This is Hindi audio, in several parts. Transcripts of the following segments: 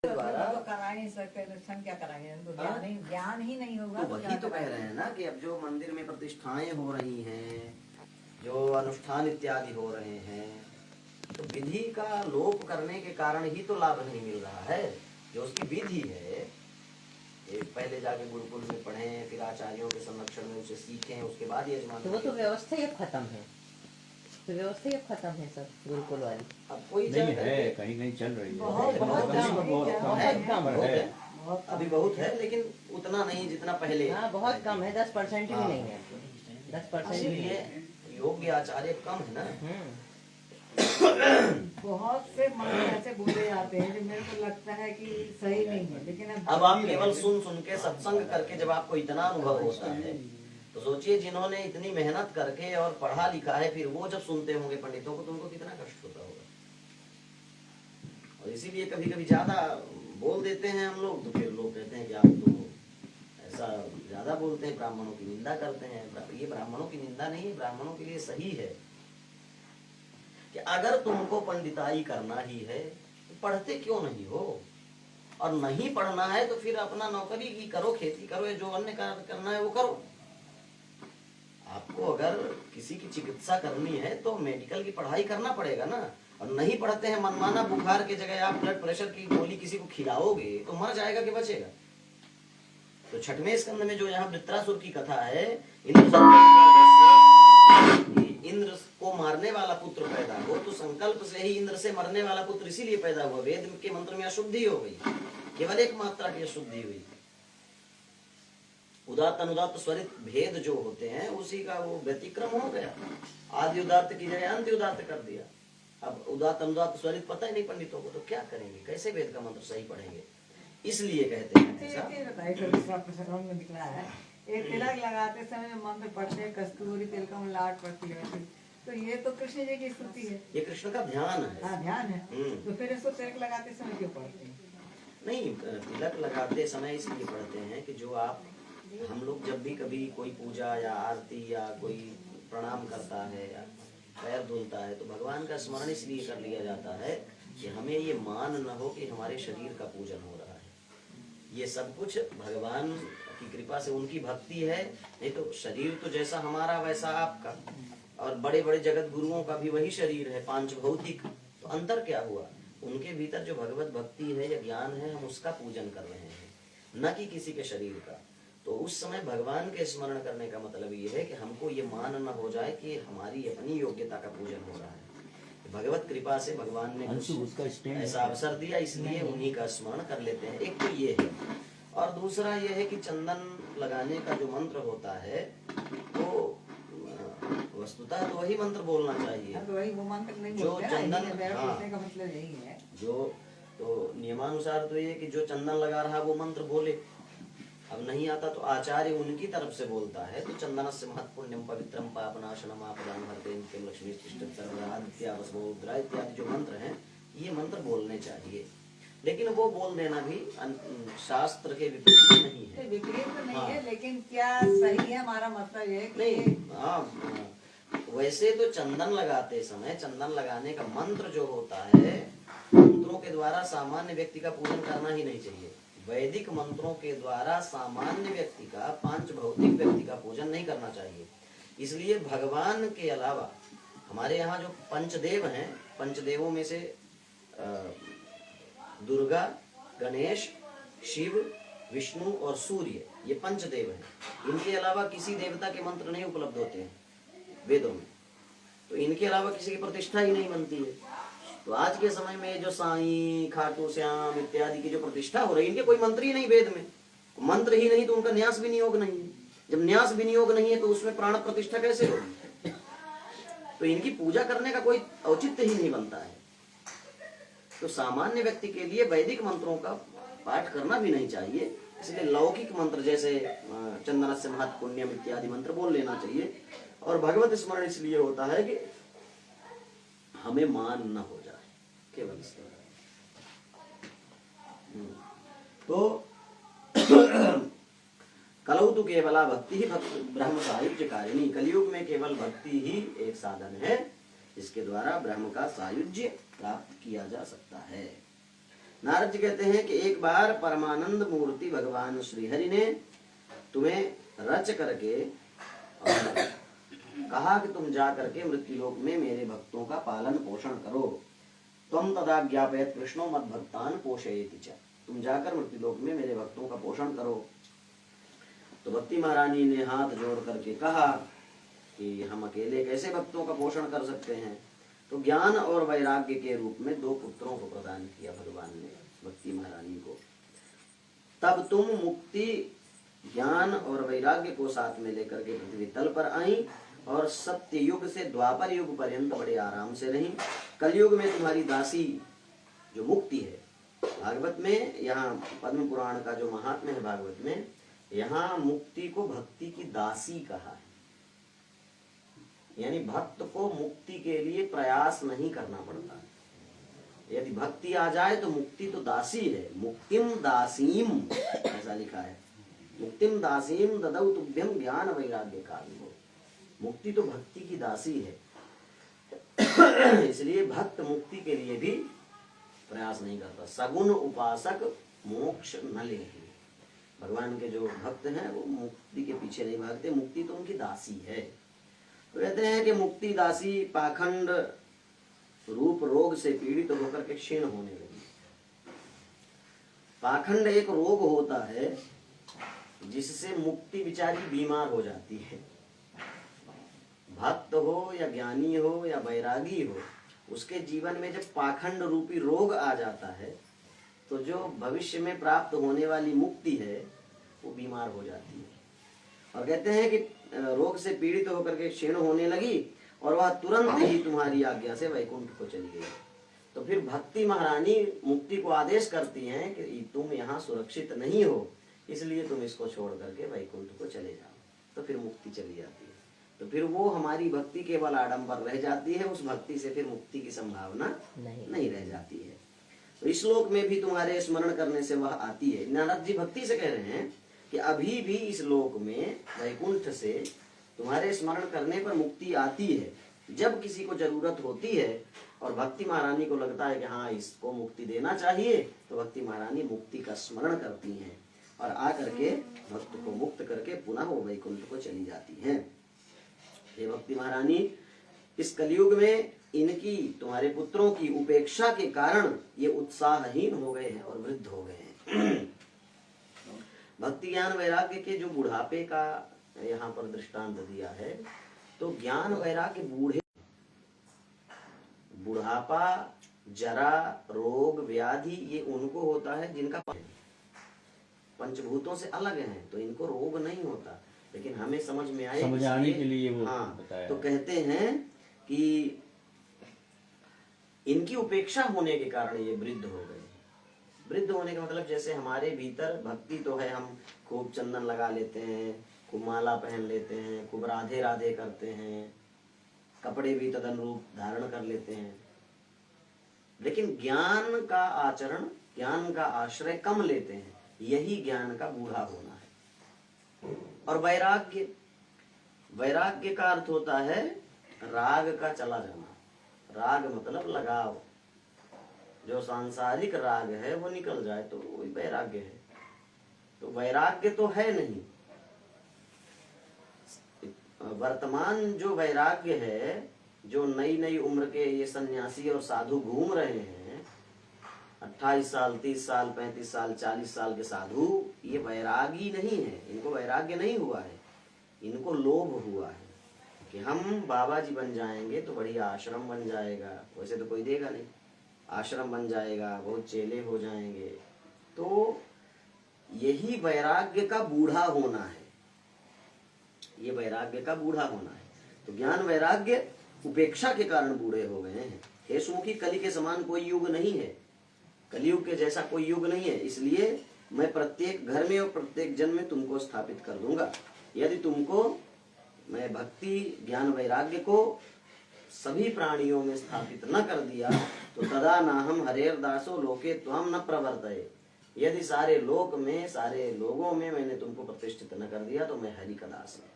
द्वारा तो करा नहीं सकते, अनुष्ठान क्या कराएंगे? तो ज्ञान ही नहीं होगा। तो वही तो कह रहे हैं ना कि अब जो मंदिर में प्रतिष्ठाएं हो रही हैं, जो अनुष्ठान इत्यादि हो रहे हैं, तो विधि का लोप करने के कारण ही तो लाभ नहीं मिल रहा है। जो उसकी विधि है, पहले जाके गुरुकुल में पढ़ें, फिर आचार्यों के संरक्षण में उसे सीखें, उसके बाद यजमान। तो वो तो व्यवस्था ही अब खत्म है, तो व्यवस्था ही अब खत्म है सब गुरुकुल वाली। अब कोई नहीं है, कहीं कहीं चल रही है, बहुत कम है, अभी बहुत है, लेकिन उतना नहीं जितना पहले। हाँ बहुत कम है, 10% भी नहीं है, 10% भी नहीं है। योग्य आचार्य कम है ना। बहुत से मंत्र ऐसे बोले जाते हैं जो मेरे को लगता है कि सही नहीं है, लेकिन अब आप केवल सुन सुन के सत्संग करके जब आपको इतना अनुभव होता है, तो सोचिए जिन्होंने इतनी मेहनत करके और पढ़ा लिखा है, फिर वो जब सुनते होंगे पंडितों को, तो उनको कितना कष्ट होता होगा। और इसीलिए कभी कभी ज्यादा बोल देते हैं हम लोग, तो फिर लोग कहते हैं कि आप तो ऐसा ज्यादा बोलते हैं, ब्राह्मणों की निंदा करते हैं। ये ब्राह्मणों की निंदा नहीं, ब्राह्मणों के लिए सही है कि अगर तुमको पंडिताई करना ही है तो पढ़ते क्यों नहीं हो, और नहीं पढ़ना है तो फिर अपना नौकरी की करो, खेती करो, या जो अन्य कार्य करना है वो करो। आपको अगर किसी की चिकित्सा करनी है तो मेडिकल की पढ़ाई करना पड़ेगा ना। और नहीं पढ़ते हैं, मनमाना बुखार के जगह आप ब्लड प्रेशर की गोली किसी को खिलाओगे तो मर जाएगा कि बचेगा। तो छठवें स्कंद में जो यहाँ वृत्रासुर की कथा है, इंद्र को मारने वाला पुत्र पैदा हो, तो संकल्प से ही इंद्र से मरने वाला पुत्र इसीलिए पैदा हुआ। वेद के मंत्र में अशुद्धि हो गई, केवल एक मात्रा की अशुद्धि हुई। उदात्त अनुदात्त स्वरित भेद जो होते हैं उसी का वो व्यतिक्रम हो गया। आदि उदात्त की जगह अंत्य उदात्त कर दिया। अब उदात्त अनुदात्त स्वरित पता ही नहीं पंडितों को, तो क्या करेंगे, कैसे वेद का मंत्र सही पढ़ेंगे। इसलिए कहते हैं निकला है, एक तिलक लगाते समय मंत्र पढ़ते हैं, कस्तूरी तिलकम लाट पड़ती है, तो ये तो कृष्ण जी की स्तुति है, ये कृष्ण का ध्यान है। हाँ ध्यान है। तो फिर इसको तिलक लगाते समय क्यों पढ़ते हैं? नहीं, तिलक लगाते समय इसलिए पढ़ते हैं कि जो आप हम लोग जब भी कभी कोई पूजा या आरती या कोई प्रणाम करता है या पैर धुलता है, तो भगवान का स्मरण इसलिए कर लिया जाता है कि हमें ये मान न हो कि हमारे शरीर का पूजन हो रहा है। ये सब कुछ भगवान की कृपा से उनकी भक्ति है। नहीं तो शरीर तो जैसा हमारा वैसा आपका, और बड़े बड़े जगत गुरुओं का भी वही शरीर है, पांच भौतिक। तो अंतर क्या हुआ, उनके भीतर जो भगवत भक्ति है या ज्ञान है, हम उसका पूजन कर रहे हैं, न कि किसी के शरीर का। तो उस समय भगवान के स्मरण करने का मतलब ये है कि हमको ये मान न हो जाए कि हमारी अपनी योग्यता का पूजन हो रहा है। भगवत कृपा से भगवान ने ऐसा अवसर दिया, इसलिए उन्हीं का स्मरण कर लेते हैं। एक तो ये है, और दूसरा ये है कि चंदन लगाने का जो मंत्र होता है वो वस्तुतः तो वही मंत्र बोलना चाहिए, तो वही वो मंत्र नहीं जो बोलते, चंदन, का मतलब यही है। जो तो नियमानुसार तो ये कि जो चंदन लगा रहा वो मंत्र बोले। अब नहीं आता तो आचार्य उनकी तरफ से बोलता है, तो चंदनस्य महत्पुण्यम पवित्रम पापनाशनम आपदाम हरते लक्ष्मी इत्यादि जो मंत्र हैं, ये मंत्र बोलने चाहिए। लेकिन वो बोल देना भी शास्त्र के विपरीत नहीं है। विपरीत तो नहीं है, लेकिन क्या सही है, हमारा मतलब ये नहीं। हाँ, वैसे तो चंदन लगाते समय चंदन लगाने का मंत्र जो होता है, मंत्रों के द्वारा सामान्य व्यक्ति का पूजन करना ही नहीं चाहिए। वैदिक मंत्रों के द्वारा सामान्य व्यक्ति का, पांच भौतिक व्यक्ति का पूजन नहीं करना चाहिए। इसलिए भगवान के अलावा हमारे यहाँ जो पंचदेव हैं, पंचदेवों में से दुर्गा, गणेश, शिव, विष्णु और सूर्य, ये पंचदेव हैं। इनके अलावा किसी देवता के मंत्र नहीं उपलब्ध होते हैं वेदों में, तो इनके अलावा किसी की प्रतिष्ठा ही नहीं बनती है। तो आज के समय में जो साईं, खाटू श्याम इत्यादि की जो प्रतिष्ठा हो रही है, इनके कोई मंत्र ही नहीं वेद में। मंत्र ही नहीं तो उनका न्यास विनियोग नहीं है। जब न्यास विनियोग नहीं है तो उसमें प्राण प्रतिष्ठा कैसे होगी। तो इनकी पूजा करने का कोई औचित्य ही नहीं बनता है। तो सामान्य व्यक्ति के लिए वैदिक मंत्रों का पाठ करना भी नहीं चाहिए। इसलिए लौकिक मंत्र जैसे चंदनस्य महत्पुण्यम इत्यादि मंत्र बोल लेना चाहिए। और भगवत स्मरण इसलिए होता है कि हमें मान न हो जाए, केवल इसलिए। तो कलौ तो केवला भक्ति ही ब्रह्म सायुज्य कारिणी। कलयुग में केवल भक्ति ही एक साधन है जिसके द्वारा ब्रह्म का सायुज्य प्राप्त किया जा सकता है। नारद जी कहते हैं कि एक बार परमानंद मूर्ति भगवान श्रीहरि ने तुम्हें रच करके और कहा कि तुम जा करके मृत्युलोक में मेरे भक्तों का पालन पोषण करो। त्वं तदा ज्ञापयत कृष्णो मद भक्तान पोषयति च, तुम जाकर मृत्युलोक में मेरे भक्तों का पोषण करो। तो भक्ति महारानी ने हाथ जोड़ करके कहा कि हम अकेले कैसे भक्तों का पोषण कर सकते हैं। तो ज्ञान और वैराग्य के रूप में 2 पुत्रों को प्रदान किया भगवान ने भक्ति महारानी को। तब तुम मुक्ति, ज्ञान और वैराग्य को साथ में लेकर के पृथ्वी तल पर आई और सत्य युग से द्वापर युग पर्यंत बड़े आराम से रही। कलयुग में तुम्हारी दासी जो मुक्ति है, भागवत में, यहाँ पद्म पुराण का जो महात्म्य है भागवत में, यहाँ मुक्ति को भक्ति की दासी कहा है। यानी भक्त को मुक्ति के लिए प्रयास नहीं करना पड़ता। यदि भक्ति आ जाए तो मुक्ति तो दासी है। मुक्तिम दासीम ऐसा लिखा है, मुक्तिम दासीम ददौ तुभ्यम ज्ञान वैराग्य काल। मुक्ति तो भक्ति की दासी है। इसलिए भक्त मुक्ति के लिए भी प्रयास नहीं करता। सगुण उपासक मोक्ष न ले। भगवान के जो भक्त हैं वो मुक्ति के पीछे नहीं भागते, मुक्ति तो उनकी दासी है। तो कहते हैं कि मुक्ति दासी पाखंड रूप रोग से पीड़ित होकर के क्षीण होने लगी। पाखंड एक रोग होता है जिससे मुक्ति बिचारी बीमार हो जाती है। भक्त हो या ज्ञानी हो या वैरागी हो, उसके जीवन में जब पाखंड रूपी रोग आ जाता है तो जो भविष्य में प्राप्त होने वाली मुक्ति है वो बीमार हो जाती है। और कहते हैं कि रोग से पीड़ित होकर के क्षीण होने लगी और वह तुरंत ही तुम्हारी आज्ञा से वैकुंठ को चली गई। तो फिर भक्ति महारानी मुक्ति को आदेश करती हैं कि तुम यहाँ सुरक्षित नहीं हो, इसलिए तुम इसको छोड़ करके वैकुंठ को चले जाओ। तो फिर मुक्ति चली जाती है। तो फिर वो हमारी भक्ति केवल आडंबर रह जाती है, उस भक्ति से फिर मुक्ति की संभावना नहीं रह जाती है। तो इस श्लोक में भी तुम्हारे स्मरण करने से वह आती है। नारद जी भक्ति से कह रहे हैं कि अभी भी इस लोक में वैकुंठ से तुम्हारे स्मरण करने पर मुक्ति आती है। जब किसी को जरूरत होती है और भक्ति महारानी को लगता है कि हाँ इसको मुक्ति देना चाहिए, तो भक्ति महारानी मुक्ति का स्मरण करती हैं और आकर के भक्त को मुक्त करके पुनः वो वैकुंठ को चली जाती हैं। ये भक्ति महारानी इस कलयुग में इनकी, तुम्हारे पुत्रों की उपेक्षा के कारण ये उत्साहहीन हो गए हैं और वृद्ध हो गए हैं। भक्ति ज्ञान वैराग्य के जो बुढ़ापे का यहाँ पर दृष्टांत दिया है, तो ज्ञान वैराग्य बूढ़े, बुढ़ापा, जरा, रोग, व्याधि ये उनको होता है जिनका पंचभूतों से अलग हैं, तो इनको रोग नहीं होता। लेकिन हमें समझ में आए, समझाने के लिए वो हाँ, बताया। तो कहते हैं कि इनकी उपेक्षा होने के कारण ये वृद्ध हो गए। वृद्ध होने का मतलब जैसे हमारे भीतर भक्ति तो है, हम खूब चंदन लगा लेते हैं, खूब माला पहन लेते हैं, खूब राधे राधे करते हैं, कपड़े भी तदन रूप धारण कर लेते हैं, लेकिन ज्ञान का आचरण, ज्ञान का आश्रय कम लेते हैं। यही ज्ञान का बूढ़ा होना है। और वैराग्य, वैराग्य का अर्थ होता है राग का चला जाना। राग मतलब लगाव, जो सांसारिक राग है वो निकल जाए तो वही वैराग्य है। तो वैराग्य तो है नहीं, वर्तमान जो वैराग्य है, जो नई नई उम्र के ये सन्यासी और साधु घूम रहे हैं, 28 साल 30 साल 35 साल 40 साल के साधु, ये वैरागी नहीं है। इनको वैराग्य नहीं हुआ है, इनको लोभ हुआ है कि हम बाबा जी बन जाएंगे तो बढ़िया आश्रम बन जाएगा। वैसे तो कोई देगा नहीं, आश्रम बन जाएगा, बहुत चेले हो जाएंगे। तो यही वैराग्य का बूढ़ा होना है, ये वैराग्य का बूढ़ा होना है। तो ज्ञान वैराग्य उपेक्षा के कारण बूढ़े हो गए हैं। हे सुमुखी, कली के समान कोई युग नहीं है, कलयुग के जैसा कोई युग नहीं है। इसलिए मैं प्रत्येक घर में और प्रत्येक जन में तुमको स्थापित कर दूंगा। यदि तुमको मैं भक्ति ज्ञान वैराग्य को सभी प्राणियों में स्थापित न कर दिया तो तदा नाहम हरेर दासो लोके त्वम न प्रवर्तये। यदि सारे लोक में, सारे लोगों में मैंने तुमको प्रतिष्ठित न कर दिया तो मैं हरि का दास हूं।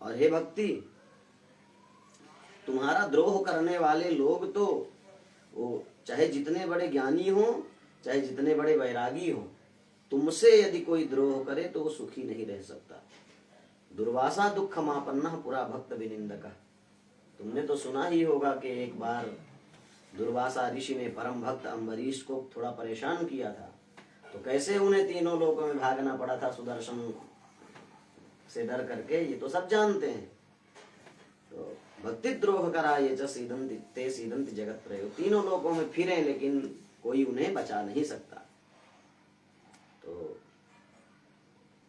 और हे भक्ति, तुम्हारा द्रोह करने वाले लोग तो वो चाहे जितने बड़े ज्ञानी हो चाहे जितने बड़े वैरागी हो, तुमसे यदि कोई द्रोह करे तो वो सुखी नहीं रह सकता। दुर्वासा दुख मापन्ना पुरा भक्त विनिंदक। तुमने तो सुना ही होगा कि एक बार दुर्वासा ऋषि ने परम भक्त अम्बरीश को थोड़ा परेशान किया था, तो कैसे उन्हें तीनों लोकों में भागना पड़ा था सुदर्शन से डर करके, ये तो सब जानते हैं। तो भक्ति द्रोह करा ये सीदंति ते सीदंति जगत प्रयो, तीनों लोकों में फिरे लेकिन कोई उन्हें बचा नहीं सकता। तो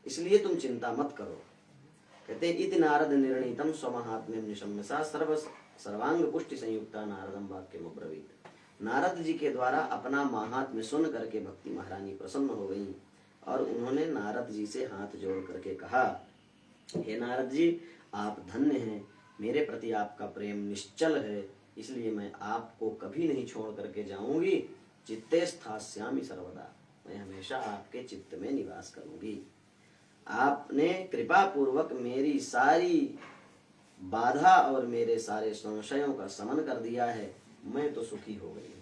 इसलिए तुम चिंता मत करो। कहते इति नारद निर्णीतम स्वमहात्म्यम निशम्य सा सर्वांग पुष्टि संयुक्ता नारदम वाक्यम अब्रवीत। नारद जी के द्वारा अपना महात्म्य सुन करके भक्ति महारानी प्रसन्न हो गई और उन्होंने नारद जी से हाथ जोड़ करके कहा, हे नारद जी, आप धन्य हैं, मेरे प्रति आपका प्रेम निश्चल है, इसलिए मैं आपको कभी नहीं छोड़ करके जाऊंगी। चित्ते स्थास्यामि सर्वदा, मैं हमेशा आपके चित्त में निवास करूंगी। आपने कृपा पूर्वक मेरी सारी बाधा और मेरे सारे संशयों का शमन कर दिया है, मैं तो सुखी हो गई हूँ।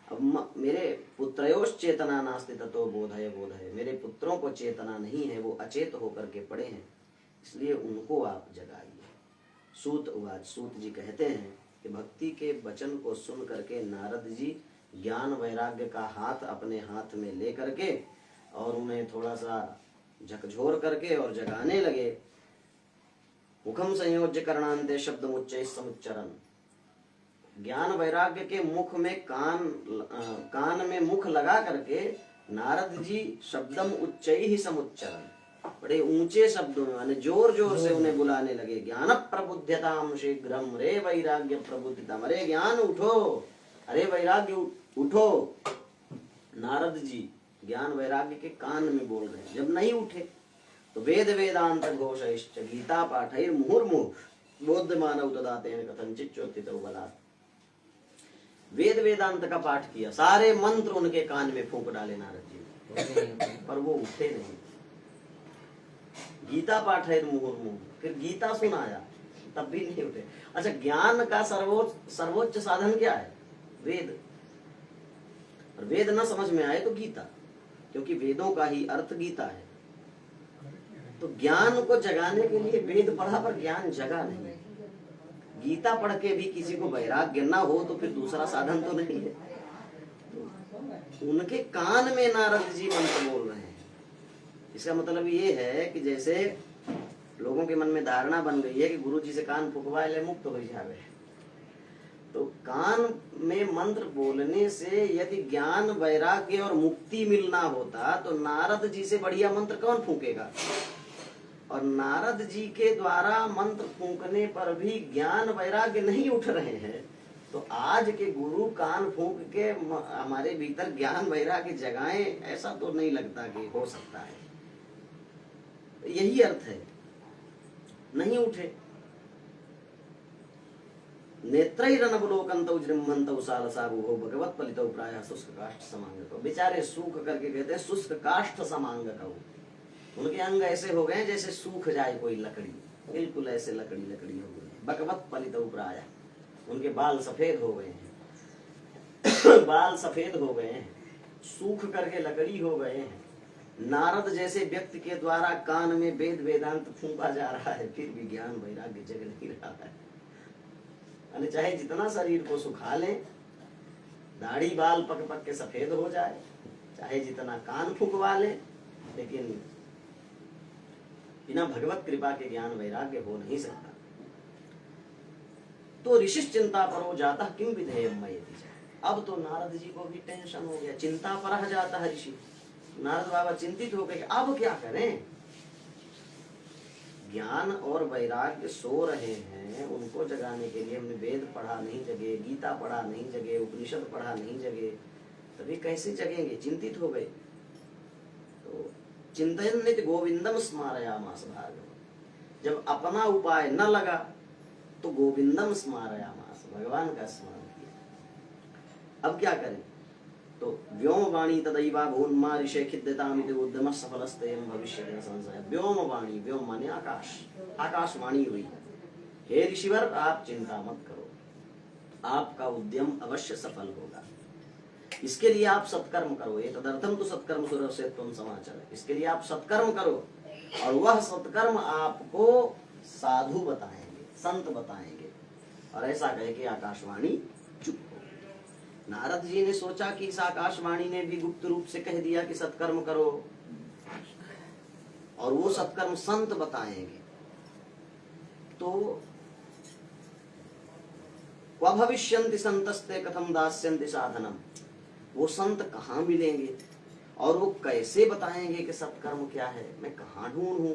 अब मेरे पुत्रयोश चेतना नास्ति ततो बोधय बोधय, मेरे पुत्रों को चेतना नहीं है, वो अचेत होकर के पड़े हैं, इसलिए उनको आप जगाइए। सूत उवाच, सूत जी कहते हैं कि भक्ति के वचन को सुन करके नारद जी ज्ञान वैराग्य का हाथ अपने हाथ में ले करके और उन्हें थोड़ा सा झकझोर करके और जगाने लगे। मुखम संयोज्य करणांते शब्द उच्चै समुच्चरण, ज्ञान वैराग्य के मुख में कान में मुख लगा करके नारद जी शब्दम उच्चै ही समुच्चरण, बड़े ऊंचे शब्दों में माने जोर जोर से उन्हें बुलाने लगे। ज्ञान प्रबुद्धताम शीघ्रम, रे वैराग्य प्रबुद्धताम, अरे ज्ञान उठो, अरे वैराग्य उठो। नारद जी ज्ञान वैराग्य के कान में बोल रहे हैं। जब नहीं उठे तो वेद वेदांत घोषैश्च गीता पाठैर मुहुर्मुहुः बोध्यमानौ तदा तेन कथंचित् चोत्थितौ बलात्। वेद वेदांत का पाठ किया, सारे मंत्र उनके कान में फूंक डाले नारद जी, पर वो उठे नहीं। गीता पाठैर मुहुर्मुहुः, फिर गीता सुनाया, तब भी नहीं उठे। अच्छा, ज्ञान का सर्वोच्च साधन क्या है? वेद। और वेद न समझ में आए तो गीता, क्योंकि वेदों का ही अर्थ गीता है। तो ज्ञान को जगाने के लिए वेद पढ़ा पर ज्ञान जगा नहीं। गीता पढ़ के भी किसी को वैराग्य ना हो तो फिर दूसरा साधन तो नहीं है। तो उनके कान में नारद जी मंत्र बोल रहे हैं। इसका मतलब ये है कि जैसे लोगों के मन में धारणा बन गई है कि गुरु जी से कान फुकवा ले मुक्त हो जावे, तो कान में मंत्र बोलने से यदि ज्ञान वैराग्य और मुक्ति मिलना होता तो नारद जी से बढ़िया मंत्र कौन फूकेगा? और नारद जी के द्वारा मंत्र फूकने पर भी ज्ञान वैराग्य नहीं उठ रहे हैं, तो आज के गुरु कान फूक के हमारे भीतर ज्ञान वैराग्य जगाएं, ऐसा तो नहीं लगता कि हो सकता है। यही अर्थ है, नहीं उठे। नेत्रैरनवलोकन्तौ जृम्भन्तौ सालसागुहो भगवत फलितौ प्रायः शुष्क काष्ठ समांगकौ। बेचारे सूख करके कहते हैं शुष्क काष्ठ समांगकौ, उनके अंग ऐसे हो गए जैसे सूख जाए कोई लकड़ी, बिल्कुल ऐसे लकड़ी लकड़ी हो गई। भगवत फलितौ प्रायः, उनके बाल सफेद हो गए हैं बाल सफेद हो गए हैं, सूख करके लकड़ी हो गए हैं। नारद जैसे व्यक्ति के द्वारा कान में वेद वेदांत फूंका जा रहा है, फिर भी ज्ञान वैराग्य जग नहीं रहा है। अरे चाहे जितना शरीर को सुखा लें, दाढ़ी बाल पक पक के सफेद हो जाए, चाहे जितना कान फूंकवा लें, लेकिन बिना भगवत कृपा के ज्ञान वैराग्य हो नहीं सकता। तो ऋषिश्च चिंता परो जाता किम विधेयम मयेति। अब तो नारद जी को भी टेंशन हो गया, चिंता पर जाता है ऋषि। नारद बाबा चिंतित हो गए, अब क्या करें? ज्ञान और वैराग्य सो रहे हैं, उनको जगाने के लिए हमने वेद पढ़ा नहीं जगे, गीता पढ़ा नहीं जगे, उपनिषद पढ़ा नहीं जगे, तभी कैसे जगेंगे? चिंतित हो गए। तो चिंतन नित्य गोविंदम स्मारयामास भार्गव। जब अपना उपाय न लगा तो गोविंदम स्मारयामास, भगवान का स्मरण किया। अब क्या करें? तो व्योम वाणी तदैवा भून्मा ऋषे खिद्यतामिति उद्यम सफलस्तेन भविष्यति न संशय। व्योम वाणी, व्योम माने आकाश, आकाशवाणी हुई, हे ऋषिवर आप चिंता मत करो, आपका उद्यम अवश्य सफल होगा। इसके लिए आप सत्कर्म करो। ये तदर्थम तो सत्कर्म सुरसेत्वम समाचर, इसके लिए आप सत्कर्म करो और वह सत्कर्म आपको साधु बताएंगे, संत बताएंगे। और ऐसा कह के आकाशवाणी चुप हो। नारद जी ने सोचा कि इस आकाशवाणी ने भी गुप्त रूप से कह दिया कि सत्कर्म करो, और वो सत्कर्म संत बताएंगे। तो क्व भविष्यन्ति संतस्ते कथम दास्यन्ति साधनम, वो संत कहाँ मिलेंगे और वो कैसे बताएंगे कि सत्कर्म क्या है, मैं कहाँ ढूंढूं।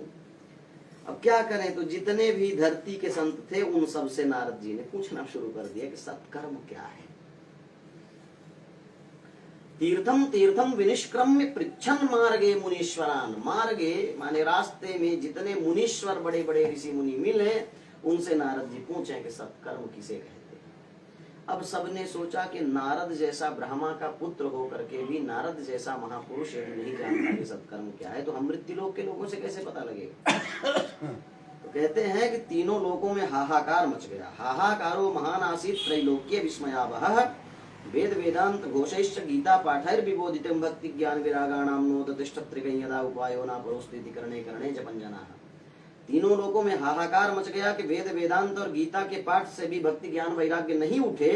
अब क्या करें, तो जितने भी धरती के संत थे उन सब से नारद जी ने पूछना शुरू कर दिया कि सत्कर्म क्या है। तीर्थम तीर्थम विनिष्क्रम्य पृच्छन मार्गे मुनीश्वरान, मार्गे माने रास्ते में जितने मुनीश्वर बड़े बड़े ऋषि मुनि मिले उनसे नारद जी पूछे कि सत्कर्म किसे कहते हैं। अब सबने सोचा कि नारद जैसा ब्रह्मा का पुत्र होकर के भी नारद जैसा महापुरुष यदि नहीं जानता कि सत्कर्म क्या है तो हम मृत्युलोक के लोगों से कैसे पता लगेगा। तो कहते हैं कि तीनों लोकों में हाहाकार मच गया। हाहाकारो महान आसीत त्रैलोक्य विस्मयावह, वेद वेदांत घोषैश्च गीता पाठैर विबोधितम भक्ति ज्ञान विरागाणाम नोदतिष्ठत्रिकं यदा उपायो न परोस्तीति करणे करणे जपंजनाः। तीनों लोकों में हाहाकार मच गया कि वेद वेदांत और गीता के पाठ से भी भक्ति ज्ञान वैराग्य नहीं उठे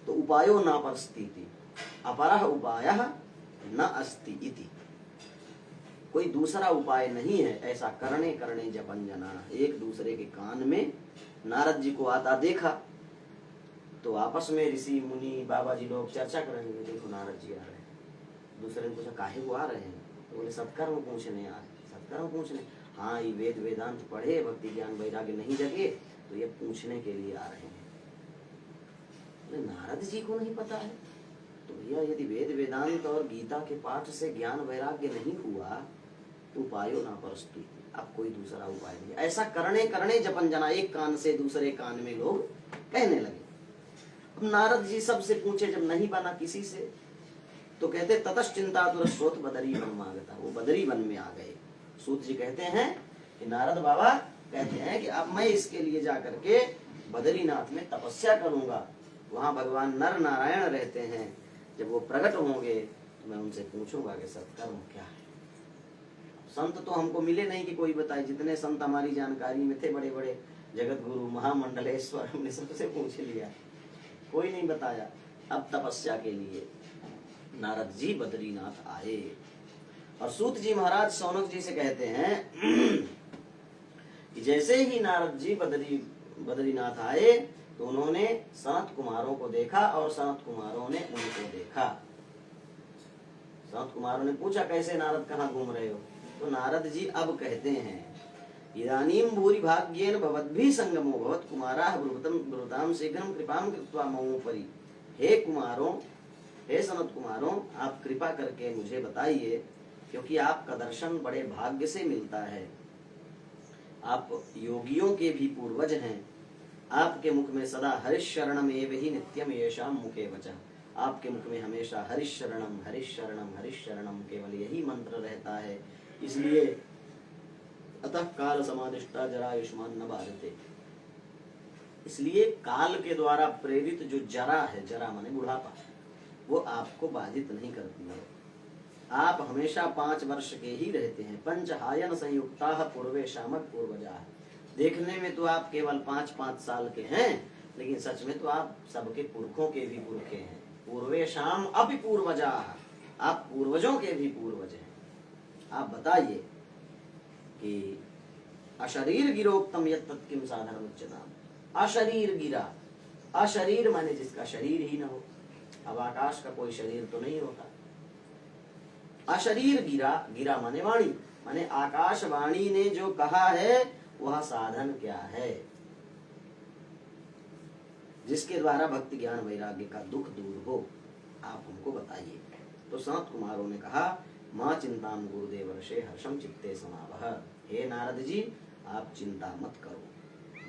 तो उपायो न परस्तीति, अपरः उपायः न अस्ति इति, कोई दूसरा उपाय नहीं है ऐसा करणे करणे जपंजनाः। एक दूसरे के कान में नारद जी को आता देखा तो आपस में ऋषि मुनि बाबा जी लोग चर्चा करेंगे, देखो नारद जी आ रहे हैं। दूसरे ने पूछा काहे को आ रहे हैं, तो बोले सत्कर्म पूछने आ रहे। सत्कर्म पूछने, हाँ ये वेद वेदांत पढ़े भक्ति ज्ञान वैराग्य नहीं जगे तो ये पूछने के लिए आ रहे हैं। बोले नारद जी को नहीं पता है, तो भैया यदि वेद वेदांत और गीता के पाठ से ज्ञान वैराग्य नहीं हुआ तो उपायो ना परस्तु, अब कोई दूसरा उपाय नहीं। ऐसा करने करने जपंजना, एक कान से दूसरे कान में लोग कहने लगे। अब नारद जी सबसे पूछे, जब नहीं बना किसी से तो कहते ततश्चिंता तुरस्रोत बदरी वन मांगता, वो बदरी वन में आ गए। सूत जी कहते हैं कि नारद बाबा कहते हैं कि अब मैं इसके लिए जाकर के बद्रीनाथ में तपस्या करूंगा, वहां भगवान नर नारायण रहते हैं, जब वो प्रकट होंगे तो मैं उनसे पूछूंगा कि सत्कर्म क्या है। संत तो हमको मिले नहीं कि कोई बताए, जितने संत हमारी जानकारी में थे बड़े बड़े जगत गुरु महामंडलेश्वर, हमने सबसे पूछ लिया, कोई नहीं बताया। अब तपस्या के लिए नारद जी बद्रीनाथ आए और सूत जी महाराज सौनक जी से कहते हैं कि जैसे ही नारद जी बद्रीनाथ आए तो उन्होंने सनत कुमारों को देखा और सनत कुमारों ने उनको देखा। सनत कुमारों ने पूछा कैसे नारद कहाँ घूम रहे हो, तो नारद जी अब कहते हैं इदानीं भूरि भाग्येन भवद्भिः संगमो भवत् कुमाराः ब्रुवतां शीघ्रं कृपां कृत्वा ममोपरि। हे कुमारों, हे सनत कुमारों, आप कृपा करके मुझे बताइए, क्योंकि आपका दर्शन बड़े भाग्य से मिलता है। आप योगियों के भी पूर्वज हैं। आपके मुख में सदा हरिशरणम एव ही नित्यम येषां मुखे वचः। आपके मुख में हमेशा हरिशरणम हरिशरणम हरिशरणम केवल यही मंत्र रहता है। इसलिए अतः काल समादिष्टा जरा आयुष्मान न बाधते, इसलिए काल के द्वारा प्रेरित जो जरा है, जरा माने बुढ़ापा, वो आपको बाधित नहीं करती है। आप हमेशा 5 वर्ष के ही रहते हैं। पंचहायन संयुक्ता पूर्वे शामक पूर्वजा, देखने में तो आप केवल 5-5 साल के हैं, लेकिन सच में तो आप सबके पुरखों के भी पुरखे हैं। पूर्वे शाम अपि पूर्वजा, आप पूर्वजों के भी पूर्वज हैं। आप बताइए कि अशरीर गिरोक्तम यत् तत्किम साधनम उच्यताम। अशरीर गिरा, अशरीर माने जिसका शरीर ही न हो। अब आकाश का कोई शरीर तो नहीं होता। अशरीर गिरा, गिरा माने वाणी, माने आकाशवाणी ने जो कहा है वह साधन क्या है, जिसके द्वारा भक्ति ज्ञान वैराग्य का दुख दूर हो, आप हमको बताइए। तो सनत कुमारों ने कहा मां चिंताम गुरुदेव वर्षे हर्षम चित्ते समावह। हे नारद जी, आप चिंता मत करो,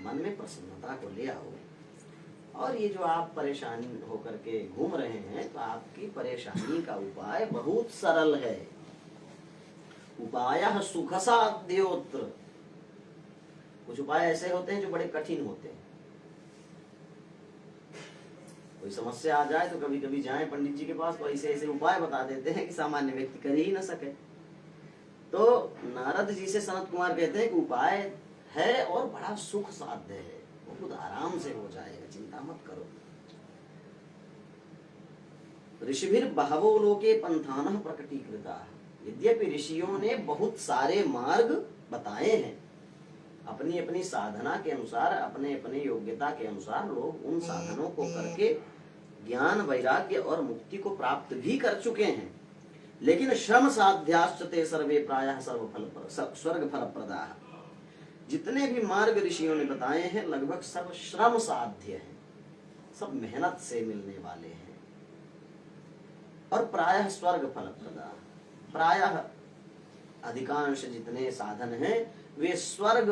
मन में प्रसन्नता को ले आओ, और ये जो आप परेशानी होकर के घूम रहे हैं तो आपकी परेशानी का उपाय बहुत सरल है। उपायः सुखसाध्योत्र। कुछ उपाय ऐसे होते हैं जो बड़े कठिन होते हैं। कोई समस्या आ जाए तो कभी कभी जाए पंडित जी के पास तो ऐसे ऐसे उपाय बता देते हैं कि सामान्य व्यक्ति कर ही ना सके। तो नारद जी से सनत कुमार कहते हैं कि उपाय है और बड़ा सुख साध्य है, बहुत आराम से हो जाएगा, चिंता मत करो। ऋषिभिर बहवो लोके पंथानः प्रकटीकृता, यद्यपि ऋषियों ने बहुत सारे मार्ग बताए हैं, अपनी अपनी साधना के अनुसार, अपने अपने योग्यता के अनुसार लोग उन साधनों को करके ज्ञान वैराग्य और मुक्ति को प्राप्त भी कर चुके हैं। लेकिन श्रम साध्याश्च ते सर्वे प्रायः स्वर्ग फल प्रदाः, जितने भी मार्ग ऋषियों ने बताए हैं लगभग सब श्रम साध्य हैं, सब मेहनत से मिलने वाले हैं। और प्रायः स्वर्ग फल प्रदाः, प्रायः अधिकांश जितने साधन हैं वे स्वर्ग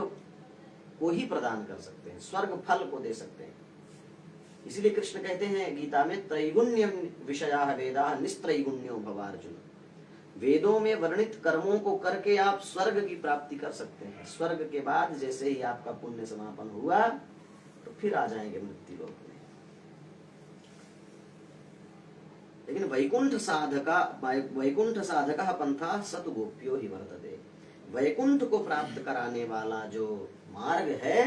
को ही प्रदान कर सकते हैं, स्वर्ग फल को दे सकते हैं। इसलिए कृष्ण कहते हैं गीता में, त्रैगुण्य विषयाः वेदाः निस्त्रैगुण्यो भव अर्जुन। वेदों में वर्णित कर्मों को करके आप स्वर्ग की प्राप्ति कर सकते हैं। स्वर्ग के बाद जैसे ही आपका पुण्य समापन हुआ तो फिर आ जाएंगे मृत्यु लोक में। लेकिन वैकुंठ साधका पंथा सत गोप्यो ही वर्तते। वैकुंठ को प्राप्त कराने वाला जो मार्ग है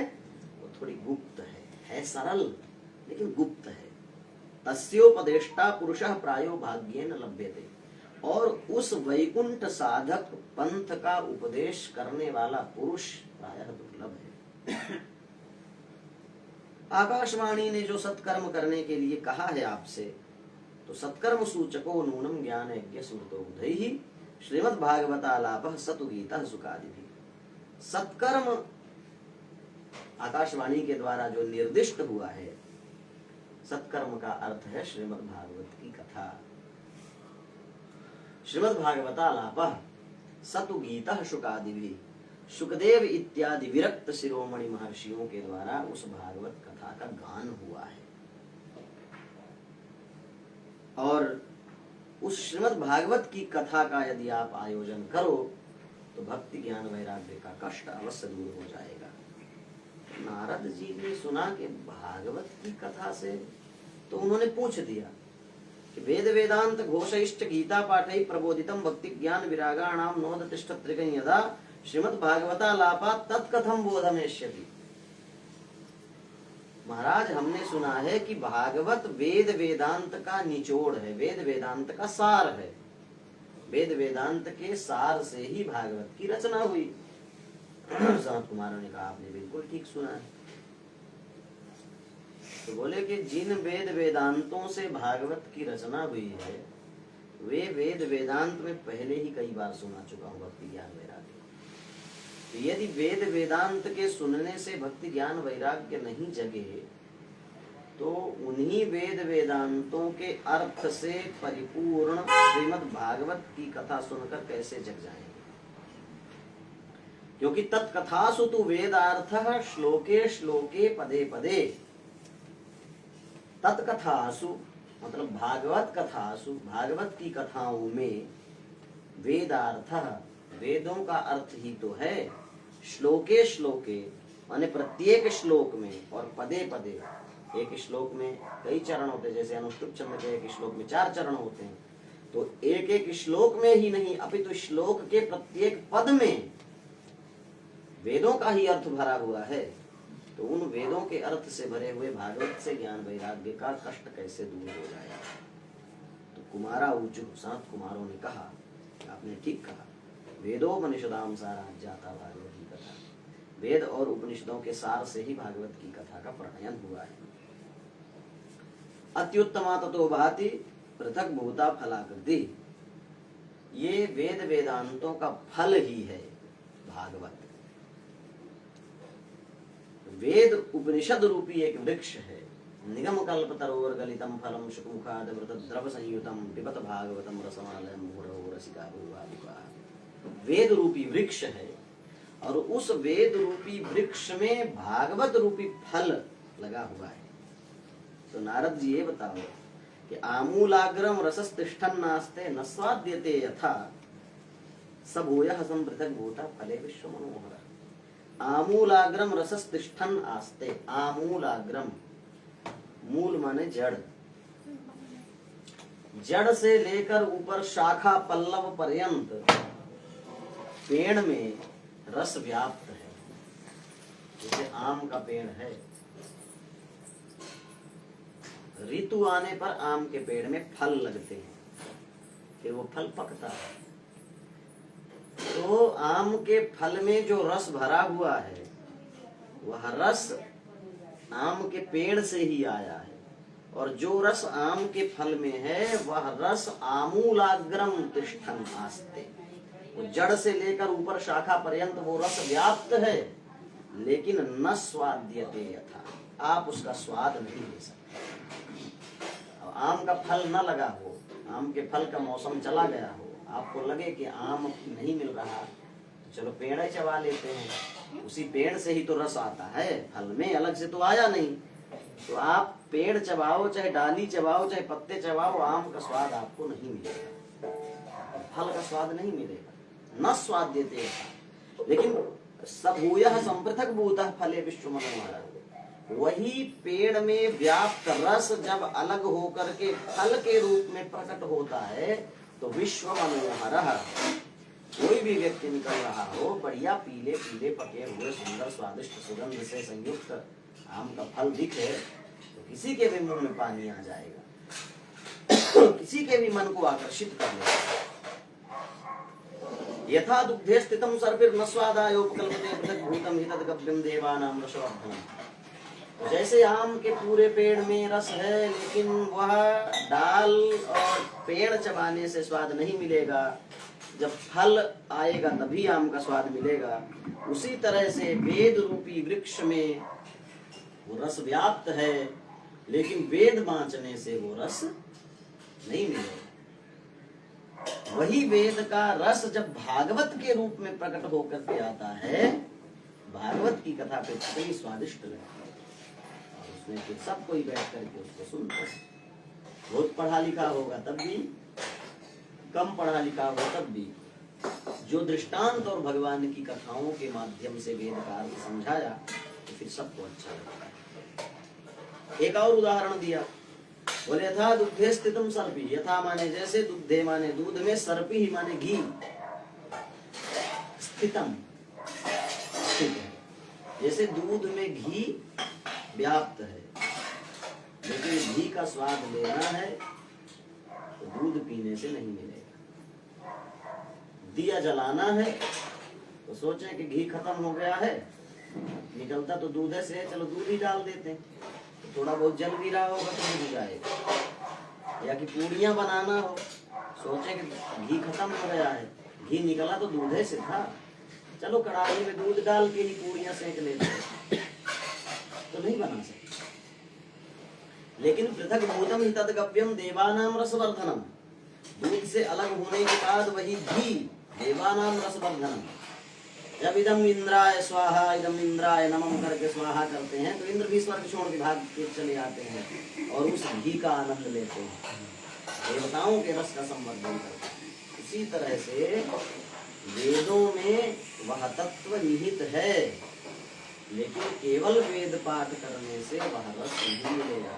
वो थोड़ी गुप्त है सरल लेकिन गुप्त है। तस्योपदेष्टा पुरुषः प्रायो भाग्येन लभ्यते, और उस वैकुंठ साधक पंथ का उपदेश करने वाला पुरुष प्रायः दुर्लभ है। आकाशवाणी ने जो सत्कर्म करने के लिए कहा है आपसे, तो सत्कर्म सूचको नूनम ज्ञान यज्ञ स्मृतो बुधैः श्रीमद्भागवतालापः सतु गीता सुखादिभिः। सत्कर्म आकाशवाणी के द्वारा जो निर्दिष्ट हुआ है, सत्कर्म का अर्थ है श्रीमद्भागवत की कथा। श्रीमद्भागवतालापः सतु गीता शुकादिभिः, शुकदेव इत्यादि विरक्त शिरोमणि महर्षियों के द्वारा उस भागवत कथा का गान हुआ है। और उस श्रीमद् भागवत की कथा का यदि आप आयोजन करो तो भक्ति ज्ञान वैराग्य का कष्ट अवश्य दूर हो जाएगा। नारद जी ने सुना कि भागवत की कथा से, तो उन्होंने पूछ दिया कि वेद वेदांत घोषैश्च गीता पाठै प्रबोधितम भक्ति ज्ञान विरागाणाम नोदतिष्ठत्रिकं यदा श्रीमद् भागवतालापा तत्कथम बोधमेष्यति। महाराज, हमने सुना है कि भागवत वेद वेदांत का निचोड़ है, वेद वेदांत का सार है, वेद वेदांत के सार से ही भागवत की रचना हुई। सनत कुमार ने कहा आपने बिल्कुल ठीक सुना है। तो बोले कि जिन वेद वेदांतों से भागवत की रचना हुई है वे वेद वेदांत में पहले ही कई बार सुना चुका हूँ भक्ति ज्ञान वैराग्य। तो यदि वेद वेदांत के सुनने से भक्ति ज्ञान वैराग्य नहीं जगे तो उन्हीं वेद वेदांतों के अर्थ से परिपूर्ण श्रीमद् भागवत की कथा सुनकर कैसे जग जाएंगे। क्योंकि तत्कथासु तु वेदार्थः श्लोके श्लोके पदे पदे। तत्कथासु मतलब भागवत कथासु, भागवत की कथाओं में वेदार्थः वेदों का अर्थ ही तो है, श्लोके श्लोके माने प्रत्येक श्लोक में, और पदे पदे, एक श्लोक में कई चरण होते हैं, जैसे अनुष्टुप छंद के एक श्लोक में 4 चरण होते हैं, तो एक एक श्लोक में ही नहीं अपितु श्लोक के प्रत्येक पद में वेदों का ही अर्थ भरा हुआ है। तो उन वेदों के अर्थ से भरे हुए भागवत से ज्ञान वैराग्य का कष्ट कैसे दूर हो जाएगा। तो कुमारा ऊचु, सनत कुमारों ने कहा, आपने ठीक कहा, वेदोपनिषदाम साराज्याता भागवत की कथा, वेद और उपनिषदों के सार से ही भागवत की कथा का प्रणयन हुआ है। अत्युत्तमा ततो भाति पृथक भूता फलाकृति, ये वेद वेदांतों का फल ही है भागवत। वेद उपनिषद रूपी एक वृक्ष है, निगम कल्प तरोर गलितम फलम शुकमुखाद मृत द्रव संयुतम पिबत भागवतम रसमालयम मुहुरहो रसिका भुवा। वेद रूपी वृक्ष है और उस वेद रूपी वृक्ष में भागवत रूपी फल लगा हुआ है। तो नारद जी ये बताओ कि आमूलाग्रम रसस्तिष्ठन् नास्ते न स्वाद्यते यथा सबोयः संपृथक भूता फले विश्व मनोहर। आमूलाग्रम रसस्तिष्ठन् आस्ते, आमूलाग्रम मूल माने जड़, जड़ से लेकर ऊपर शाखा पल्लव पर्यंत पेड़ में रस व्याप्त है। जैसे आम का पेड़ है, ऋतु आने पर आम के पेड़ में फल लगते हैं, फिर वो फल पकता है, तो आम के फल में जो रस भरा हुआ है वह रस आम के पेड़ से ही आया है, और जो रस आम के फल में है वह रस आमूलाग्रम तिष्ठन आस्ते। वो जड़ से लेकर ऊपर शाखा पर्यंत वो रस व्याप्त है, लेकिन न स्वाद्यते यथा, आप उसका स्वाद नहीं ले सकते। अब आम का फल न लगा हो, आम के फल का मौसम चला गया हो, आपको लगे कि आम नहीं मिल रहा, तो चलो पेड़ ही चबा लेते हैं, उसी पेड़ से ही तो रस आता है, फल में अलग से तो आया नहीं। तो आप पेड़ चबाओ, चाहे डाली चबाओ, चाहे पत्ते चबाओ, आम का स्वाद आपको नहीं मिलेगा, फल का स्वाद नहीं मिलेगा, न स्वाद देते। लेकिन सबूयः संपृथक भूतः फले विश्व मनोहरः, वही पेड़ में व्याप्त रस जब अलग होकर के फल के रूप में प्रकट होता है तो विश्व मनोहरः, कोई भी व्यक्ति निकल रहा हो, बढ़िया पीले पीले पके हुए सुंदर स्वादिष्ट सुगंध से संयुक्त आम का फल दिखे तो किसी के भी मुंह में पानी आ जाएगा, किसी के भी मन को आकर्षित कर लेगा। यथा दुग्धे स्थितम सर्पिर्न स्वादायोपकल्पते पृथक् भूतम हि तद्गव्यं देवानां रसवर्धनम्। जैसे आम के पूरे पेड़ में रस है, लेकिन वह डाल और पेड़ चबाने से स्वाद नहीं मिलेगा, जब फल आएगा तभी आम का स्वाद मिलेगा। उसी तरह से वेद रूपी वृक्ष में वो रस व्याप्त है, लेकिन वेद बांचने से वो रस नहीं मिलेगा। वही वेद का रस जब भागवत के रूप में प्रकट होकर के आता है, भागवत की कथा पे कितनी स्वादिष्ट लगती है, और उसमें फिर सब कोई बैठ करके उसको सुनते हैं। बहुत पढ़ा लिखा होगा तब भी, कम पढ़ा लिखा होगा तब भी, जो दृष्टांत और भगवान की कथाओं के माध्यम से वेद का अर्थ समझाया तो फिर सबको अच्छा लगता है। एक और उदाहरण दिया, बोले यथा दुग्धे स्थितम सर्पी, यथा माने जैसे, दुग्धे माने दूध में, सर्पी ही माने घी, स्थितम स्थित है। जैसे दूध में घी व्याप्त है, लेकिन घी का स्वाद लेना है तो दूध पीने से नहीं मिलेगा। दिया जलाना है तो सोचें कि घी खत्म हो गया है, निकलता तो दूध से, चलो दूध ही डाल देते हैं, थोड़ा बहुत जल भी रहा होगा तो मिल जाएगा। या कि पूड़ियाँ बनाना हो, सोचे कि घी खत्म हो गया है, घी निकला तो दूधे से था, चलो कढ़ाई में दूध डाल के ही पूड़ियाँ सेक लेते हैं, तो नहीं बना सकते। लेकिन पृथक भूतम हि तद्गव्यं देवानां रसवर्धनम्, दूध से अलग होने के बाद वही घी देवानां रसवर्धनम्। जब इदम इंद्राय स्वाहा इदम इंद्राय नमः करके स्वाहा करते हैं तो इंद्र भी स्वर्ग छोड़ के भाग के चले आते हैं और उस घी का आनंद लेते हैं, देवताओं के रस का संवर्धन करते हैं। इसी तरह से वेदों में वह तत्व निहित है, लेकिन केवल वेद पाठ करने से वह रस नहीं मिलेगा।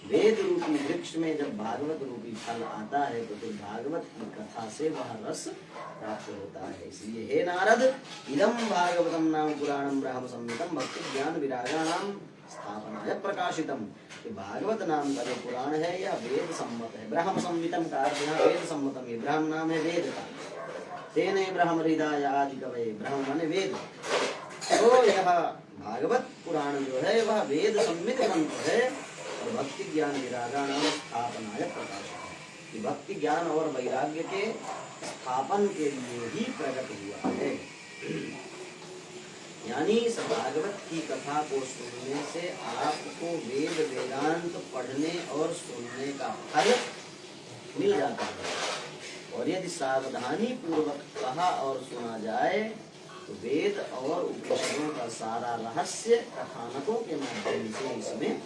वेद रूपी वृक्ष में जब भागवत रूपी फल आता है तो फिर भागवत की कथा से वह रस प्राप्त होता है। इसलिए हे नारद, इदम भागवतम नाम पुराणम ब्रह्म संहितम भक्ति ज्ञान विरागाणाम स्थापनाय प्रकाशितम। कि भागवत नाम का जो पुराण है यह वेद सम्मत है। ब्रह्म संहितम का अर्थ यहाँ वेद सम्मतम है, ब्रह्म नाम है वेद का, तेने ब्रह्म हृदय आदि कवये, ब्रह्म माने वेद। तो यह भागवत पुराण जो है वह वेद सम्मित ग्रंथ है और भक्ति ज्ञान विरागाणाम स्थापनाय प्रकाशितम, कि भक्ति ज्ञान और वैराग्य के स्थापन के लिए ही प्रकट हुआ है। यानी इस भागवत की कथा को सुनने से आपको वेद वेदांत पढ़ने और सुनने का फल मिल जाता है। और यदि सावधानी पूर्वक कहा और सुना जाए तो वेद और उपनिषदों का सारा रहस्य कथानकों के माध्यम से इसमें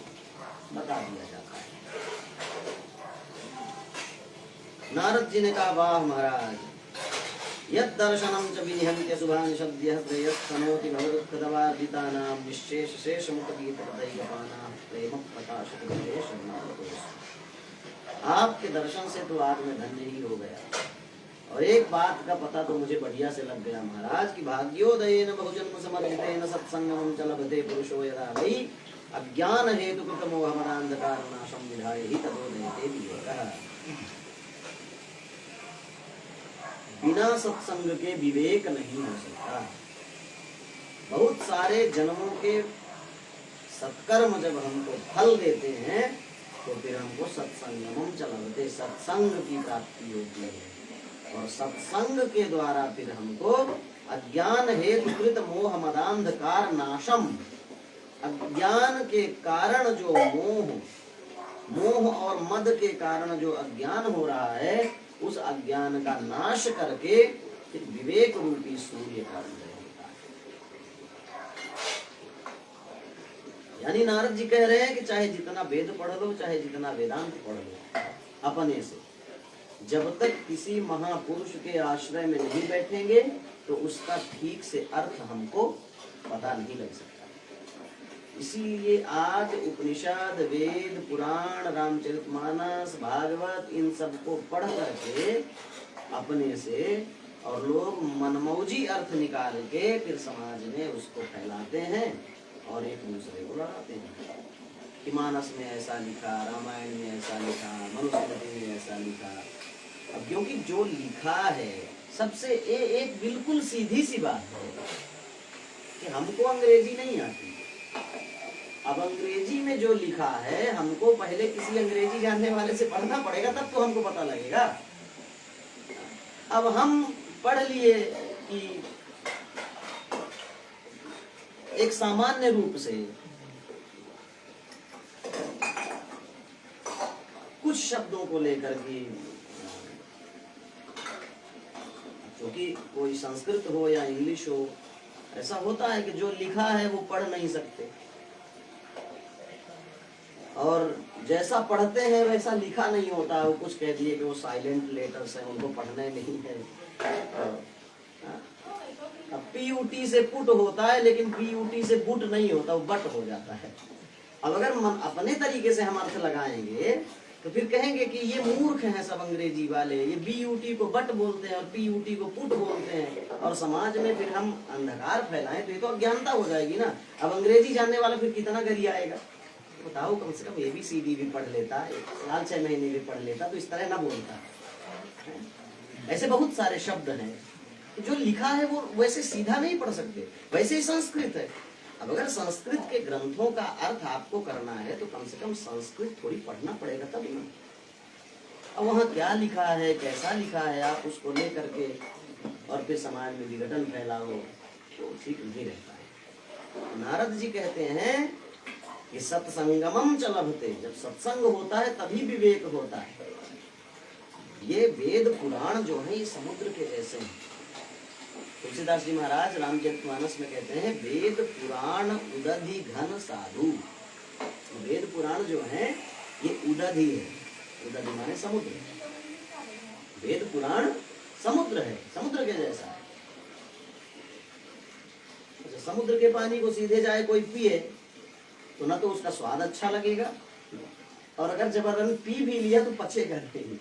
बता दिया जाता है। नारद जी ने कहा, वाह महाराज, यद दर्शनम च विनिहन्त्य शुभान शब्दयः प्रेयस्तनोति भवदुःखदवार्जितानां निश्शेष शेष मुक्तिगीतपदैकपानां प्रेम प्रकाशति आपके दर्शन से तो आज मैं धन्य ही हो गया। और एक बात का पता तो मुझे बढ़िया से लग गया महाराज की भाग्योदयेन बहुजन्म समर्जितेन सत्संगमं च लभते पुरुषो यदा वै अज्ञान हेतु कृत मोहमदान्धकार नाशम विधाय हि तदोदयते विवेकः। बिना सत्संग के विवेक नहीं हो सकता। बहुत सारे जन्मों के सत्कर्म जब हमको फल देते हैं तो फिर हमको सत्संगमं च लभते, सत्संग की प्राप्ति होती है। और सत्संग के द्वारा फिर हमको अज्ञान हेतुकृत मोह मदांधकार नाशम, अज्ञान के कारण जो मोह और मद के कारण जो अज्ञान हो रहा है उस अज्ञान का नाश करके फिर विवेक रूपी सूर्य का उदय होता है। यानी नारद जी कह रहे हैं कि चाहे जितना वेद पढ़ लो, चाहे जितना वेदांत पढ़ लो, अपने से जब तक किसी महापुरुष के आश्रय में नहीं बैठेंगे तो उसका ठीक से अर्थ हमको पता नहीं लग सकता। इसीलिए आज उपनिषद, वेद, पुराण, रामचरितमानस, भागवत इन सबको पढ़ करके अपने से और लोग मनमौजी अर्थ निकाल के फिर समाज में उसको फैलाते हैं और एक दूसरे को लड़ाते हैं कि मानस में ऐसा लिखा, रामायण में ऐसा लिखा, मनुस्मृति में ऐसा लिखा। अब क्योंकि जो लिखा है सबसे एक बिल्कुल सीधी सी बात है कि हमको अंग्रेजी नहीं आती। अब अंग्रेजी में जो लिखा है हमको पहले किसी अंग्रेजी जानने वाले से पढ़ना पड़ेगा, तब तो हमको पता लगेगा। अब हम पढ़ लिए कि एक सामान्य रूप से कुछ शब्दों को लेकर के, क्योंकि कोई संस्कृत हो या इंग्लिश हो, ऐसा होता है कि जो लिखा है वो पढ़ नहीं सकते और जैसा पढ़ते हैं वैसा लिखा नहीं होता। वो कुछ कह दिए कि वो साइलेंट लेटर्स हैं, उनको पढ़ने नहीं है। अब पीयूटी से पुट होता है लेकिन पीयूटी से बुट नहीं होता, वो बट हो जाता है। अब अगर अपने तरीके से हम अर्थ लगाएंगे तो फिर कहेंगे कि ये मूर्ख हैं सब अंग्रेजी वाले, ये बीयूटी को बट बोलते हैं और पीयूटी को पुट बोलते हैं, और समाज में फिर हम अंधकार फैलाएं तो ये तो अज्ञानता हो जाएगी ना। अब अंग्रेजी जानने वाला फिर कितना गरिया आएगा बताओ। कम से कम ABCD भी पढ़ लेता, 4-6 महीने भी पढ़ लेता तो इस तरह ना बोलता। ऐसे बहुत सारे शब्द हैं जो लिखा है वो वैसे सीधा नहीं पढ़ सकते। वैसे ही संस्कृत है, अब अगर संस्कृत के ग्रंथों का अर्थ आपको करना है तो कम से कम संस्कृत थोड़ी पढ़ना पड़ेगा तब ना। अब वहाँ क्या लिखा है, कैसा लिखा है, आप उसको ले करके और फिर समाज में विघटन फैलाओ तो ठीक नहीं रहता है। नारद जी कहते हैं कि सत्संगमं च लभते, जब सत्संग होता है तभी विवेक होता है। ये वेद पुराण जो है ये समुद्र के जैसे हैं। तुलसीदास जी महाराज रामचरितमानस में कहते हैं वेद पुराण उदधि घन साधु। वेद पुराण जो है ये उदधि है, उदधि माने समुद्र। वेद पुराण समुद्र है, समुद्र के जैसा है। अच्छा, समुद्र के पानी को सीधे जाए कोई पिए तो ना तो उसका स्वाद अच्छा लगेगा और अगर जबरन पी भी लिया तो पचेगा नहीं।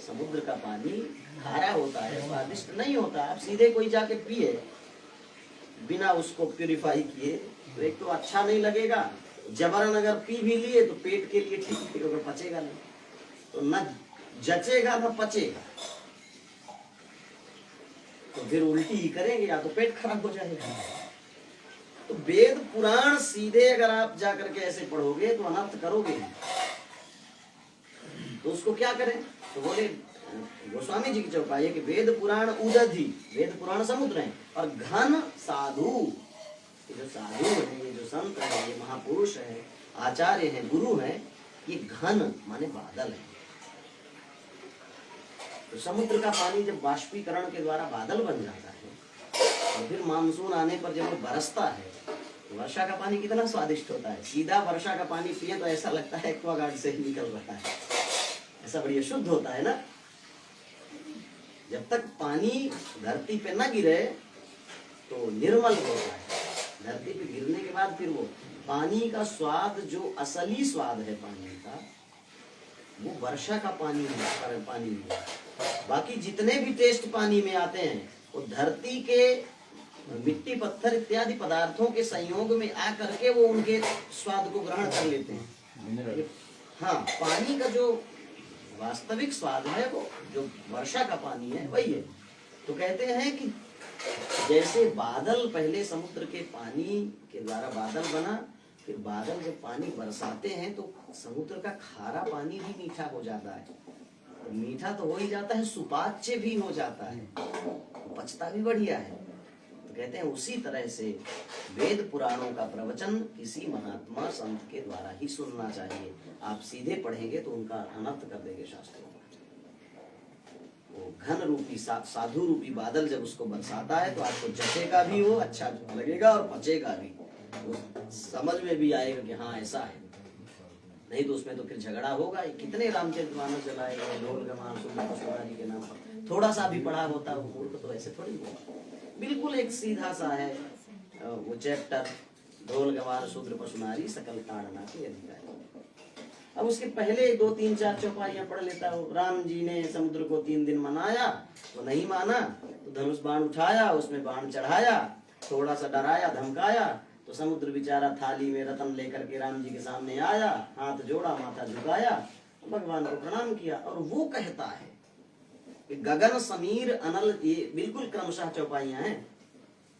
समुद्र का पानी खारा होता है, स्वादिष्ट नहीं होता। आप सीधे कोई जाके पिए बिना उसको प्यूरिफाई किए तो एक तो अच्छा नहीं लगेगा, जबरन अगर पी भी लिए तो पेट के लिए ठीक है, अगर पचेगा नहीं तो न जचेगा न पचेगा, तो फिर उल्टी ही करेंगे या तो पेट खराब हो जाएगा। तो वेद पुराण सीधे अगर आप जाकर के ऐसे पढ़ोगे तो अनर्थ करोगे। तो उसको क्या करें? तो बोले गोस्वामी जी की चौपाई है कि वेद पुराण उदधि, वेद पुराण समुद्र है और घन साधु, ये जो साधु है, ये जो संत है, ये महापुरुष है, आचार्य है, गुरु है, ये घन माने बादल है। तो समुद्र का पानी जब बाष्पीकरण के द्वारा बादल बन जाता है और फिर मानसून आने पर जब वो बरसता है, वर्षा का पानी कितना स्वादिष्ट होता है। सीधा वर्षा का पानी पिए तो ऐसा लगता है एक्वागार्ड से ही निकल रहा है, ऐसा बढ़िया शुद्ध होता है ना। जब तक पानी धरती पे न गिरे तो निर्मल होता है, धरती पे गिरने के बाद फिर वो पानी का स्वाद जो असली स्वाद है पानी का, वो वर्षा का पानी है। बाकी जितने भी टेस्ट पानी में आते हैं वो धरती के मिट्टी पत्थर इत्यादि पदार्थों के संयोग में आकर के वो उनके स्वाद को ग्रहण कर लेते हैं। हाँ, पानी का जो वास्तविक स्वाद है वो जो वर्षा का पानी है वही है। तो कहते हैं कि जैसे बादल, पहले समुद्र के पानी के द्वारा बादल बना, फिर बादल जब पानी बरसाते हैं तो समुद्र का खारा पानी भी मीठा हो जाता है। तो मीठा तो हो ही जाता है, सुपाच्य भी हो जाता है, पचता भी बढ़िया है। तो कहते हैं उसी तरह से वेद पुराणों का प्रवचन किसी महात्मा संत के द्वारा ही सुनना चाहिए। आप सीधे पढ़ेंगे तो उनका अनर्थ कर देंगे शास्त्रों में। वो घन रूपी साधु रूपी बादल जब उसको बरसाता है तो आपको जचेगा भी, वो अच्छा लगेगा और पचेगा भी, समझ में भी आएगा कि हाँ ऐसा है। नहीं तो उसमें तो फिर झगड़ा होगा। कितने रामचरितमानस चलाए गए ढोल गमान सुंदर पशुरारी के नाम पर, थोड़ा सा भी पढ़ा होता वो मूर्ख तो ऐसे थोड़ी होगा। बिल्कुल एक सीधा सा है वो चैप्टर, ढोल गवार शूद्र पशुनारी सकल ताड़ना के अधिकारी। अब उसके पहले 2 3 4 चौपाइयां पढ़ लेता हूँ। राम जी ने समुद्र को 3 दिन मनाया, वो नहीं माना तो धनुष बाण उठाया, उसमें बाण चढ़ाया, थोड़ा सा डराया धमकाया तो समुद्र बेचारा थाली में रतन लेकर के राम जी के सामने आया, हाथ जोड़ा, माथा झुकाया, भगवान को प्रणाम किया। और वो कहता है कि गगन समीर अनल, ये बिल्कुल क्रमशः चौपाइयां हैं।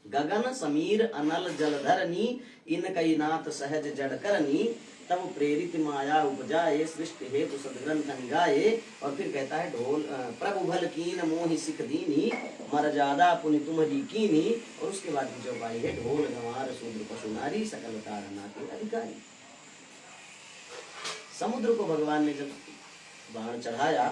गगन समीर अनल जलधरनी, इनकई नाथ सहज जड़ करनी, तब प्रेरित माया उपजाए, सृष्टि हेतु सदग्रंथ निगाए। और फिर कहता है ढोल प्रभु भल कीन मोहि सिख दीनी, मर्यादा पुनि तुम्हारी कीनी। और उसके बाद की चौपाई है ढोल गंवार शूद्र पशु नारी सकल ताड़ना के अधिकारी। समुद्र को भगवान ने जब बाण चढ़ाया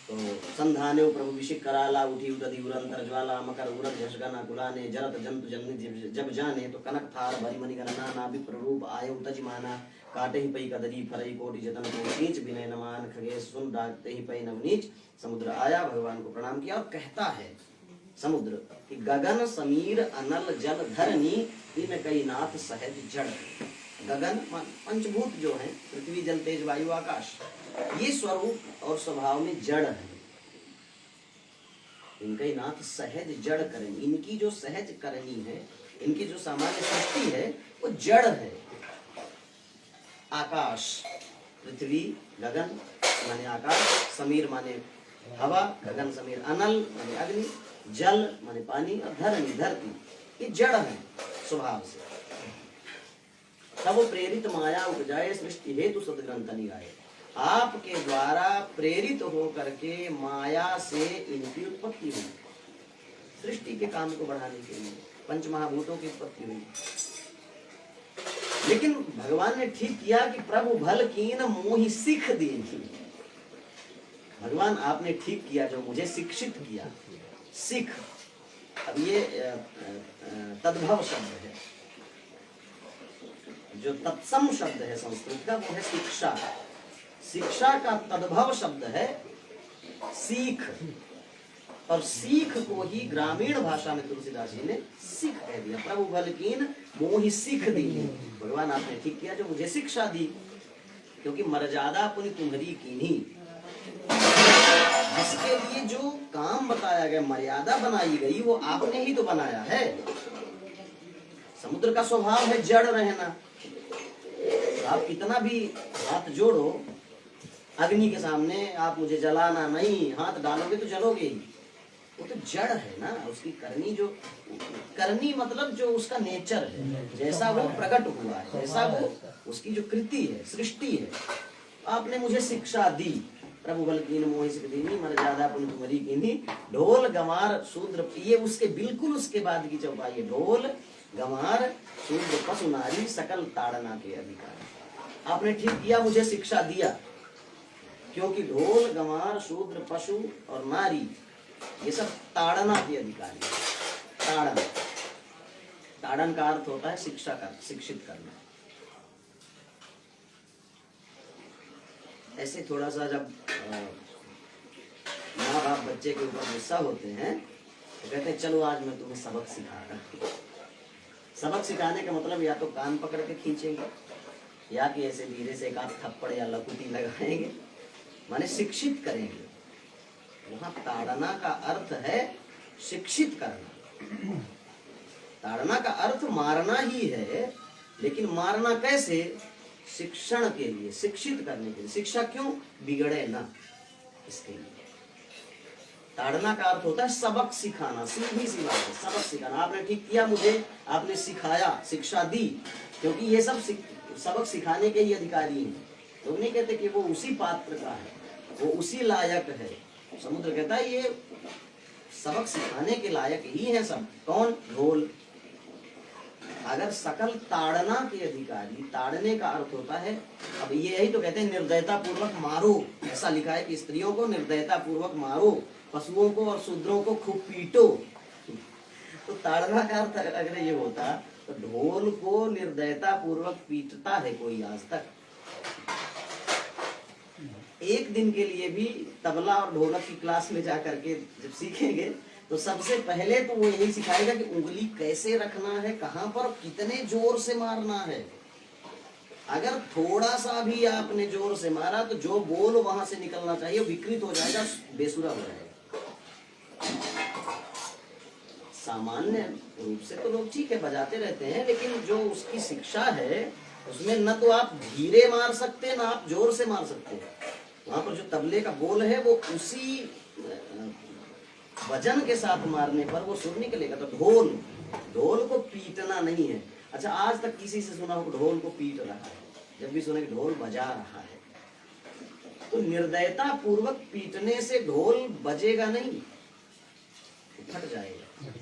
तो संधाने प्रभु विशिक कराला, उठी उदधि उरंतर ज्वाला, मकर उरत झसगना कुलाने, जरत जंतु जन्नि जब जाने, तो कनक थार भरी मणि गणना, नाभि प्ररूप आयु तजमाना, काटे ही पई कदरी फरई कोटि जतन को नीच, विनय नमान खगेश सुन डाकते ही पई नवनीच। समुद्र आया, भगवान को प्रणाम किया और कहता है समुद्र कि गगन समीर अनल जल धरनी, इन कई नाथ सहज जड़। गगन पंचभूत जो है, पृथ्वी जल तेज वायु आकाश, ये स्वरूप और स्वभाव में जड़ है। इनके नाथ सहज जड़ करनी, इनकी जो सहज करनी है, इनकी जो सामान्य सृष्टि है वो जड़ है। आकाश, पृथ्वी, गगन माने आकाश, समीर माने हवा, गगन समीर, अनल माने अग्नि, जल माने पानी, और धरनी धरती, ये जड़ है स्वभाव से। तब प्रेरित माया उपजाए, सृष्टि हेतु सदग्रंथ निगाए। आपके द्वारा प्रेरित हो करके माया से इनकी उत्पत्ति हुई, सृष्टि के काम को बढ़ाने के लिए पंचमहाभूतों की उत्पत्ति हुई। लेकिन भगवान ने ठीक किया कि प्रभु भल कीन मोहि सिख दीन। भगवान आपने ठीक किया जो मुझे शिक्षित किया। सिख, अब ये तद्भव शब्द है, जो तत्सम शब्द है संस्कृत का वो है शिक्षा। शिक्षा का तद्भव शब्द है सीख, और सीख को ही ग्रामीण भाषा में तुलसीदास जी ने सिख कह दिया। प्रभु भल कीन मोहि सिख दी। भगवान आपने ठीक किया जो मुझे शिक्षा दी, क्योंकि मर्यादा पुनि तुम्हारी कीनी। जिसके लिए जो काम बताया गया, मर्यादा बनाई गई, वो आपने ही तो बनाया है। समुद्र का स्वभाव है जड़ रहना। आप कितना भी हाथ जोड़ो अग्नि के सामने, आप मुझे जलाना नहीं, हाथ डालोगे तो जलोगे ही। वो तो जड़ है ना, उसकी करनी, जो करनी मतलब जो उसका नेचर है, जैसा वो प्रकट हुआ है, जैसा वो उसकी जो कृति है, सृष्टि है। आपने मुझे शिक्षा दी। प्रभु बल कीन मोहि सिख दीनी, मर्यादा पुनि तुम्हारी कीनी, ढोल गंवार शूद्र, ये उसके बिल्कुल उसके बाद की चौपाई है। ढोल गंवार शूद्र पशु नारी सकल ताड़ना के अधिकारी। आपने ठीक किया, मुझे शिक्षा दिया, क्योंकि ढोल गंवार शूद्र पशु और नारी ये सब ताड़ना के अधिकारी। ताड़न, ताड़न का अर्थ होता है शिक्षा का, शिक्षित करना। ऐसे थोड़ा सा जब माँ बाप बच्चे के ऊपर गुस्सा होते हैं तो कहते हैं चलो आज मैं तुम्हें सबक सिखाता। सबक सिखाने का मतलब या तो कान पकड़ के खींचेंगे या कि ऐसे धीरे से एक आध थप्पड़ या लकुटी लगाएंगे, माने शिक्षित करेंगे। वहां ताड़ना का अर्थ है शिक्षित करना। ताड़ना का अर्थ मारना ही है, लेकिन मारना कैसे? शिक्षण के लिए, शिक्षित करने के लिए। शिक्षा क्यों? बिगड़े ना, इसके लिए। ताड़ना का अर्थ होता है सबक सिखाना, सीधी सी बात है, सबक सिखाना। आपने ठीक किया, मुझे आपने सिखाया, शिक्षा दी, क्योंकि ये सब सबक सिखाने के ही अधिकारी हैं। लोग नहीं कहते कि वो उसी पात्र का है, वो उसी लायक है। समुद्र कहता है ये सबक सिखाने के लायक ही है सब। कौन? ढोल। अगर सकल ताड़ना के अधिकारी, ताड़ने का अर्थ होता है, अब ये यही तो कहते हैं निर्दयता पूर्वक मारो। ऐसा लिखा है कि स्त्रियों को निर्दयता पूर्वक मारो, पशुओं को और शूद्रों को खूब पीटो। तो ताड़ना का अर्थ अगर ये होता तो ढोल को निर्दयता पूर्वक पीटता है कोई आज तक? एक दिन के लिए भी तबला और ढोलक की क्लास में जाकर के जब सीखेंगे तो सबसे पहले तो वो यही सिखाएगा कि उंगली कैसे रखना है, कहां पर कितने जोर से मारना है। अगर थोड़ा सा भी आपने जोर से मारा तो जो बोल वहां से निकलना चाहिए विकृत हो जाएगा, बेसुरा हो जाएगा। सामान्य रूप से तो लोग ठीक है बजाते रहते हैं, लेकिन जो उसकी शिक्षा है उसमें न तो आप धीरे मार सकते न आप जोर से मार सकते। वहां पर जो तबले का बोल है वो उसी वजन के साथ मारने पर वो सुर निकलेगा। तो ढोल को पीटना नहीं है। अच्छा, आज तक किसी से सुना हो ढोल को पीट रहा है? जब भी सुने कि ढोल बजा रहा है, तो निर्दयता पूर्वक पीटने से ढोल बजेगा नहीं, फट जाएगा।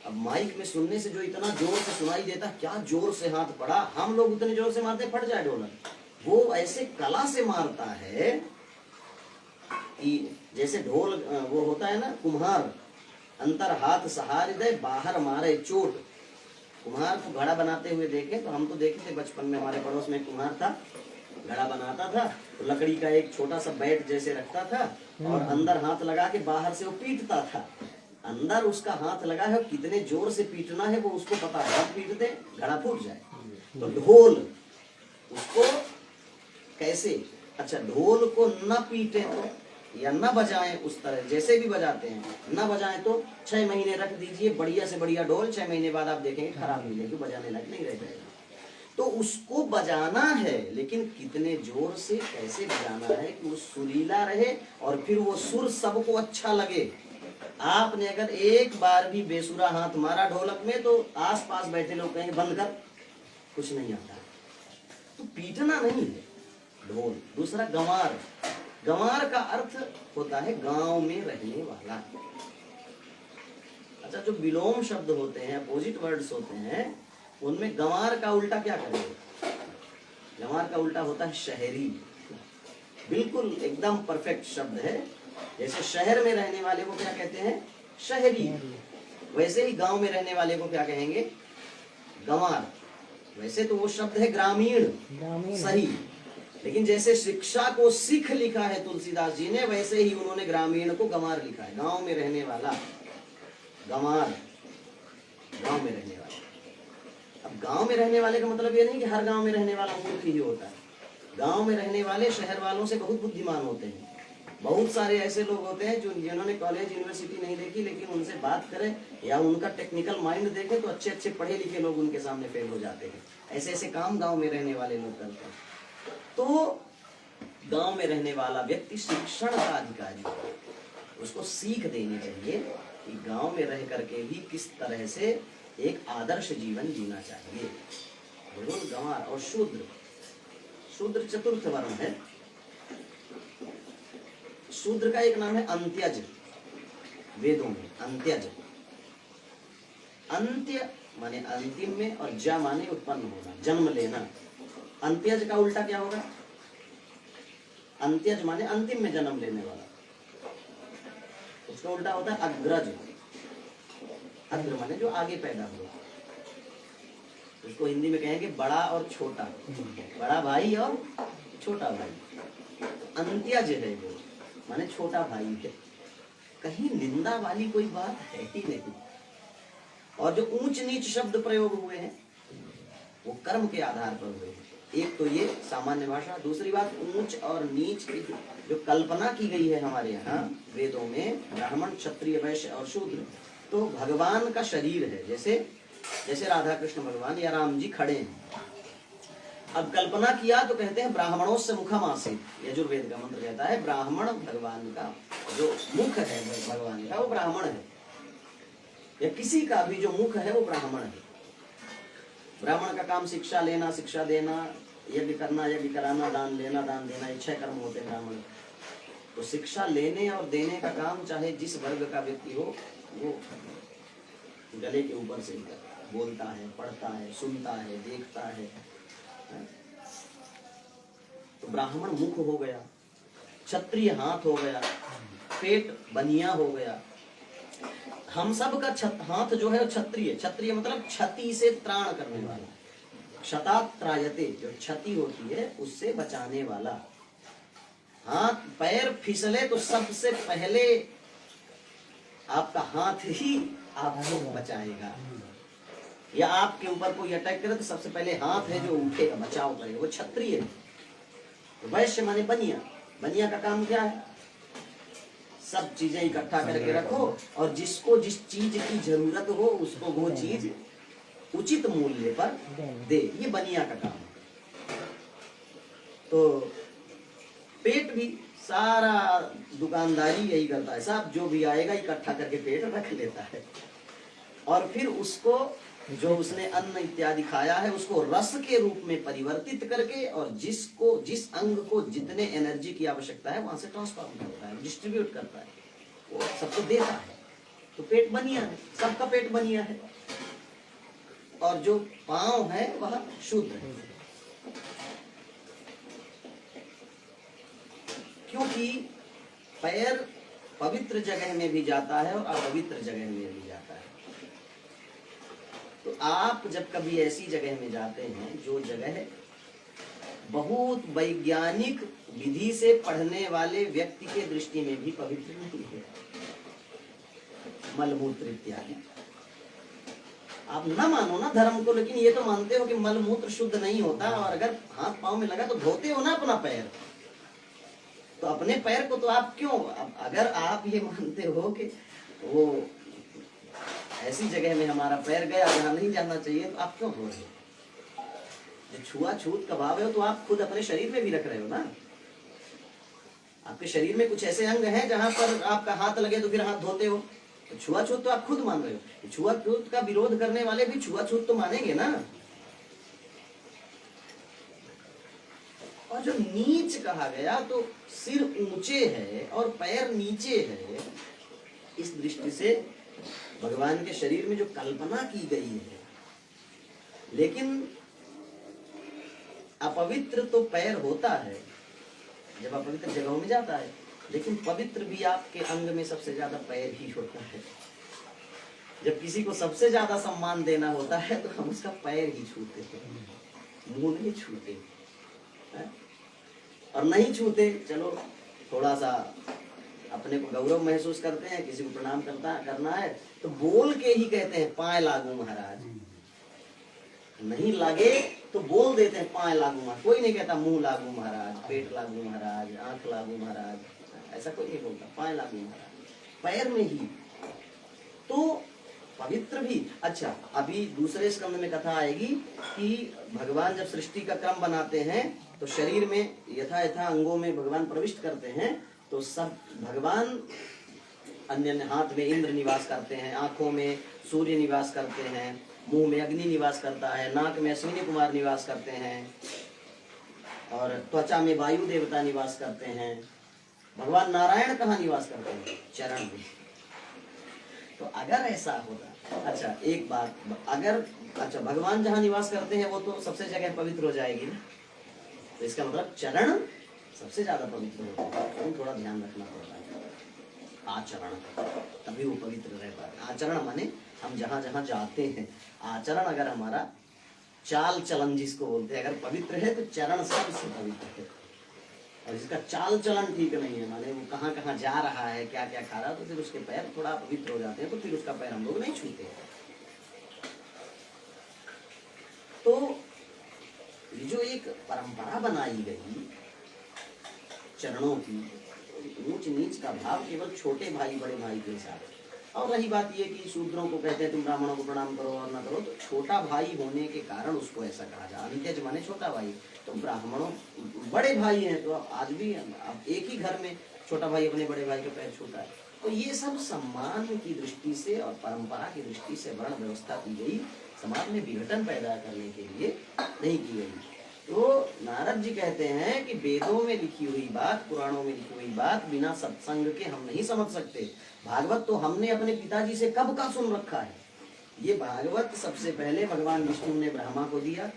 अब माइक में सुनने से जो इतना जोर से सुनाई देता, क्या जोर से हाथ पड़ा, हम लोग उतने जोर से मारते फट जाए ढोलक। वो ऐसे कला से मारता है कि जैसे ढोल वो होता है ना, कुम्हार अंतर हाथ सहार दे बाहर मारे चोट। कुम्हार को घड़ा बनाते हुए देखे तो हम तो देखे थे बचपन में, हमारे पड़ोस में कुम्हार था, घड़ा बनाता था तो लकड़ी का एक छोटा सा बैट जैसे रखता था और अंदर हाथ लगा के बाहर से वो पीटता था। अंदर उसका हाथ लगा है, कितने जोर से पीटना है वो उसको पता है, हम पीट दे घड़ा फूट जाए। तो ढोल उसको कैसे? अच्छा, ढोल को न पीटे तो या न बजाएं उस तरह जैसे भी बजाते हैं, न बजाएं तो 6 महीने रख दीजिए बढ़िया से बढ़िया ढोल, 6 महीने बाद आप देखेंगे खराब मिलेगी, बजाने लायक नहीं रह जाएगा। तो उसको बजाना है, लेकिन कितने जोर से कैसे बजाना है कि वो सुरीला रहे और फिर वो सुर सबको अच्छा लगे। आपने अगर एक बार भी बेसुरा हाथ मारा ढोलक में तो आसपास बैठे लोग कहेंगे बंद कर, कुछ नहीं आता। तो पीटना नहीं है ढोल। दूसरा गंवार। गंवार का अर्थ होता है गांव में रहने वाला। अच्छा, जो विलोम शब्द होते हैं, अपोजिट वर्ड्स होते हैं, उनमें गंवार का उल्टा क्या करेंगे? गंवार का उल्टा होता है शहरी। बिल्कुल एकदम परफेक्ट शब्द है। जैसे शहर में रहने वाले को क्या कहते हैं? शहरी। वैसे ही गांव में रहने वाले को क्या कहेंगे? गंवार। वैसे तो वो शब्द है ग्रामीण, सही, लेकिन जैसे शिक्षा को सिख लिखा है तुलसीदास जी ने, वैसे ही उन्होंने ग्रामीण को गंवार लिखा है। गांव में रहने वाला, गंवार, गांव में रहने वाला। अब गांव में रहने वाले का मतलब ये नहीं कि हर गांव में रहने वाला मूर्ख ही होता है। गांव में रहने वाले शहर वालों से बहुत बुद्धिमान होते हैं। बहुत सारे ऐसे लोग होते हैं जो जिन्होंने कॉलेज यूनिवर्सिटी नहीं देखी, लेकिन उनसे बात करें या उनका टेक्निकल माइंड देखें तो अच्छे अच्छे पढ़े लिखे लोग उनके सामने फेल हो जाते हैं। ऐसे ऐसे काम गांव में रहने वाले लोग करते हैं। तो गांव में रहने वाला व्यक्ति शिक्षण का अधिकारी है। उसको सीख देनी चाहिए कि गांव में रह करके भी किस तरह से एक आदर्श जीवन जीना चाहिए। गंवार और शूद्र। शूद्र चतुर्थ वर्ण है। शूद्र का एक नाम है अंत्यज, वेदों में अंत्यज। अंत्य माने अंतिम में और ज माने उत्पन्न होना, जन्म लेना। अंत्यज का उल्टा क्या होगा? अंत्यज माने अंतिम में जन्म लेने वाला, उसका उल्टा होता है अग्रज। अग्र माने जो आगे पैदा हुआ। उसको हिंदी में कहेंगे बड़ा और छोटा, बड़ा भाई और छोटा भाई। अंत्यज है वो, माने छोटा भाई है। कहीं निंदा वाली कोई बात है ही नहीं। और जो ऊंच नीच शब्द प्रयोग हुए हैं वो कर्म के आधार पर हुए हैं। एक तो ये सामान्य भाषा, दूसरी बात ऊंच और नीच की जो कल्पना की गई है हमारे यहाँ वेदों में, ब्राह्मण क्षत्रिय वैश्य और शूद्र, तो भगवान का शरीर है। जैसे जैसे राधा कृष्ण भगवान या राम जी खड़े हैं, अब कल्पना किया तो कहते हैं ब्राह्मणों से मुखम आसीत, यजुर्वेद का मंत्र कहता है ब्राह्मण भगवान का जो मुख है भगवान का वो ब्राह्मण है, या किसी का भी जो मुख है वो ब्राह्मण है। ब्राह्मण का काम शिक्षा लेना, शिक्षा देना, यज्ञ करना, यज्ञ कराना, दान लेना, दान देना, ये 6 कर्म होते हैं ब्राह्मण। तो शिक्षा लेने और देने का काम चाहे जिस वर्ग का व्यक्ति हो वो गले के ऊपर से बोलता है, पढ़ता है, सुनता है, देखता है। तो ब्राह्मण मुख हो गया, क्षत्रिय हाथ हो गया, पेट बनिया हो गया। हम सब का हाथ जो है क्षत्रिय, क्षत्रिय मतलब क्षति से त्राण करने वाला, क्षतात्रायते, जो क्षति होती है उससे बचाने वाला। हाथ पैर फिसले तो सबसे पहले आपका हाथ ही आपको बचाएगा, या आपके ऊपर कोई अटैक करे तो सबसे पहले हाथ है जो उठेगा, बचाव करेगा, वो क्षत्रिय है। वैश्य माने बनिया, बनिया का काम क्या है? सब चीजें इकट्ठा करके रखो और जिसको जिस चीज की जरूरत हो उसको वो चीज उचित मूल्य पर दे, ये बनिया का काम है। तो पेट भी सारा दुकानदारी यही करता है, सब जो भी आएगा इकट्ठा करके पेट रख लेता है, और फिर उसको जो उसने अन्न इत्यादि खाया है उसको रस के रूप में परिवर्तित करके, और जिसको जिस अंग को जितने एनर्जी की आवश्यकता है वहां से ट्रांसफॉर्म करता है, डिस्ट्रीब्यूट करता है, वो सबको देता है। तो पेट बनिया है, सबका पेट बनिया है, और जो पांव है वह शुद्ध है, क्योंकि पैर पवित्र जगह में भी जाता है और अपवित्र जगह में भी जाता है। तो आप जब कभी ऐसी जगह में जाते हैं जो जगह बहुत वैज्ञानिक विधि से पढ़ने वाले व्यक्ति के दृष्टि में भी पवित्र नहीं है, मलमूत्र इत्यादि, आप न मानो ना धर्म को, लेकिन ये तो मानते हो कि मलमूत्र शुद्ध नहीं होता, और अगर हाथ पांव में लगा तो धोते हो ना अपना पैर, तो अपने पैर को तो आप क्यों, अगर आप ये मानते हो कि वो ऐसी जगह में हमारा पैर गया जहाँ नहीं जाना चाहिए, तो आप क्यों धो रहे हो? जो छुआछूत का भाव है तो आप खुद अपने शरीर में भी रख रहे हो ना। आपके शरीर में कुछ ऐसे अंग हैं जहां पर आपका हाथ लगे तो फिर हाथ धोते हो, तो छुआछूत तो आप खुद मान रहे हो। छुआछूत का विरोध करने वाले भी छुआछूत तो मानेंगे ना। और जो नीच कहा गया तो सिर ऊंचे है और पैर नीचे है, इस दृष्टि से भगवान के शरीर में जो कल्पना की गई है, लेकिन अपवित्र तो पैर होता है जब अपवित्र जगहों में जाता है, लेकिन पवित्र भी आपके अंग में सबसे ज्यादा पैर ही होता है। जब किसी को सबसे ज्यादा सम्मान देना होता है तो हम उसका पैर ही छूते हैं, मुंह नहीं छूते है? और नहीं छूते, चलो थोड़ा सा अपने को गौरव महसूस करते हैं, किसी को प्रणाम करना है तो बोल के ही कहते हैं पाए लागू महाराज, नहीं लगे तो बोल देते हैं पाए लागू महाराज। कोई नहीं कहता मुंह लागू महाराज, पेट लागू महाराज, आंख लागू महाराज, ऐसा कोई नहीं बोलता, पाए लागू महाराज, पैर में ही तो पवित्र भी। अच्छा, अभी दूसरे स्कंद में कथा आएगी कि भगवान जब सृष्टि का क्रम बनाते हैं तो शरीर में यथा यथा अंगों में भगवान प्रविष्ट करते हैं, तो सब भगवान अन्य हाथ में इंद्र निवास करते हैं, आंखों में सूर्य निवास करते हैं, मुंह में अग्नि निवास करता है, नाक में अश्विनी कुमार निवास करते हैं, और त्वचा में वायु देवता निवास करते हैं। भगवान नारायण कहाँ निवास करते हैं? चरण में। तो अगर ऐसा होता, अच्छा एक बात, अगर अच्छा भगवान जहाँ निवास करते हैं वो तो सबसे जगह पवित्र हो जाएगी ना, तो इसका मतलब चरण सबसे ज्यादा पवित्र होता है, तो थोड़ा ध्यान रखना पड़ता है आचरण, तभी वो पवित्र रहता है। आचरण माने हम जहाँ जहाँ जाते हैं, आचरण अगर हमारा चाल चलन जिसको बोलते हैं अगर पवित्र है तो चरण सबसे पवित्र है, और जिसका चाल चलन ठीक नहीं है, माने वो कहाँ कहाँ जा रहा है, क्या क्या खा रहा है, तो फिर उसके पैर थोड़ा पवित्र हो जाते हैं, तो फिर उसका पैर हम लोग नहीं छूते। तो ये जो एक परंपरा बनाई गई चरणों की, ऊंच नीच का भाव केवल छोटे भाई बड़े भाई के साथ। और रही बात ये कि शूद्रों को कहते हैं तुम ब्राह्मणों को प्रणाम करो और ना करो, तो छोटा भाई होने के कारण उसको ऐसा कहा जाए। अंत्यज माने छोटा भाई, तो ब्राह्मणों बड़े भाई हैं, तो अब आज भी अब एक ही घर में छोटा भाई अपने बड़े भाई का पैर छूता है। तो ये सब सम्मान की दृष्टि से और परंपरा की दृष्टि से वर्ण व्यवस्था की गई, समाज में विघटन पैदा करने के लिए नहीं की गई। तो नारद जी कहते हैं कि वेदों में लिखी हुई बात, पुराणों में लिखी हुई बात बिना सत्संग के हम नहीं समझ सकते। भागवत तो हमने अपने पिताजी से कब का सुन रखा है। ये भागवत सबसे पहले भगवान विष्णु ने ब्रह्मा को दिया,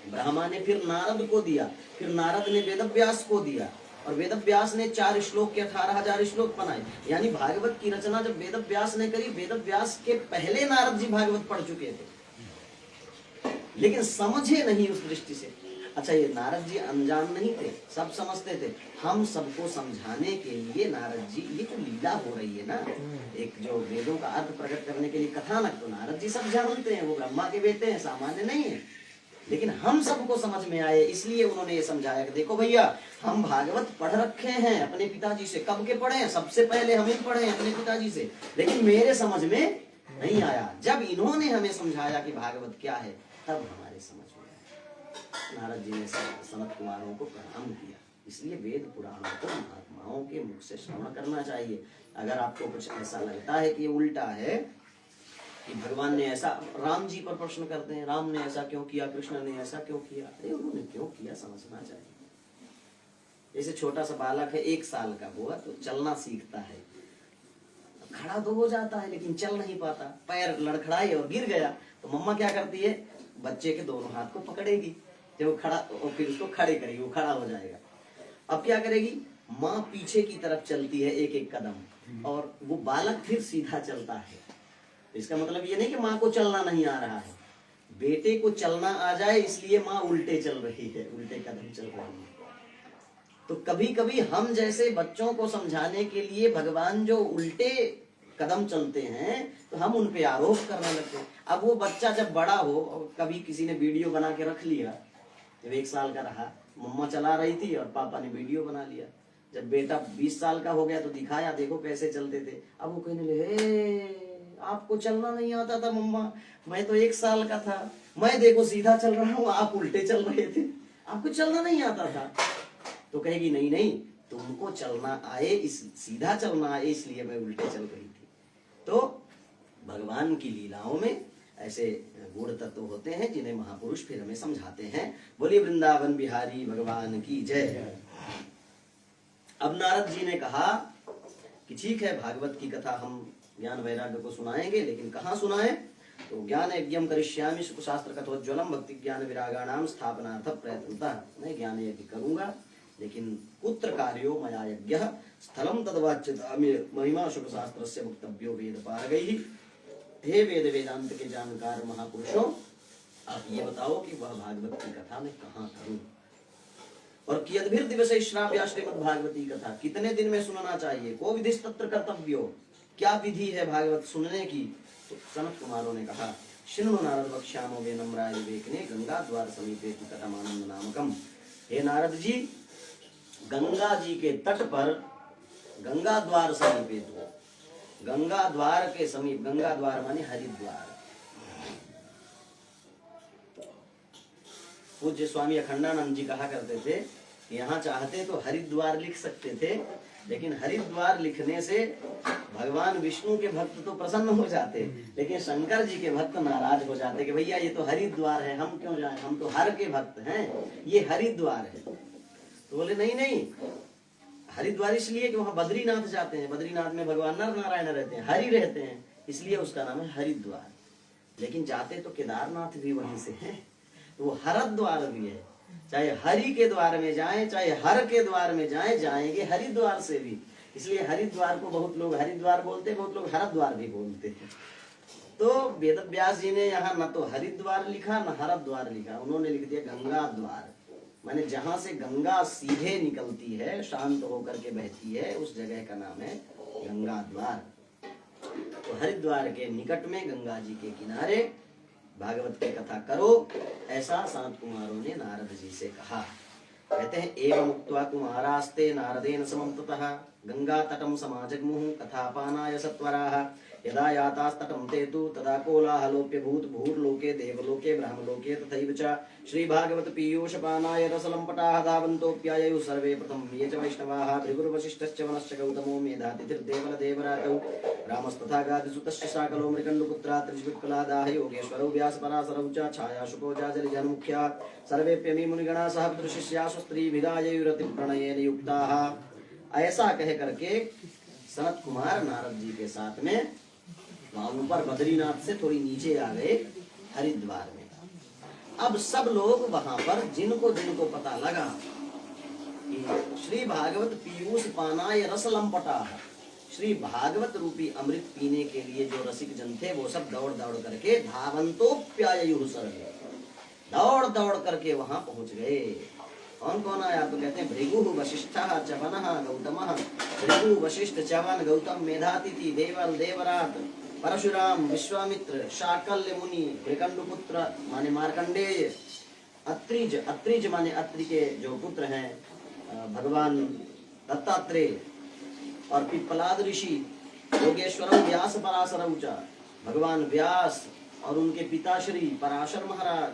ब्रह्मा ने फिर नारद को दिया, फिर नारद ने वेदव्यास को दिया, और वेदव्यास ने 4 श्लोक के 18,000 श्लोक बनाए। यानी भागवत की रचना जब वेदव्यास ने करी, वेदव्यास के पहले नारद जी भागवत पढ़ चुके थे, लेकिन समझे नहीं उस दृष्टि से। अच्छा, ये नारद जी अनजान नहीं थे, सब समझते थे। हम सबको समझाने के लिए नारद जी, ये जो लीला हो रही है ना, एक जो वेदों का अर्थ प्रकट करने के लिए कथानक, तो नारद जी सब जानते हैं, वो ब्रह्मा के बेटे हैं, सामान्य नहीं है। लेकिन हम सबको समझ में आए, इसलिए उन्होंने ये समझाया कि देखो भैया, हम भागवत पढ़ रखे हैं अपने पिताजी से। कब के पढ़े हैं? सबसे पहले हम ही पढ़े हैं अपने पिताजी से, लेकिन मेरे समझ में नहीं आया। जब इन्होंने हमें समझाया कि भागवत क्या है, तब हमारे समझ में आया। नारद जी ने सनत कुमारों को प्रणाम किया। इसलिए वेद पुराणों को महात्माओं के मुख से श्रवण करना चाहिए। अगर आपको कुछ ऐसा लगता है कि ये उल्टा है, कि भगवान ने ऐसा, राम जी पर प्रश्न करते हैं, राम ने ऐसा क्यों किया, कृष्ण ने ऐसा क्यों किया, अरे उन्होंने क्यों किया समझना चाहिए। जैसे छोटा सा बालक है, 1 साल का हुआ, तो चलना सीखता है, खड़ा तो हो जाता है लेकिन चल नहीं पाता, पैर लड़खड़ाए और गिर गया, तो मम्मा क्या करती है, बच्चे के दोनों हाथ को पकड़ेगी, जब वो खड़ा, और फिर उसको खड़े करेगी, वो खड़ा हो जाएगा। अब क्या करेगी, माँ पीछे की तरफ चलती है 1-1 कदम, और वो बालक फिर सीधा चलता है। इसका मतलब ये नहीं कि माँ को चलना नहीं आ रहा है, बेटे को चलना आ जाए इसलिए माँ उल्टे चल रही है, उल्टे कदम चल रही है। तो कभी कभी हम जैसे बच्चों को समझाने के लिए भगवान जो उल्टे कदम चलते हैं, तो हम उन पे आरोप करने लगते हैं। अब वो बच्चा जब बड़ा हो, और कभी किसी ने वीडियो बना के रख लिया, जब 1 साल का रहा, मम्मा चला रही थी और पापा ने वीडियो बना लिया। जब बेटा 20 साल का हो गया तो दिखाया, देखो कैसे चलते थे। अब वो कहने लगे, आपको चलना नहीं आता था मम्मा, मैं तो 1 साल का था, मैं देखो सीधा चल रहा हूँ, आप उल्टे चल रहे थे, आपको चलना नहीं आता था। तो कहेगी नहीं नहीं, तुमको चलना आए, इस सीधा चलना आए, इसलिए मैं उल्टे चल रही थी। तो भगवान की लीलाओं में ऐसे गुण तत्व होते हैं जिन्हें महापुरुष फिर हमें समझाते हैं। बोलिए वृंदावन बिहारी भगवान की जय। अब नारद जी ने कहा कि ठीक है, भागवत की कथा हम ज्ञान वैराग्य को सुनाएंगे, लेकिन कहाँ सुनाएं? तो ज्ञान यज्ञम करिष्यामि सुखशास्त्र कथोज्ज्वलम भक्ति ज्ञान विरागाणाम स्थापनार्थ प्रयत्नतः। मैं ज्ञान यज्ञ करूंगा, लेकिन कुत्र कार्यो मया यज्ञ स्थलम तद्वाच्यता महिमा सुखशास्त्रस्य वक्तव्यो वेद पारगैः। हे वेद वेदांत के जानकार महापुरुषों, आप ये बताओ कि वह भागवत की कथा मैं कहाँ करूं, और कियद्भिर दिवसे श्राव्या श्रीमद् भागवती कथा, कितने दिन में सुनना चाहिए, को विधि तत्र कर्तव्यो, क्या विधि है भागवत सुनने की। तो सनत कुमारों ने कहा, शृणु नारद वक्ष्यामो वे नम्राय विवेकने गंगा द्वार समीपे कथमानंद नामकम। हे नारद जी, गंगा जी के तट पर, गंगा द्वार समीपे, तो गंगा द्वार के समीप, गंगा द्वार माने हरिद्वार। पूज्य स्वामी अखंडानंद जी कहा करते थे कि यहाँ चाहते तो हरिद्वार लिख सकते थे, लेकिन हरिद्वार लिखने से भगवान विष्णु के भक्त तो प्रसन्न हो जाते, लेकिन शंकर जी के भक्त नाराज हो जाते कि भैया ये तो हरिद्वार है, हम क्यों जाएं, हम तो हर के भक्त हैं, ये हरिद्वार है। तो बोले नहीं नहीं, हरिद्वार इसलिए कि वहां बद्रीनाथ जाते हैं, बद्रीनाथ में भगवान नर नारायण रहते हैं, हरि रहते हैं, इसलिए उसका नाम है हरिद्वार। लेकिन जाते तो केदारनाथ भी वहीं से हैं, तो वो हरद्वार भी है। चाहे हरि के द्वार में जाएं, चाहे हर के द्वार में जाएं, जाएंगे हरिद्वार से भी। इसलिए हरिद्वार को बहुत लोग हरिद्वार बोलते हैं, बहुत लोग हरद्वार भी बोलते हैं। तो वेदव्यास जी ने यहाँ न तो हरिद्वार लिखा न हरद्वार लिखा, उन्होंने लिख दिया गंगा द्वार, माने जहां से गंगा सीधे निकलती है, शांत होकर के बहती है, उस जगह का नाम है गंगा द्वार। तो हरिद्वार के निकट में, गंगा जी के किनारे भागवत की कथा करो, ऐसा सनत कुमारों ने नारद जी से कहा। कहते हैं एवं उक्त्वा कुमारास्ते नारदेन समं ततः गंगा तटं समाजग्मुः कथापानाय सत्वराः यदा यातास्तटं ते तु तदा कोलाहलोऽप्यभूत् भूर्लोके देवलोके ब्रह्मलोके तथैव च श्रीभागवत पीयूषपानाय रसलम्पटाः धावन्तोऽप्याययुः सर्वे प्रथमं ये च वैष्णवाः भृगुर्वसिष्ठश्च वनश्च गौतमो मेधातिथिर्देवलदेवरातौ रामस्तथा गादिसुतश्च साकलो मृकण्डुपुत्रा त्रिजविक्कलादाः योगेश्वरौ व्यासपराशरौ च छायाशुको जाजलिजन्मुख्याः सर्वेप्यमी मुनिगणा सह पितृशिष्या स्वस्त्रीभिधायैरतिप्रणयेन युक्ताः। ऐसा कह करके सनत कुमार नारद जी के साथ में वहां ऊपर बद्रीनाथ से थोड़ी नीचे आ गए हरिद्वार में। अब सब लोग वहां पर जिनको जिनको पता लगा कि श्री भागवत पीयूष पानाय रस लंपटा, श्री भागवत रूपी अमृत पीने के लिए जो रसिक जन थे वो सब दौड़ दौड़ करके धावंतोप्याययुः सर्वे, दौड़ दौड़ करके वहां पहुंच गए। कौन कौन आया तो कहते हैं भृगु वशिष्ठ च्यवन गौतम, भृगु वशिष्ठ च्यवन गौतम मेधातिथि देवल देवरात परशुराम विश्वामित्र शाकल्य मुनि मृकंडुपुत्र माने मार्कंडेय, अत्रिज, अत्रिज माने अत्रि के जो पुत्र हैं भगवान दत्तात्रेय, और पिप्पलाद ऋषि, योगेश्वर व्यास पराशर ऊंचा भगवान व्यास और उनके पिताश्री पराशर महाराज,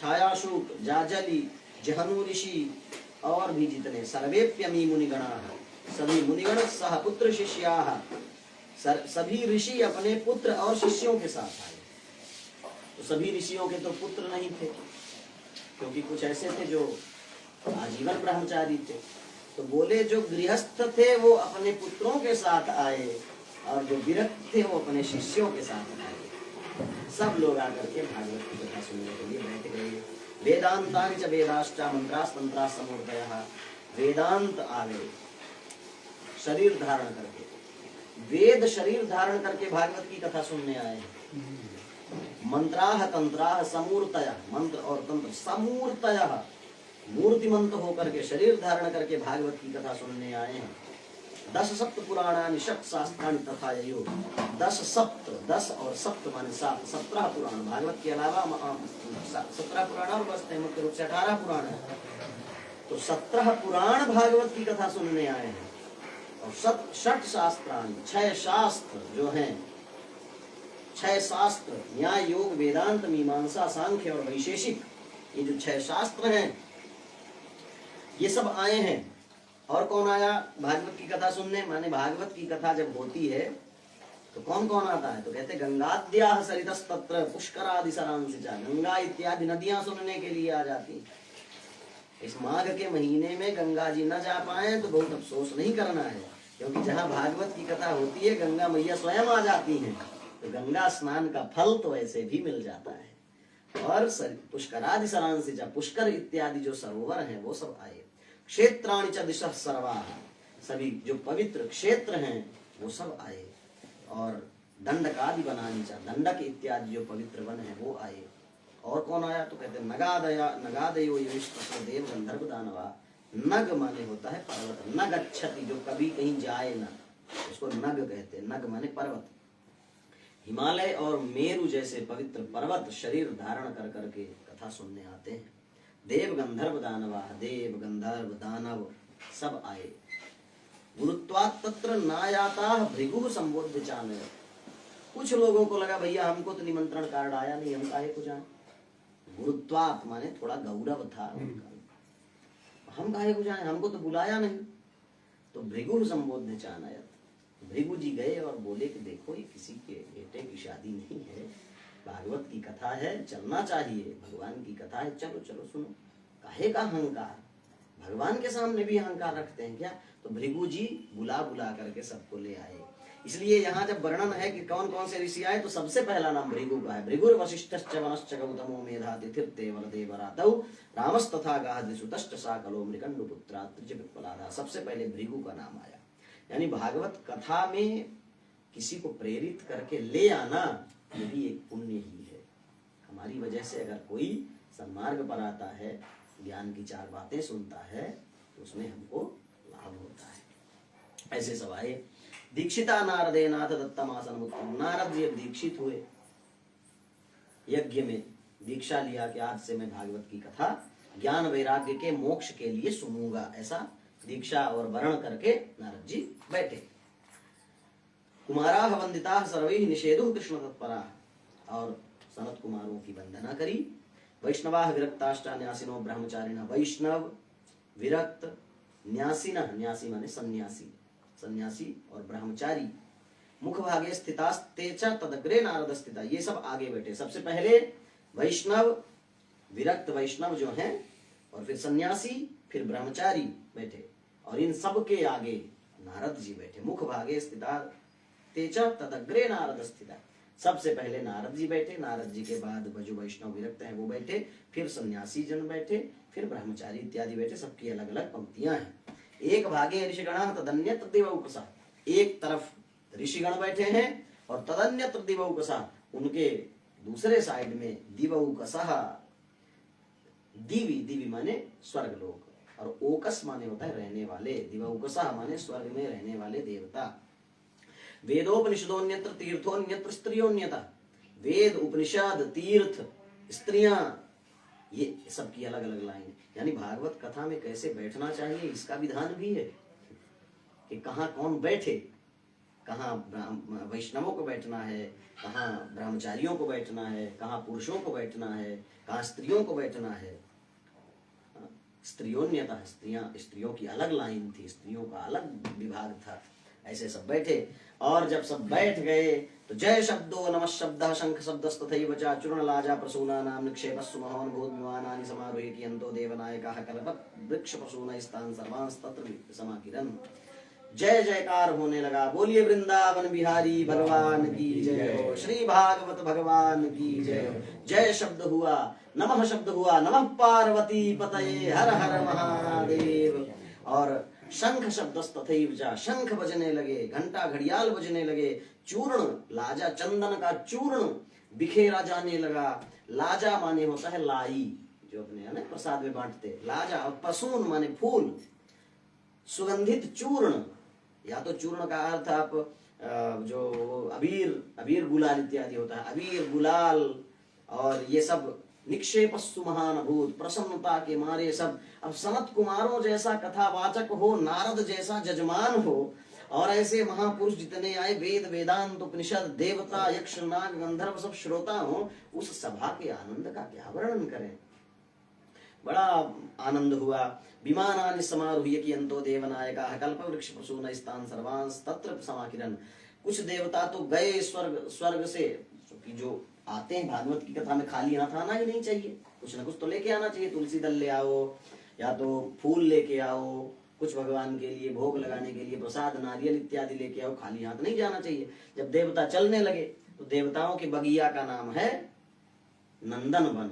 छायाशुक, जाजली, जहनु ऋषि और भी जितने सर्वेप्यमी मुनिगणा, सभी मुनिगण सह पुत्र शिष्याः, सभी ऋषि अपने पुत्र और शिष्यों के साथ आए। तो सभी ऋषियों के तो पुत्र नहीं थे, क्योंकि कुछ ऐसे थे जो आजीवन ब्रह्मचारी थे। तो बोले जो गृहस्थ थे वो अपने पुत्रों के साथ आए और जो विरक्त थे वो अपने शिष्यों के साथ आए। सब लोग आकर के भागवत की कथा सुनने के लिए बैठ गए। वेदांतानि च वेदाश्च मंत्रास्तंत्राः समूर्तयः, वेदांत आ गए शरीर धारण करके, वेद शरीर धारण करके भागवत की कथा सुनने आए हैं। मंत्राः तंत्राः समूर्तयः, मंत्र और तंत्र समूर्तयः, मूर्तिमंत होकर के शरीर धारण करके भागवत की कथा सुनने आए हैं। 10 सप्त पुराणानि षट् शास्त्राणि तथा ययो, 10 सप्त, 10 और सप्त माने 7, 17 पुराण भागवत के अलावा 17 पुराण और बसते हैं, मुख्य रूप से 18 पुराण है। तो 17 पुराण भागवत की कथा सुनने आए हैं। और षट् शास्त्राणि, 6 शास्त्र जो हैं, 6 शास्त्र न्याय योग वेदांत मीमांसा सांख्य और वैशेषिक, ये जो 6 शास्त्र हैं ये सब आए हैं। और कौन आया भागवत की कथा सुनने? माने भागवत की कथा जब होती है तो कौन कौन आता है? तो कहते गंगाद्याः सरितस्तत्र पुष्करादि सरांसि च, गंगा इत्यादि नदियां सुनने के लिए आ जाती। इस माघ के महीने में गंगा जी न जा पाए तो बहुत अफसोस नहीं करना है, क्योंकि जहाँ भागवत की कथा होती है गंगा मैया स्वयं आ जाती हैं, तो गंगा स्नान का फल तो ऐसे भी मिल जाता है। और पुष्करादि सरांसि च, पुष्कर इत्यादि जो सरोवर हैं वो सब आए। क्षेत्राणि च दिशः सर्वाः, सभी जो पवित्र क्षेत्र हैं वो सब आए। और दंडकादि वनानि च, दंडक इत्यादि जो पवित्र वन है वो आए। और कौन आया? तो कहते नगादयो युष्टस्य देव गंधर्व दानवा। नग माने होता है पर्वत, न गच्छति जो कभी कहीं जाए ना, उसको नग कहते हैं। नग माने पर्वत। हिमालय और मेरु जैसे पवित्र पर्वत शरीर धारण कर करके कथा सुनने आते हैं। देव गंधर्व दानवा, देव गंधर्व दानव सब आए। गुरुत्वात् तत्र नायाताः भृगुः संबोध्य चानय। कुछ लोगों को लगा भैया हमको तो निमंत्रण कार्ड आया नहीं, हम काहे को जाएं। गुरुत्वात् माने थोड़ा गौरव था उनका, हम काहे को जाएं, हमको तो बुलाया नहीं। तो भृगुः संबोध्य चानयत, भृगु जी गए और बोले कि देखो ये किसी के बेटे की शादी नहीं है, भागवत की कथा है, चलना चाहिए, भगवान की कथा है, चलो चलो सुनो। काहे का अहंकार, भगवान के सामने भी अहंकार रखते हैं क्या? तो भृगु जी बुला बुला करके सबको ले आए। इसलिए यहाँ जब वर्णन है कि कौन कौन से ऋषि आए तो सबसे पहला नाम भृगु का है। भृगुर वशिष्ठश्च वनश्च गौतमो मेधातिथिर्देवल देवरातौ रामस्तथा गाहद्रिसुतश्च साकलो मृकण्डुपुत्रा त्रिजविक्कलादा। सबसे पहले भृगु का नाम आया। यानी भागवत कथा में किसी को प्रेरित करके ले आना ये भी एक पुण्य ही है। हमारी वजह से अगर कोई सन्मार्ग पर आता है, ज्ञान की 4 बातें सुनता है तो उसमें हमको लाभ होता है। ऐसे सब आए। दीक्षिता नारदे नाथ दत्तम आसनमुत्तम। नारद जी दीक्षित हुए। यज्ञ में दीक्षा लिया कि आज से मैं भागवत की कथा ज्ञान वैराग्य के मोक्ष के लिए सुनूंगा, ऐसा दीक्षा और वर्ण करके नारद जी बैठे। कुमारा वंदिता सर्वे निषेधु कृष्ण तत्परा, और सनत कुमारों की वंदना करी। वैष्णवा विरक्ताष्टा न्यासिनो ब्रह्मचारिण, वैष्णव विरक्त न्यासिन, न्यासी माने सन्यासी, सन्यासी और ब्रह्मचारी, मुख भागे स्थितास्ते च तदग्रे नारद स्थिता, ये सब आगे बैठे। सबसे पहले वैष्णव विरक्त वैष्णव जो हैं, और फिर सन्यासी, फिर ब्रह्मचारी बैठे, और इन सब के आगे नारद जी बैठे। मुख भागे स्थिता तेज तदग्रे नारद स्थिता, सबसे पहले नारद जी बैठे, नारद जी के बाद जो वैष्णव विरक्त हैं वो बैठे, फिर सन्यासी जन बैठे, फिर ब्रह्मचारी इत्यादि बैठे। सबकी अलग अलग पंक्तियां हैं। एक भागे ऋषिगण तदन्यत्र दिवौकसा, एक तरफ ऋषिगण बैठे हैं और तदन्यत्र दिवौकसा, उनके दूसरे साइड में दिवौकसा, दिवी, दिवी माने स्वर्ग लोक, और ओकस माने होता है रहने वाले, दिवौकसा माने स्वर्ग में रहने वाले देवता। वेदोपनिषदोन्यत्र तीर्थोन्यत्र स्त्रियोन्यता, वेद उपनिषद तीर्थ स्त्रियां, ये सबकी अलग अलग लाइन। यानी भागवत कथा में कैसे बैठना चाहिए इसका विधान भी है कि कहाँ कौन बैठे, कहाँ वैष्णवों को बैठना है, कहाँ ब्रह्मचारियों को बैठना है, कहाँ पुरुषों को बैठना है, कहाँ स्त्रियों को बैठना है। स्त्रियोन्यता, स्त्रियों की अलग लाइन थी, स्त्रियों का अलग विभाग था। ऐसे सब बैठे, और जब सब बैठ गए तो जय शब्दो नमः शब्दः शंख शब्दस्तथैव च चूर्ण लाजा प्रसूनानां निक्षेपस्सु महान् भूतविमानानि समारोहयन्तो देवनायकाः कल्पत् वृक्ष प्रसूनैस्तान् सर्वांस्तत्र समाकिरन्। जय जयकार होने लगा। बोलिए वृंदावन बिहारी भगवान की जय हो, श्री भागवत भगवान की जय हो। जय शब्द हुआ, नमः शब्द हुआ, नमः पार्वती पतये हर हर महादेव, और शंख शब्दस्तथैव च, शंख बजने लगे, घंटा घड़ियाल बजने लगे, चूर्ण लाजा चंदन का चूर्ण बिखेरा जाने लगा। लाजा माने होता है लाई, जो अपने है ना प्रसाद में बांटते, लाजा, और प्रसून माने फूल, सुगंधित चूर्ण, या तो चूर्ण का अर्थ आप जो अबीर गुलाल इत्यादि होता है, अबीर गुलाल, और ये सब निक्षेपस्सु महान भूत, प्रसन्नता के मारे सब। अब सनत कुमारों जैसा कथावाचक हो, नारद जैसा जजमान हो, और ऐसे महापुरुष जितने आए, वेद वेदांत उपनिषद देवता यक्ष नाग गंधर्व सब श्रोता हो, उस सभा के आनंद का क्या वर्णन करें। बड़ा आनंद हुआ। विमानानि समारुह्यन्तो देवनायकाः कल्पवृक्ष प्रसूनैस्तान् सर्वांस् तत्र समाकिरन्। कुछ देवता तो गए स्वर्ग से, क्योंकि जो आते हैं भागवत की कथा में खाली हाथ आना ही नहीं चाहिए, कुछ ना कुछ तो लेके आना चाहिए। तुलसी दल ले आओ, या तो फूल लेके आओ, कुछ भगवान के लिए भोग लगाने के लिए प्रसाद नारियल इत्यादि लेके आओ, खाली हाथ नहीं जाना चाहिए। जब देवता चलने लगे तो देवताओं के बगिया का नाम है नंदन वन,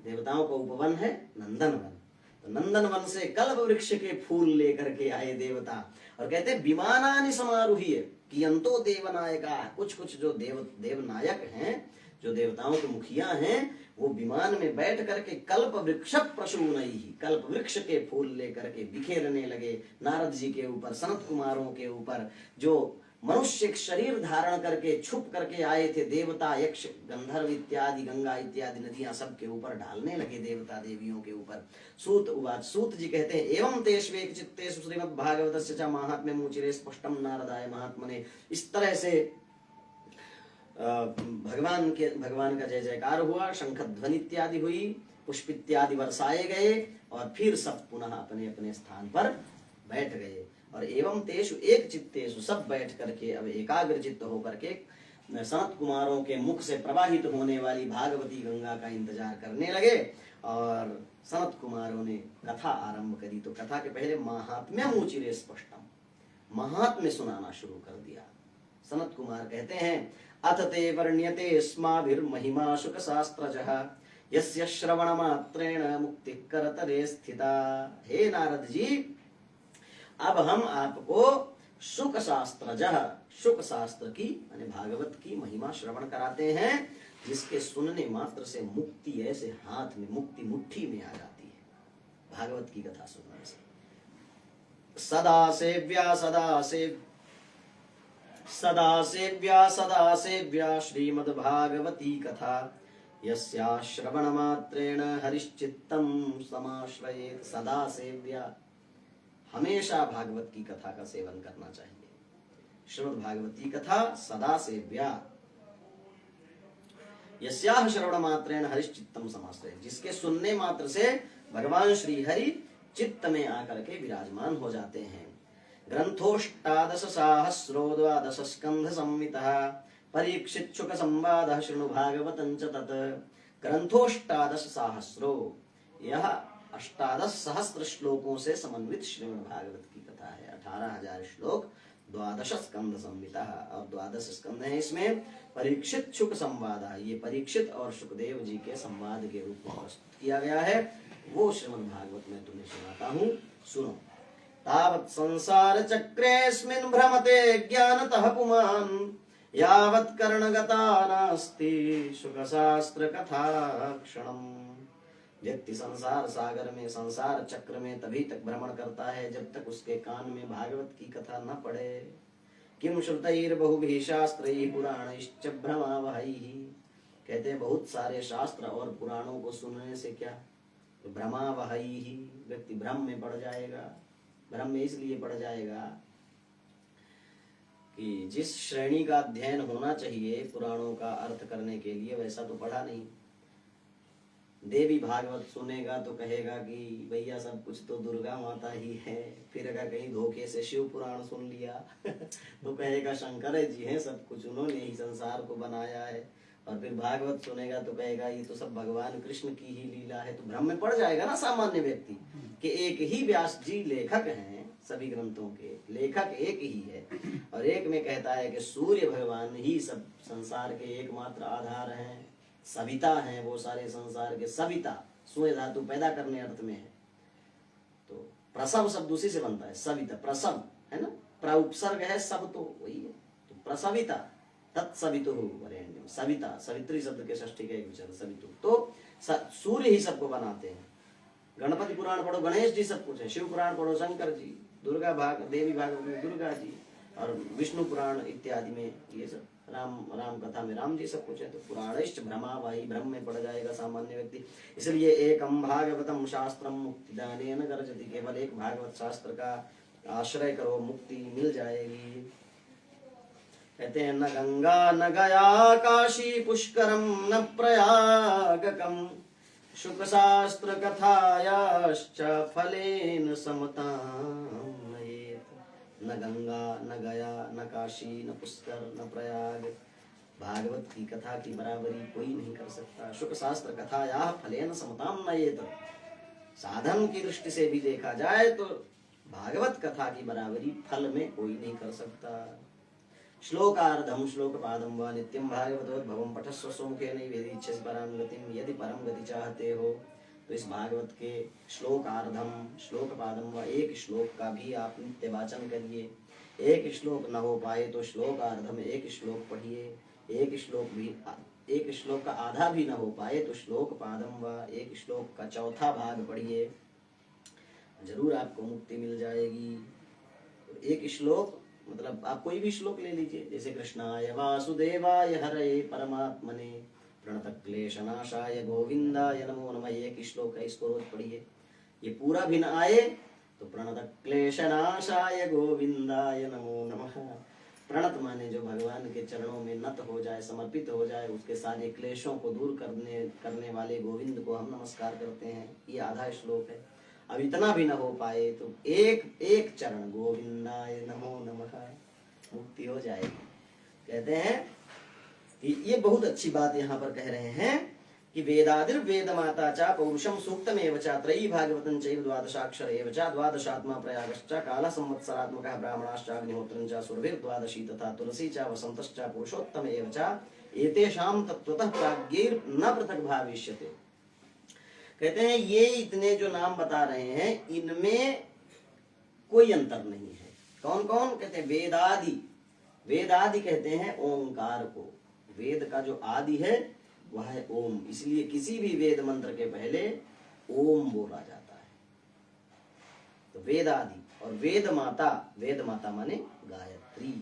देवताओं का उपवन है नंदन वन। तो नंदन वन से कल्प वृक्ष के फूल लेकर के आए देवता, और कहते विमानानि समारुह्य कियंतो देवनायका। कुछ कुछ जो देवनायक हैं, जो देवताओं के मुखिया हैं, वो विमान में बैठ करके कल्प वृक्ष प्रसूनैः, कल्प वृक्ष के फूल लेकर के बिखेरने लगे नारद जी के ऊपर, सनत कुमारों के ऊपर। जो मनुष्य एक शरीर धारण करके छुप करके आए थे, देवता यक्ष गंधर्व इत्यादि, गंगा इत्यादि नदियां सबके ऊपर ढालने लगे, देवता देवियों के ऊपर। सूत उवाच, सूत जी कहते हैं एवं तेष्वेक चित्तेषु श्रीमद्भागवतस्य च माहात्म्यं मुचिरे स्पष्टं नारदाय महात्मने। इस तरह से भगवान का जय जयकार हुआ, शंख ध्वनि इत्यादि हुई, पुष्प इत्यादि बरसाए गए, और फिर सब पुनः अपने अपने स्थान पर बैठ गए। और एवं तेषु एक चित्तेषु, सब बैठ करके अब एकाग्र चित्त होकर के सनत कुमारों के मुख से प्रवाहित होने वाली भागवती गंगा का इंतजार करने लगे। और सनत कुमारों ने कथा आरंभ करी। तो कथा के पहले महात्म्यम उचिरे स्पष्टम, महात्म्य सुनाना शुरू कर दिया। सनत कुमार कहते हैं अथ ते वर्ण्यते अस्माभिर्महिमा शुक शास्त्रजः यस्य श्रवण मात्रेण मुक्ति करतरे स्थिता। हे नारद जी, अब हम आपको शुक शास्त्रजः, शुक शास्त्र की यानी भागवत की महिमा श्रवण कराते हैं, जिसके सुनने मात्र से मुक्ति ऐसे हाथ में, मुक्ति मुट्ठी में आ जाती है भागवत की कथा सुनने से। सदा सेव्या सदा सेव्या श्रीमद्भागवती कथा यस्या श्रवण मात्रेण हरिश्चित्तम समाश्रयेत सदा सेव्या। हमेशा भागवत की कथा का सेवन करना चाहिए। श्रीमद् भागवती कथा सदा सेव्या। यस्याह श्रवण मात्रेण हरिश्चित्तम समाश्रयेत, जिसके सुनने मात्र से भगवान श्री हरि चित्त में आकर के विराजमान हो जाते हैं। ग्रंथोष्टादश सहस्रो द्वादश स्कंध संहितः परीक्षित शुक संवादः शृणु भागवतं च तत्। ग्रंथोष्टादश सहस्रो, यह 18 सहस्त्र श्लोकों से समन्वित श्रीमद् भागवत की कथा है। 18,000 श्लोक, 12 स्कंध संहिता और 12 स्कंध है। इसमें परीक्षित शुक संवाद, ये परीक्षित और सुखदेव जी के संवाद के रूप में प्रस्तुत किया गया है। वो श्रीमद् भागवत में तुम्हें सुनाता हूँ, सुनो। तावत् संसार चक्रेऽस्मिन् भ्रमते ज्ञानतः पुमान्, यावत् कर्णगता नास्ति शुकशास्त्र कथा क्षणम्। व्यक्ति संसार सागर में, संसार चक्र में तभी तक भ्रमण करता है जब तक उसके कान में भागवत की कथा न पड़े। किम श्रुतैर्बहुभिः शास्त्रैः पुराणैश्च भ्रमावहैः। कहते हैं बहुत सारे शास्त्र और पुराणों को सुनने से क्या, भ्रमावहैः, व्यक्ति भ्रम में पड़ जाएगा। भ्रम में इसलिए पड़ जाएगा कि जिस श्रेणी का अध्ययन होना चाहिए पुराणों का अर्थ करने के लिए, वैसा तो पढ़ा नहीं। देवी भागवत सुनेगा तो कहेगा कि भैया सब कुछ तो दुर्गा माता ही है। फिर अगर कहीं धोखे से शिव पुराण सुन लिया तो कहेगा शंकर जी हैं, सब कुछ उन्होंने ही संसार को बनाया है। और फिर भागवत सुनेगा तो कहेगा ये तो सब भगवान कृष्ण की ही लीला है। तो भ्रम में पड़ जाएगा ना सामान्य व्यक्ति कि एक ही व्यास जी लेखक हैं, सभी ग्रंथों के लेखक एक ही है। और एक में कहता है कि सूर्य भगवान ही सब संसार के एकमात्र आधार हैं, सविता हैं, वो सारे संसार के सविता, सूर्य धातु पैदा करने अर्थ में है। तो प्रसव शब्द उसी से बनता है, सविता प्रसव है ना, प्रउपसर्ग है सब, तो वही है। तो प्रसविता तत्सवितुः वरेण्यम, सविता सवित्री शब्द के षष्ठी का एक वचन सवितु। तो सूर्य ही सबको बनाते हैं। गणपति पुराण पढ़ो गणेश जी सब कुछ है, शिव पुराण पढ़ो शंकर जी, दुर्गा देवी भागवत में दुर्गा जी, और विष्णु पुराण इत्यादि में ये सब, राम कथा में राम जी सब कुछ है। तो पुराणैश्च भ्रमावहैः, भ्रम में पड़ जाएगा सामान्य व्यक्ति। इसलिए एकम भागवतम शास्त्रम मुक्तिदानेन गर्जति, केवल एक भागवत शास्त्र का आश्रय करो, मुक्ति मिल जाएगी। कहते हैं न गंगा न गया काशी पुष्करम न प्रयागकम, शुक शास्त्र कथायाश्च फलेन समताम् नयेत्। न गंगा न गया न काशी न पुष्कर न प्रयाग, भागवत की कथा की बराबरी कोई नहीं कर सकता। शुक शास्त्र कथाया फलेन समताम् नयेत्, साधन की दृष्टि से भी देखा जाए तो भागवत कथा की बराबरी फल में कोई नहीं कर सकता। श्लोकार्धम श्लोकपादम व नित्यं भागवतोद्भवं पठस्व स्वमुखेन यदि परां गतिं, यदि परम गति चाहते हो तो इस भागवत के श्लोकार्धम श्लोकपादम व एक श्लोक का भी आप नित्य वाचन करिए। एक श्लोक न हो पाए तो श्लोकार्धम एक श्लोक पढ़िए। एक श्लोक का आधा भी न हो पाए तो श्लोकपादम व एक श्लोक का चौथा भाग पढ़िए, जरूर आपको मुक्ति मिल जाएगी। एक श्लोक मतलब आप कोई भी श्लोक ले लीजिए, जैसे कृष्णाय वासुदेवाय हरये परमात्मने प्रणतक्लेशनाशाय गोविंदाय नमो नमः, एक श्लोक है, इसको रोज पढ़िए। ये पूरा भी न आए तो प्रणतक्लेशनाशाय गोविंदाय नमो नमः। प्रणत माने जो भगवान के चरणों में नत हो जाए, समर्पित हो जाए, उसके सारे क्लेशों को दूर करने वाले गोविंद को हम नमस्कार करते हैं। ये आधा श्लोक है। अब इतना भी न हो पाए तो एक चरण गोविंदाय नमो नमः, मुक्ति हो जाएगी। कहते हैं कि ये बहुत अच्छी बात यहाँ पर कह रहे हैं कि वेदादिर वेद माता चा पौरुषम सूक्तमेव चा त्रयी भागवतं चैव द्वादशाक्षर एव चा द्वादशात्मा प्रयागश्च काल संवत्सरात्मकः ब्राह्मणाश्च अग्निहोत्रं च सुरभिर्द्वादशी तथा तुलसी च वसन्तश्च पुरुषोत्तम एव च एतेषां तत्त्वतः प्राज्ञैर् न पृथक् भाविष्यते। कहते हैं ये इतने जो नाम बता रहे हैं इनमें कोई अंतर नहीं है। कौन कौन? कहते हैं वेदादि। वेदादि कहते हैं ओंकार को। वेद का जो आदि है वह है ओम, इसलिए किसी भी वेद मंत्र के पहले ओम बोला जाता है। तो वेदादि और वेद माता माने गायत्री।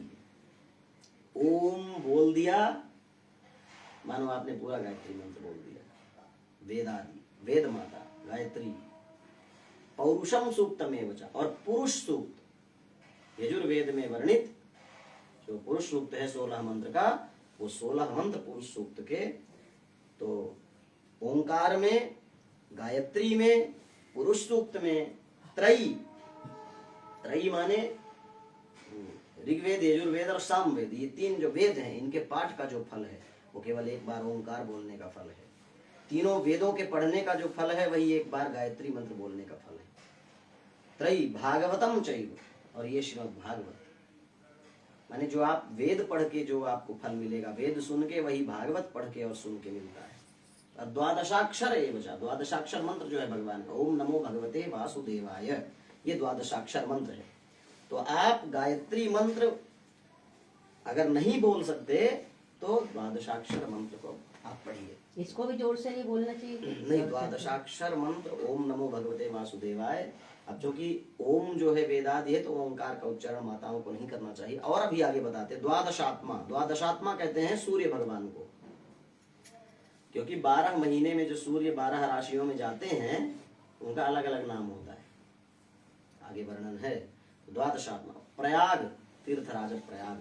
ओम बोल दिया मानो आपने पूरा गायत्री मंत्र बोल दिया, वेदादि, वेद माता गायत्री, पौरुषम सूक्तमेव च, और पुरुष सूक्त यजुर्वेद में वर्णित जो पुरुष सूक्त है 16 मंत्र का, वो 16 मंत्र पुरुष सूक्त के, तो ओंकार में, गायत्री में, पुरुष सूक्त में, त्रयी, त्रयी माने ऋग्वेद, यजुर्वेद और सामवेद, ये 3 जो वेद हैं, इनके पाठ का जो फल है वो केवल एक बार ओंकार बोलने का फल है। तीनों वेदों के पढ़ने का जो फल है वही एक बार गायत्री मंत्र बोलने का फल है। त्रयी भागवतम चैव, और ये श्रीमद् भागवत, माने जो आप वेद पढ़ के जो आपको फल मिलेगा, वेद सुन के, वही भागवत पढ़ के और सुन के मिलता है। और द्वादशाक्षर एव च, द्वादशाक्षर मंत्र जो है भगवान का, ओम नमो भगवते वासुदेवाय, ये द्वादशाक्षर मंत्र है। तो आप गायत्री मंत्र अगर नहीं बोल सकते तो द्वादशाक्षर मंत्र को आप पढ़िए। इसको भी जोर से नहीं बोलना चाहिए? नहीं, द्वादशाक्षर मंत्र ओम नमो भगवते वासुदेवाय। अब चूंकि ओम जो है वेदादि है, तो ओंकार का उच्चारण माताओं को नहीं करना चाहिए। और अभी आगे बताते द्वादशात्मा, द्वादशात्मा कहते हैं सूर्य भगवान को, क्योंकि 12 महीने में जो सूर्य 12 राशियों में जाते हैं उनका अलग अलग नाम होता है, आगे वर्णन है। द्वादशात्मा, प्रयाग, तीर्थराज प्रयाग,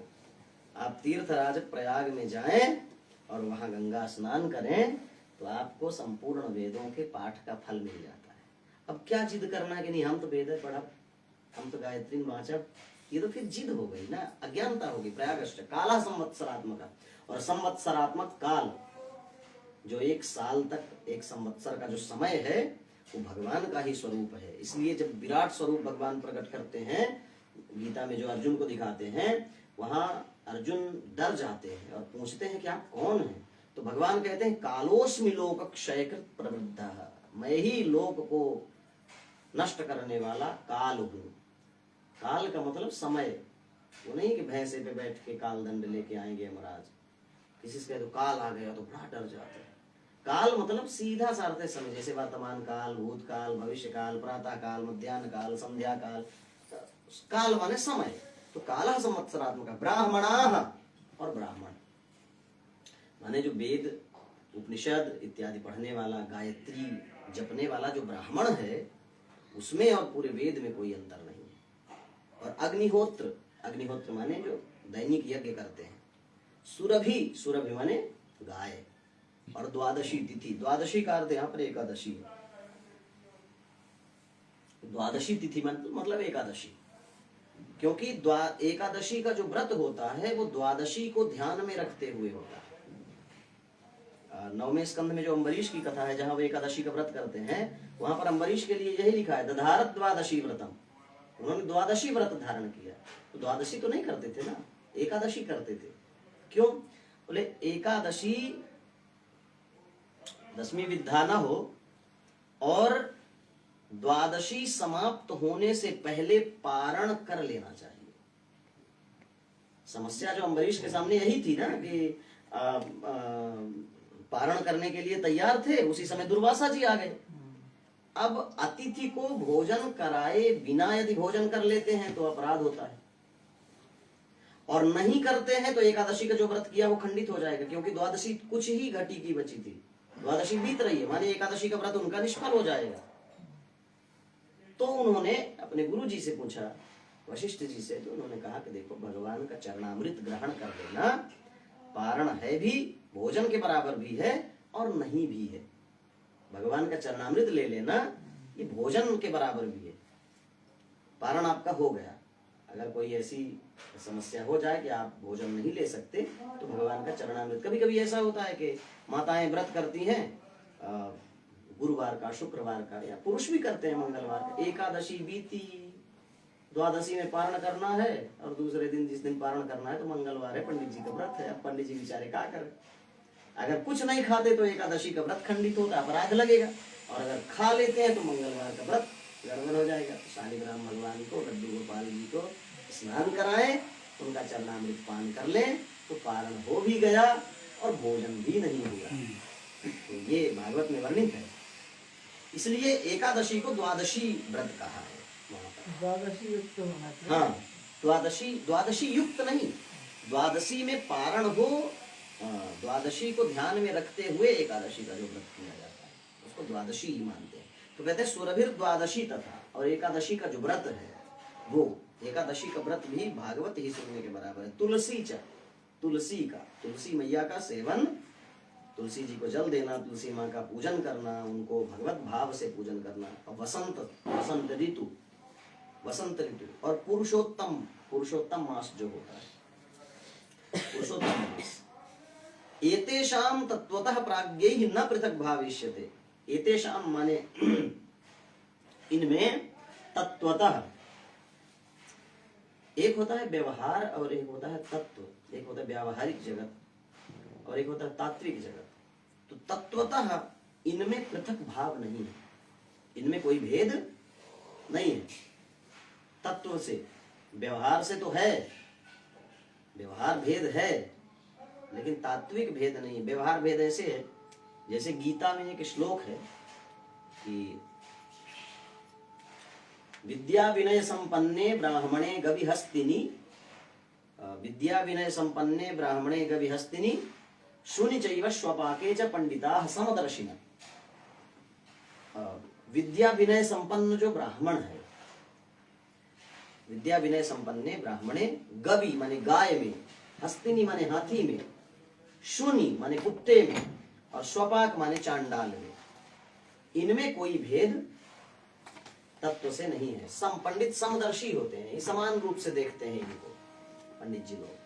आप तीर्थराज प्रयाग में जाएं और वहां गंगा स्नान करें तो आपको संपूर्ण वेदों के पाठ का फल मिल जाता है। अब क्या जिद करना कि नहीं हम तो वेद पढ़ा, हम तो गायत्री वाचक, ये तो फिर जिद हो गई ना, अज्ञानता होगी। प्रयागश्च काला संवत्सरात्मक, और संवत्सरात्मक काल जो 1 साल तक, 1 संवत्सर का जो समय है वो भगवान का ही स्वरूप है। इसलिए जब विराट स्वरूप भगवान प्रकट करते हैं, गीता में जो अर्जुन को दिखाते हैं, वहां अर्जुन डर जाते हैं और पूछते हैं कि आप कौन हैं? तो भगवान कहते हैं कालोस्मि लोक क्षयकृत प्रवृद्धः, मैं ही लोक को नष्ट करने वाला काल हूं। काल का मतलब समय, वो नहीं कि भैंसे पे बैठ के काल दंड लेके आएंगे यमराज, किसी से कहे तो काल आ गया तो बड़ा डर जाते हैं। काल मतलब सीधा सा अर्थ है समय, जैसे वर्तमान काल, भूतकाल, भविष्य काल, प्रातः काल, मध्याह्न काल, संध्या काल। काल माने समय। तो काला संवत्सरात्मक, ब्राह्मणाः, और ब्राह्मण माने जो वेद उपनिषद इत्यादि पढ़ने वाला, गायत्री जपने वाला जो ब्राह्मण है, उसमें और पूरे वेद में कोई अंतर नहीं है। और अग्निहोत्र, अग्निहोत्र माने जो दैनिक यज्ञ करते हैं। सुरभि, सुरभि माने गाय। और द्वादशी तिथि, द्वादशी का अर्थ यहाँ पर एकादशी है। द्वादशी तिथि मतलब एकादशी, क्योंकि एकादशी का जो व्रत होता है वो द्वादशी को ध्यान में रखते हुए होता है। 9वें स्कंध में जो अम्बरीश की कथा है, जहां वो एकादशी का व्रत करते हैं, वहां पर अम्बरीश के लिए यही लिखा है, दधारत द्वादशी व्रतम, उन्होंने द्वादशी व्रत धारण किया। तो द्वादशी तो नहीं करते थे ना, एकादशी करते थे। क्यों? बोले एकादशी 10वीं विद्या न हो और द्वादशी समाप्त होने से पहले पारण कर लेना चाहिए। समस्या जो अम्बरीश के सामने यही थी ना कि पारण करने के लिए तैयार थे, उसी समय दुर्वासा जी आ गए। अब अतिथि को भोजन कराए बिना यदि भोजन कर लेते हैं तो अपराध होता है, और नहीं करते हैं तो एकादशी का जो व्रत किया वो खंडित हो जाएगा, क्योंकि द्वादशी कुछ ही घटी की बची थी, द्वादशी बीत रही है, माने एकादशी का व्रत उनका निष्फल हो जाएगा। तो उन्होंने अपने गुरु जी से पूछा, वशिष्ठ जी से, तो उन्होंने कहा कि देखो भगवान का चरणामृत ग्रहण कर लेना, पारण है भी, भोजन के बराबर भी है और नहीं भी है। भगवान का चरणामृत ले लेना, ये भोजन के बराबर भी है, पारण आपका हो गया। अगर कोई ऐसी समस्या हो जाए कि आप भोजन नहीं ले सकते तो भगवान का चरणामृत, कभी कभी ऐसा होता है कि माताएं व्रत करती हैं गुरुवार का, शुक्रवार का, या पुरुष भी करते हैं मंगलवार का, एकादशी बीती, द्वादशी में पारण करना है और दूसरे दिन जिस दिन पारण करना है तो मंगलवार है, पंडित जी का व्रत है। अब पंडित जी बेचारे क्या करें? अगर कुछ नहीं खाते तो एकादशी का व्रत खंडित होता, अपराध लगेगा, और अगर खा लेते हैं तो मंगलवार का व्रत गड़बड़ हो जाएगा। तो शालिग्राम भगवान को, लड्डू गोपाल जी को स्नान कराएं, उनका चरणामृत पान कर लें तो पारण हो भी गया और भोजन भी नहीं हुआ। तो ये भागवत में वर्णित है, इसलिए एकादशी को द्वादशी व्रत कहा है वहां पर। द्वादशी युक्त होना चाहिए। हाँ, द्वादशी, द्वादशी युक्त नहीं, द्वादशी में पारण हो द्वादशी को ध्यान में रखते हुए एकादशी का जो व्रत किया जाता है उसको द्वादशी ही मानते हैं। तो कहते हैं सुरभिर द्वादशी तथा, और एकादशी का जो व्रत है वो एकादशी का व्रत भी भागवत ही सुनने के बराबर है। तुलसी मैया का सेवन, तुलसी जी को जल देना, तुलसी माँ का पूजन करना, उनको भगवत भाव से पूजन करना, और वसंत ऋतु और पुरुषोत्तम मास जो होता है, पुरुषोत्तम मास, एतेषाम तत्वतः प्राज्ञैः न पृथक भाविष्यते। एतेषाम माने इनमें तत्वतः, एक होता है व्यवहार और एक होता है तत्व, एक होता है व्यावहारिक जगत और एक होता है तात्विक जगत। तो तत्वतः इनमें पृथक भाव नहीं है, इनमें कोई भेद नहीं है। तत्व से, व्यवहार से तो है, व्यवहार भेद है, लेकिन तात्विक भेद नहीं। व्यवहार भेद ऐसे है, जैसे गीता में एक श्लोक है कि विद्या विनय संपन्ने ब्राह्मणे गविहस्तिनि, विद्या विनय संपन्ने ब्राह्मणे गविहस्तिनि शूनि चैव स्वपाके च पंडिताः समदर्शिनः। विद्या विनय संपन्न जो ब्राह्मण है, विद्या विनय संपन्ने ब्राह्मणे, गवि माने गाय में, हस्तिनी माने हाथी में, शूनि माने कुत्ते में, और स्वपाक माने चांडाल में, इनमें कोई भेद तत्व से नहीं है। सम पंडित समदर्शी होते हैं, ये समान रूप से देखते हैं इनको पंडित जी लोग।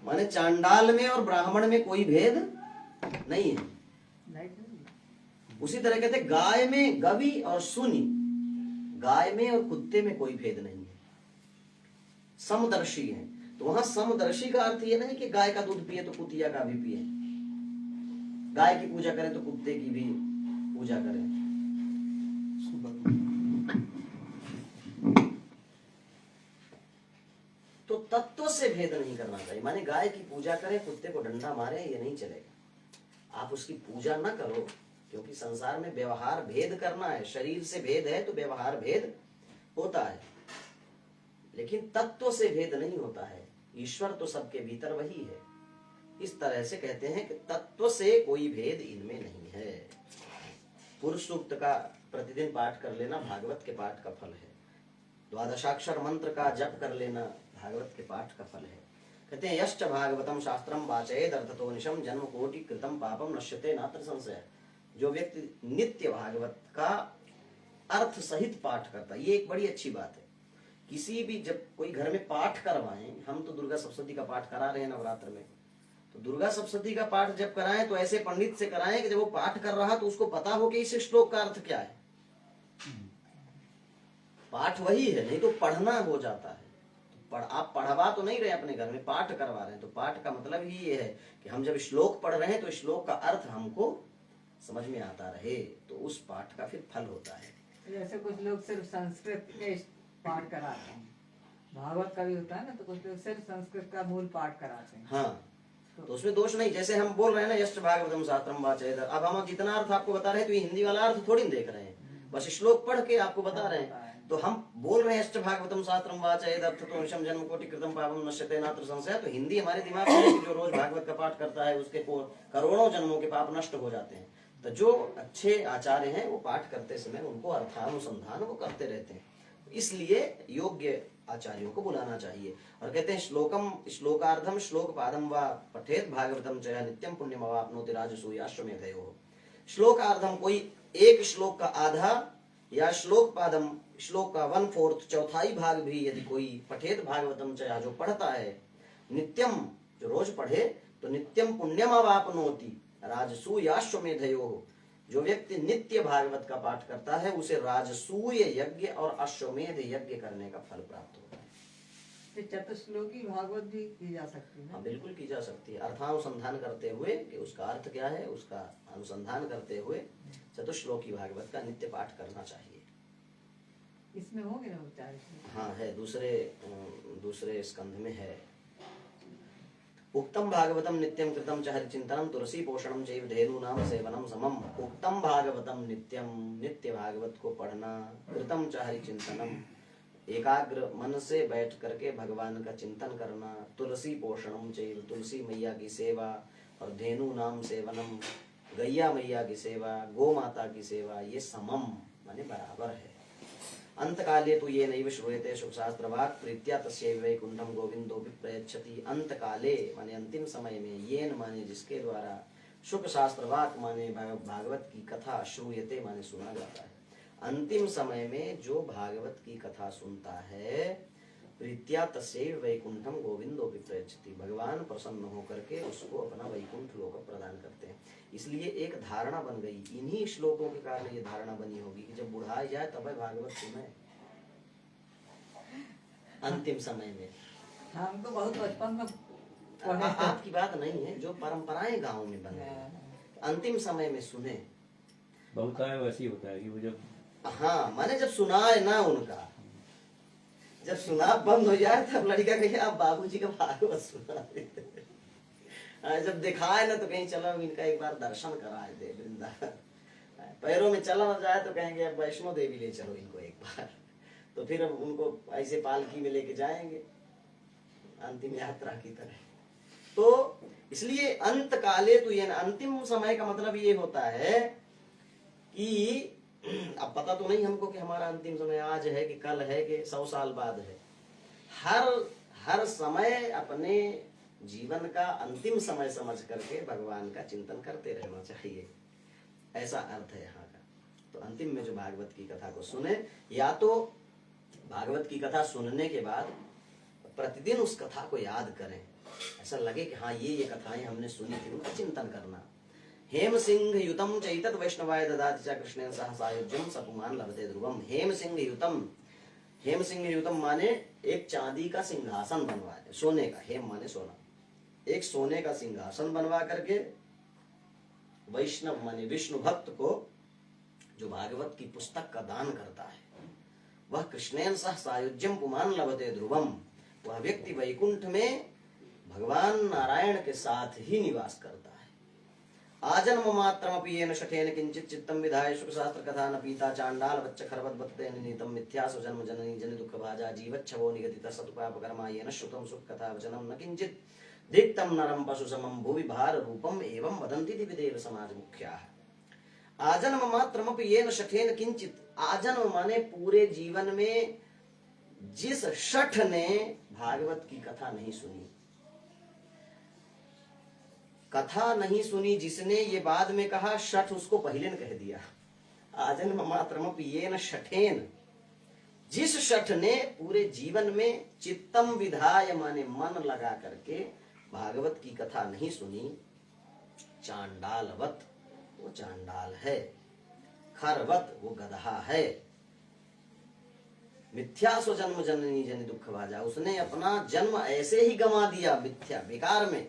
माने चांडाल में और ब्राह्मण में कोई भेद नहीं है। उसी तरह कहते गाय में गवि और शूनि, गाय में और कुत्ते में कोई भेद नहीं है, समदर्शी है। तो वहां समदर्शी का अर्थ ये नहीं कि गाय का दूध पिए तो कुतिया का भी पिए, गाय की पूजा करें तो कुत्ते की भी पूजा करें। तो तत्व से भेद नहीं करना चाहिए। माने गाय की पूजा करें, कुत्ते को डंडा मारे, ये नहीं चलेगा। आप उसकी पूजा न करो, क्योंकि संसार में व्यवहार भेद करना है। शरीर से भेद है तो व्यवहार भेद होता है, लेकिन तत्व से भेद नहीं होता है। ईश्वर तो सबके भीतर वही है। इस तरह से कहते हैं कि तत्व से कोई भेद इनमें नहीं है। पुरुष सूक्त का प्रतिदिन पाठ कर लेना भागवत के पाठ का फल है। द्वादशाक्षर मंत्र का जप कर लेना भागवत के पाठ का फल है। कहते हैं यश्च भागवतम शास्त्रम वाचयेद अर्थतो निशम जन्म कोटि कृतम पापम नश्यते नात्र संशय। जो व्यक्ति नित्य भागवत का अर्थ सहित पाठ करता है, ये एक बड़ी अच्छी बात है। किसी भी, जब कोई घर में पाठ करवाएं, हम तो दुर्गा सप्तशती का पाठ करा रहे हैं नवरात्र में, तो दुर्गा सप्तशती का पाठ जब कराएं तो ऐसे पंडित से कराएं कि जब वो पाठ कर रहा तो उसको पता हो कि इस श्लोक का अर्थ क्या है। पाठ वही है, नहीं तो पढ़ना हो जाता है। तो आप पढ़वा तो नहीं रहे अपने घर में, पाठ करवा रहे हैं। तो पाठ का मतलब ही ये है कि हम जब श्लोक पढ़ रहे हैं तो श्लोक का अर्थ हमको समझ में आता रहे, तो उस पाठ का फिर फल होता है। जैसे कुछ लोग सिर्फ संस्कृत के पाठ कराते हैं, भागवत का भी होता है ना, तो कुछ लोग सिर्फ संस्कृत का मूल पाठ कराते हैं। हाँ, तो उसमें दोष नहीं। जैसे हम बोल रहे हैं ना यश्च भागवतम शास्त्रम वाचयेद, अब हम जितना अर्थ आपको बता रहे हैं तो ये हिंदी वाला अर्थ थोड़ी देख रहे हैं, बस श्लोक पढ़ के आपको बता रहे हैं। तो हम बोल रहे हैं यश्च भागवतम शास्त्रम वाचयेद अर्थतो निशम जन्म कोटि कृतम पापम नश्यते नात्र संशय। तो हिंदी हमारे दिमाग में है कि जो रोज भागवत का पाठ करता है उसके करोड़ों जन्मों के पाप नष्ट हो जाते हैं। तो जो अच्छे आचार्य हैं वो पाठ करते समय उनको अर्थानुसंधान वो करते रहते हैं, इसलिए योग्य आचार्यों को बुलाना चाहिए। और कहते हैं श्लोकार्धम श्लोक पादम व पठेत भागवतम च नित्यम पुण्यम अवाप्नोति राजसूयाश्वमेधयोः। श्लोकार्धम, कोई एक श्लोक का आधा या श्लोक पादम, श्लोक का 1/4 चौथाई भाग भी यदि कोई पठेत भागवतम च, जो पढ़ता है, नित्यम जो रोज पढ़े, तो नित्यम पुण्यम अवाप्नोति राजसूयाश्वमेधयोः। जो व्यक्ति नित्य भागवत का पाठ करता है उसे राजसूय यज्ञ और अश्वमेध यज्ञ करने का फल प्राप्त होता है। चतुश्लोकी भागवत भी की जा सकती है। हाँ, बिल्कुल की जा सकती है। अर्थानुसंधान करते हुए कि उसका अर्थ क्या है, उसका अनुसंधान करते हुए चतुश्लोकी भागवत का नित्य पाठ करना चाहिए। इसमें होंगे ना उच्चार? हाँ है, दूसरे स्कंध में है। उक्तम भागवतम नित्यम कृतम च हरिचिंतनम तुलसी पोषणम चैव धेनूनाम सेवनम समम। उक्तम भागवतम नित्यम, नित्य भागवत को पढ़ना, कृतम च हरिचिंतनम, एकाग्र मन से बैठ करके भगवान का चिंतन करना, तुलसी पोषणम चैव, तुलसी मैया की सेवा, और धेनु नाम सेवनम, गैया मैया की सेवा, गो माता की सेवा, ये समम माने बराबर है। अंत काले तो ये नैव श्रूयते सुख शास्त्र वाक् प्रीत्या तस्यैव वैकुंठम गोविंदो विप्रयच्छति। अंत काले माने अंतिम समय में, येन माने जिसके द्वारा, सुख शास्त्र वाक् माने भागवत की कथा, श्रूयते माने सुना जाता है। अंतिम समय में जो भागवत की कथा सुनता है, प्रीत्या तस्यैव वैकुंठम गोविंदो विप्रयच्छति, भगवान प्रसन्न होकर के उसको अपना वैकुंठ लोक प्रदान करते हैं। इसलिए एक धारणा बन गई, इन्हीं श्लोकों के कारण ये धारणा बनी होगी कि जब बुढ़ा जाए तब भागवत सुने अंतिम समय में। हम तो बहुत बचपन में पढ़े थे। आपकी बात नहीं है, जो परंपराएं गांव में बन गई, अंतिम समय में सुने। बहुत है वैसी होता है कि वो जब हाँ, माने जब सुनाए ना उनका, जब सुना बंद हो जाए तब लड़का कहे आप बाबूजी का भागवत सुना देते। जब दिखाए ना तो कहीं चलो इनका एक बार दर्शन कराए दे वृंदावन, पैरों में चला ना जाए तो कहेंगे अब वैष्णो देवी ले चलो इनको एक बार, तो फिर अब उनको ऐसे पालकी में लेके जाएंगे अंतिम यात्रा की तरह। तो इसलिए अंत काले तो ये अंतिम समय का मतलब ये होता है कि अब पता तो नहीं हमको कि हमारा अंतिम समय आज है कि कल है कि 100 साल बाद है। हर समय अपने जीवन का अंतिम समय समझ करके भगवान का चिंतन करते रहना चाहिए, ऐसा अर्थ है यहाँ का। तो अंतिम में जो भागवत की कथा को सुने, या तो भागवत की कथा सुनने के बाद प्रतिदिन उस कथा को याद करें, ऐसा लगे कि हाँ ये कथाएं हमने सुनी थी, उनका चिंतन करना। हेम सिंह युतम चैतत वैष्णवाय ददाति च कृष्णेन सह सायुज्यम स पुमान् लभते ध्रुवम। हेम सिंह युतम माने एक चांदी का सिंहासन बनवाए, सोने का, हेम माने सोना, एक सोने का सिंहासन बनवा करके वैष्णव माने विष्णु भक्त को जो भागवत की पुस्तक का दान करता है, वह कृष्णेन सह सायुज्यम पुमान् लभते ध्रुवम, वह व्यक्ति वैकुंठ में भगवान नारायण के साथ ही निवास करता है। आजन्म मात्रमपि येन शठेन किंचित चित्तम विधाय सुख शास्त्र कथा न पीता चांडाल बच्च खरवत बतते निनीतम मिथ्यासु जन्म जननी जनि दुख भाजा जीवच्छवो निगतितः सतुपाप कर्मा येन श्रुतम सुख कथा वचनम न किंचित धिक्तम नरम पशु समम भुवि भार रूपम एवं वदन्ति दिव्यदेव समाज मुख्याः। आजन्म मात्रमपि येन शठेन किंचित, आजन्म माने पूरे जीवन में जिस शठ ने भागवत की कथा नहीं सुनी, कथा नहीं सुनी जिसने, ये बाद में कहा, शठ उसको पहले ने कह दिया। आजन्म मात्रमपि येन शठेन, जिस शठ ने पूरे जीवन में चित्तम विधाय माने मन लगा करके भागवत की कथा नहीं सुनी, चांडालवत वो चांडाल है, खरवत वो गधा है, मिथ्या सो जन्म जननी जनि दुख भाजा, उसने अपना जन्म ऐसे ही गंवा दिया मिथ्या बेकार में,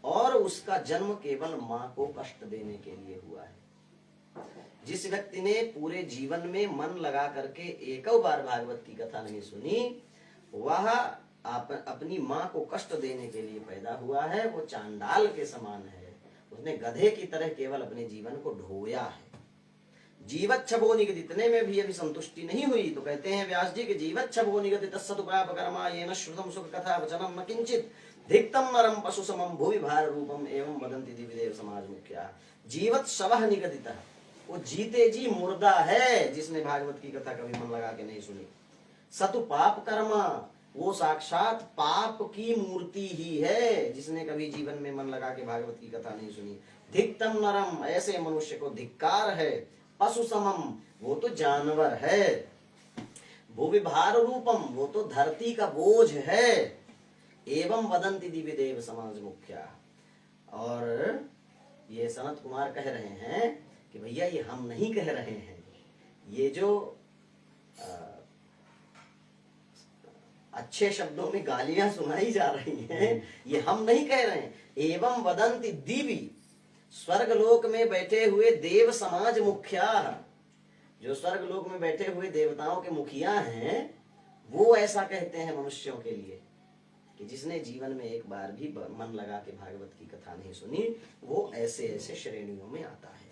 और उसका जन्म केवल मां को कष्ट देने के लिए हुआ है। जिस व्यक्ति ने पूरे जीवन में मन लगा करके एक बार भागवत की कथा नहीं सुनी, वह अपनी मां को कष्ट देने के लिए पैदा हुआ है, वो चांडाल के समान है। उसने गधे की तरह केवल अपने जीवन को ढोया है। जीवच्छवो निगति, इतने में भी अभी संतुष्टि नहीं हुई तो कहते हैं व्यास जी के जीवच्छवो निगति तत्सदुपाप कर्मा येन श्रुतम सुख कथा वचनम न किंचित धिक्तम नरम पशु समम भुवि भार रूपम एवं वदन्ति दिव्यदेव समाज मुख्या। जीवत शवः निगदितः, वो जीते जी मुर्दा है जिसने भागवत की कथा कभी मन लगा के नहीं सुनी। सतु पाप कर्मा, वो साक्षात पाप की मूर्ति ही है जिसने कभी जीवन में मन लगा के भागवत की कथा नहीं सुनी। धिक्तम नरम, ऐसे मनुष्य को धिक्कार है। पशु समम, वो तो जानवर है। भुवि भार रूपम, वो तो धरती का बोझ है। एवं वदन्ति दिव्यदेव समाज मुख्या, और ये सनत कुमार कह रहे हैं कि भैया ये हम नहीं कह रहे हैं, ये जो अच्छे शब्दों में गालियां सुनाई जा रही हैं, ये हम नहीं कह रहे हैं। एवं वदन्ति दिव्य, स्वर्गलोक में बैठे हुए देव समाज मुखिया, जो स्वर्गलोक में बैठे हुए देवताओं के मुखिया हैं, वो ऐसा कहते हैं मनुष्यों के लिए कि जिसने जीवन में एक बार भी मन लगा के भागवत की कथा नहीं सुनी, वो ऐसे ऐसे श्रेणियों में आता है।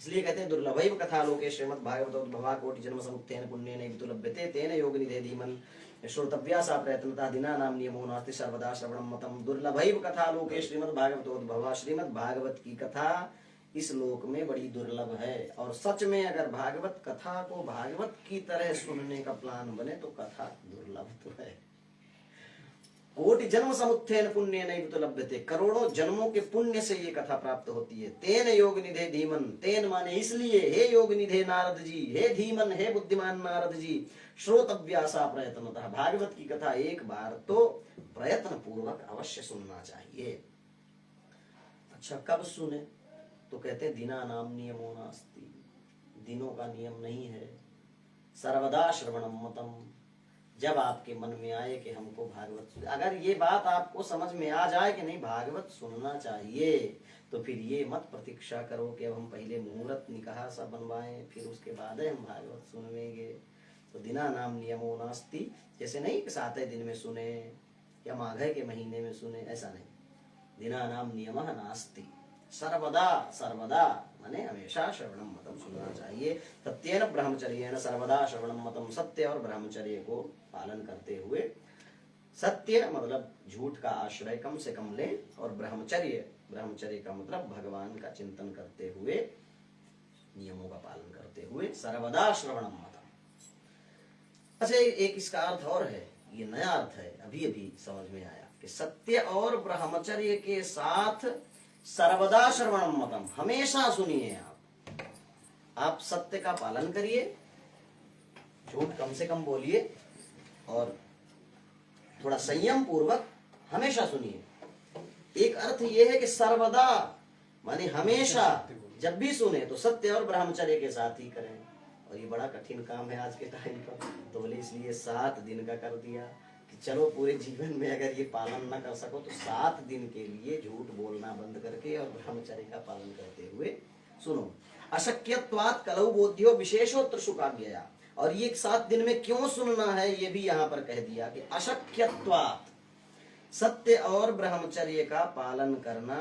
इसलिए कहते हैं दुर्लभैव कथा लोके श्रीमद् भागवतो भवा कोटि जन्म समुत्थेन पुण्येन वितु लभ्यते तेन योग निधे धीमन श्रोतव्या सा प्रयत्नता दिना नाम नियमो नास्ति सर्वदा श्रवणम मतम। दुर्लभैव कथा लोके श्रीमद् भागवतो भवा, श्रीमद् भागवत की कथा इस लोक में बड़ी दुर्लभ है। और सच में अगर भागवत कथा को भागवत की तरह सुनने का प्लान बने तो कथा दुर्लभ तो है। कोटि जन्म समुत्थेन पुण्य नहीं तो लभ्यते, करोड़ों जन्मों के पुण्य से ये कथा प्राप्त होती है। तेन योग निधे धीमन, तेन माने इसलिए, हे योग निधे नारद जी, हे धीमन, हे बुद्धिमान नारद जी, श्रोतव्यासा प्रयत्नतः, भागवत की कथा एक बार तो प्रयत्न पूर्वक अवश्य सुनना चाहिए। अच्छा, कब सुने? तो कहते हैं दिना नाम नियमो नास्ति, दिनों का नियम नहीं है। सर्वदा श्रवणम मतम, जब आपके मन में आए कि हमको भागवत, अगर ये बात आपको समझ में आ जाए कि नहीं भागवत सुनना चाहिए, तो फिर ये मत प्रतीक्षा करो कि अब हम पहले मुहूर्त निकाह सब बनवाएं फिर उसके बाद हम भागवत सुनेंगे। तो दिना नाम नियमो नास्ति, जैसे नहीं कि 7वें दिन में सुने या माघ के महीने में सुने, ऐसा नहीं। दिना नाम नियमः नास्ति, सर्वदा, सर्वदा माने हमेशा श्रवणम मतम सुनना चाहिए। सत्येन ब्रह्मचर्येण सर्वदा श्रवणम मतम, सत्य और ब्रह्मचर्य को पालन करते हुए। सत्य मतलब झूठ का आश्रय कम से कम ले, और ब्रह्मचर्य, ब्रह्मचर्य का मतलब भगवान का चिंतन करते हुए, नियमों का पालन करते हुए, सर्वदा श्रवणम मतम। अच्छा, एक इसका अर्थ और है, ये नया अर्थ है, अभी अभी समझ में आया कि सत्य और ब्रह्मचर्य के साथ सर्वदा श्रवणम मतम, हमेशा सुनिए। आप सत्य का पालन करिए, झूठ कम से कम बोलिए, और थोड़ा संयम पूर्वक हमेशा सुनिए। एक अर्थ यह है कि सर्वदा माने हमेशा, जब भी सुने तो सत्य और ब्रह्मचर्य के साथ ही करें। और ये बड़ा कठिन काम है आज के टाइम पर, तो बोले इसलिए 7 दिन का कर दिया कि चलो पूरे जीवन में अगर ये पालन न कर सको तो 7 दिन के लिए झूठ बोलना बंद करके और ब्रह्मचर्य का पालन करते हुए सुनो। अशक्यत्वात् कलौ बोध्यो विशेषोत्र शुकाज्ञया, और ये 7 दिन में क्यों सुनना है ये भी यहाँ पर कह दिया कि अशक्यत्वात्, सत्य और ब्रह्मचर्य का पालन करना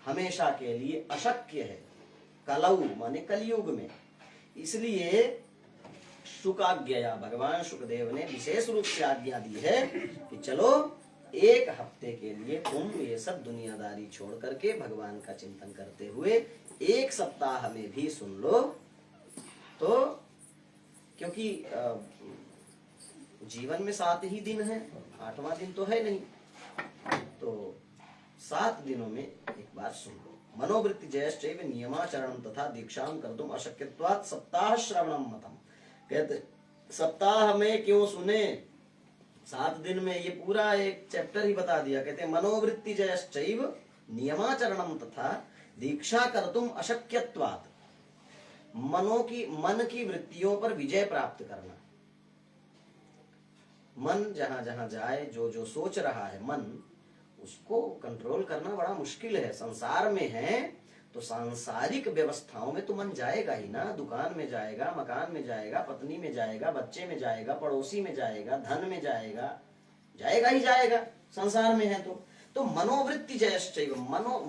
हमेशा के लिए अशक्य है। कलौ माने कलयुग में, इसलिए शुकाज्ञया, भगवान शुकदेव ने विशेष रूप से आज्ञा दी है कि चलो 1 हफ्ते के लिए तुम ये सब दुनियादारी छोड़ करके भगवान का चिंतन करते हुए 1 सप्ताह में भी सुन लो। तो क्योंकि जीवन में 7 ही दिन है, 8वां दिन तो है नहीं, तो 7 दिनों में एक बार सुन लो। मनोवृत्ति जयश्चैव नियमाचरणम तथा दीक्षाम कर्तुम अशक्यत्वात् सप्ताह श्रवणम मतम। कहते सप्ताह में क्यों सुने, 7 दिन में, ये पूरा एक चैप्टर ही बता दिया। कहते मनोवृत्ति जयश्चैव नियमाचरणम तथा दीक्षा कर्तुम अशक्यत्वात्, मन की वृत्तियों पर विजय प्राप्त करना। मन जहां जहां जाए, जो जो सोच रहा है मन, उसको कंट्रोल करना बड़ा मुश्किल है। संसार में है तो सांसारिक व्यवस्थाओं में तो मन जाएगा ही ना, दुकान में जाएगा, मकान में जाएगा, पत्नी में जाएगा, बच्चे में जाएगा, पड़ोसी में जाएगा, धन में जाएगा, जाएगा ही जाएगा, संसार में है तो मनोवृत्ति जयश्चैव,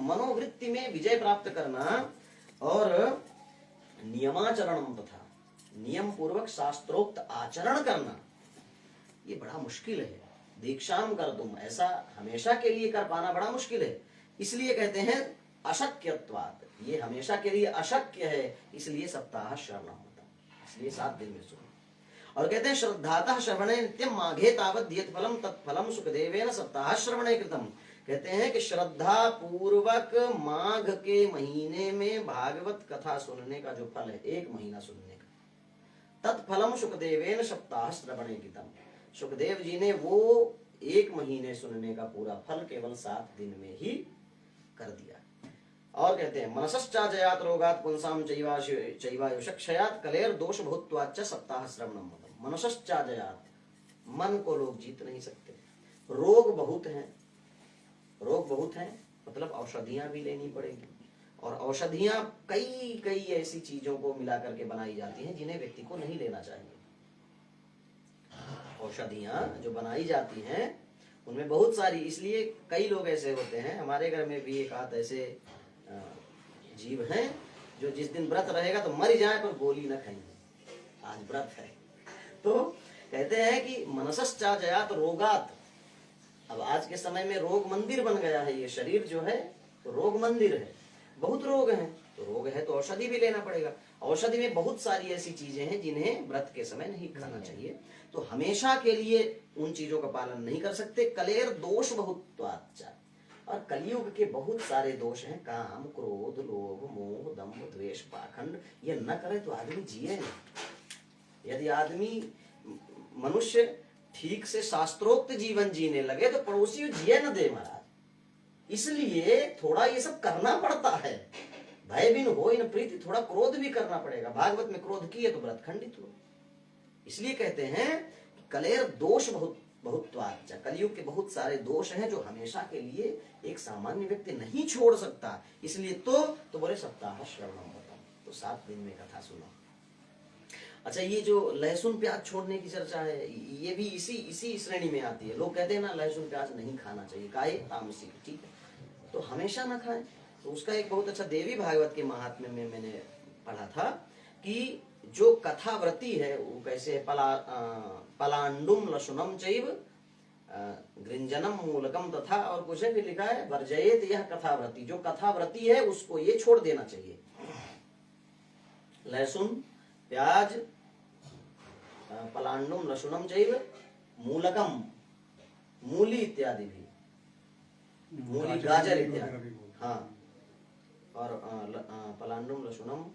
मनोवृत्ति में विजय प्राप्त करना, और नियमाचरणम तथा नियम पूर्वक शास्त्रोक्त आचरण करना, ये बड़ा मुश्किल है। दीक्षाम कर तुम, ऐसा हमेशा के लिए कर पाना बड़ा मुश्किल है। इसलिए कहते हैं अशक्यत्वात्, ये हमेशा के लिए अशक्य है, इसलिए सप्ताह श्रवणम होता, इसलिए 7 दिन में सुनो। और कहते हैं श्रद्धातः श्रवणे नित्यम माघे तावत् दियत फलम तत्फलम सुखदेवेन सप्ताह श्रवणे कृतम। कहते हैं कि श्रद्धा पूर्वक माघ के महीने में भागवत कथा सुनने का जो फल है, 1 महीना सुनने का, तत्फलम सुखदेवेन सप्ताह श्रवणे कृतम। सुखदेव जी ने वो 1 महीने सुनने का पूरा फल केवल 7 दिन में ही कर दिया। और कहते हैं मनसश्चा जयात रोगात पुंसाम चैवायुषक्षयात कलेर दोष भूत्वाच्च सप्ताह श्रवणम। मनसश्चा जयात, मन को लोग जीत नहीं सकते, रोग बहुत हैं, रोग बहुत हैं मतलब औषधियां भी लेनी पड़ेगी, और औषधियां कई ऐसी चीजों को मिला करके बनाई जाती हैं जिन्हें व्यक्ति को नहीं लेना चाहिए। औषधियां जो बनाई जाती हैं उनमें बहुत सारी, इसलिए कई लोग ऐसे होते हैं, हमारे घर में भी एक आध ऐसे जीव हैं जो जिस दिन व्रत रहेगा तो मर जाए पर गोली न खाएंगे, आज व्रत है। तो कहते हैं कि मनसश्चा जयात रोगात। अब आज के समय में रोग मंदिर बन गया है, ये शरीर जो है तो रोग मंदिर है, बहुत रोग हैं। तो रोग है तो औषधि भी लेना पड़ेगा। औषधि में बहुत सारी ऐसी चीजें हैं जिन्हें व्रत के समय नहीं खाना चाहिए। तो हमेशा के लिए उन चीजों का पालन नहीं कर सकते। कलेर दोष बहुत्वाच्च, और कलयुग के बहुत सारे दोष हैं, काम, क्रोध, लोभ, मोह, दंभ, द्वेष, पाखंड। ये न करे तो आदमी जिए नहीं। यदि आदमी मनुष्य ठीक से शास्त्रोक्त जीवन जीने लगे तो पड़ोसी जिए न दे महाराज। इसलिए थोड़ा ये सब करना पड़ता है। भय बिन हो न प्रीति, थोड़ा क्रोध भी करना पड़ेगा। भागवत में क्रोध किए तो व्रत खंडित हो। इसलिए कहते हैं कि कलेर दोष बहुत्वाच्च, कलयुग के बहुत सारे दोष हैं जो हमेशा के लिए एक सामान्य व्यक्ति नहीं छोड़ सकता। इसलिए तो बोले सप्ताह श्रवणम व्रतम, तो 7 दिन में कथा सुनो। अच्छा, ये जो लहसुन प्याज छोड़ने की चर्चा है, ये भी इसी श्रेणी में आती है। लोग कहते हैं ना लहसुन प्याज नहीं खाना चाहिए, काहे तामसिक, ठीक है, तो हमेशा ना खाएं। तो उसका एक बहुत अच्छा देवी भागवत के महात्म्य में मैंने पढ़ा था कि जो कथाव्रती है वो कैसे है, पलांडुम लशुनम चैव गृंजनम मूलकम तथा, और कुछ भी लिखा है वर्जयेत यह कथाव्रती। जो कथाव्रती है उसको ये छोड़ देना चाहिए, लहसुन प्याज, पलांडुम लशुनम चैव मूलकम, मूली इत्यादि भी, मूली गाजर इत्यादि, हाँ, और पलांडुम लशुनम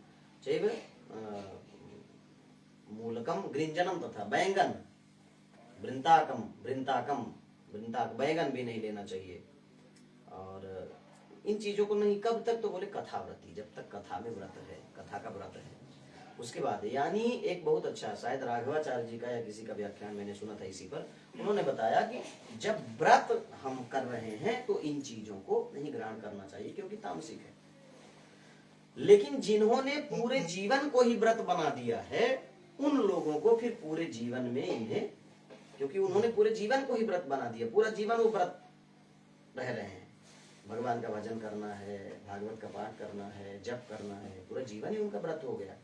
चैव मूलकम गृंजनम तथा बैंगन, वृंताकम बैंगन भी नहीं लेना चाहिए। और इन चीजों को नहीं, कब तक, तो बोले कथाव्रती, जब तक कथा में व्रत है, कथा का व्रत है। उसके बाद यानी एक बहुत अच्छा, शायद राघवाचार्य जी का या किसी का व्याख्यान मैंने सुना था इसी पर, उन्होंने बताया कि जब व्रत हम कर रहे हैं तो इन चीजों को नहीं ग्रहण करना चाहिए क्योंकि तामसिक है। लेकिन जिन्होंने पूरे जीवन को ही व्रत बना दिया है उन लोगों को फिर पूरे जीवन में इन्हें, क्योंकि उन्होंने पूरे जीवन को ही व्रत बना दिया, पूरा जीवन वो व्रत रह रहे हैं, भगवान का भजन करना है, भागवत का पाठ करना है, जप करना है, पूरा जीवन ही उनका व्रत हो गया,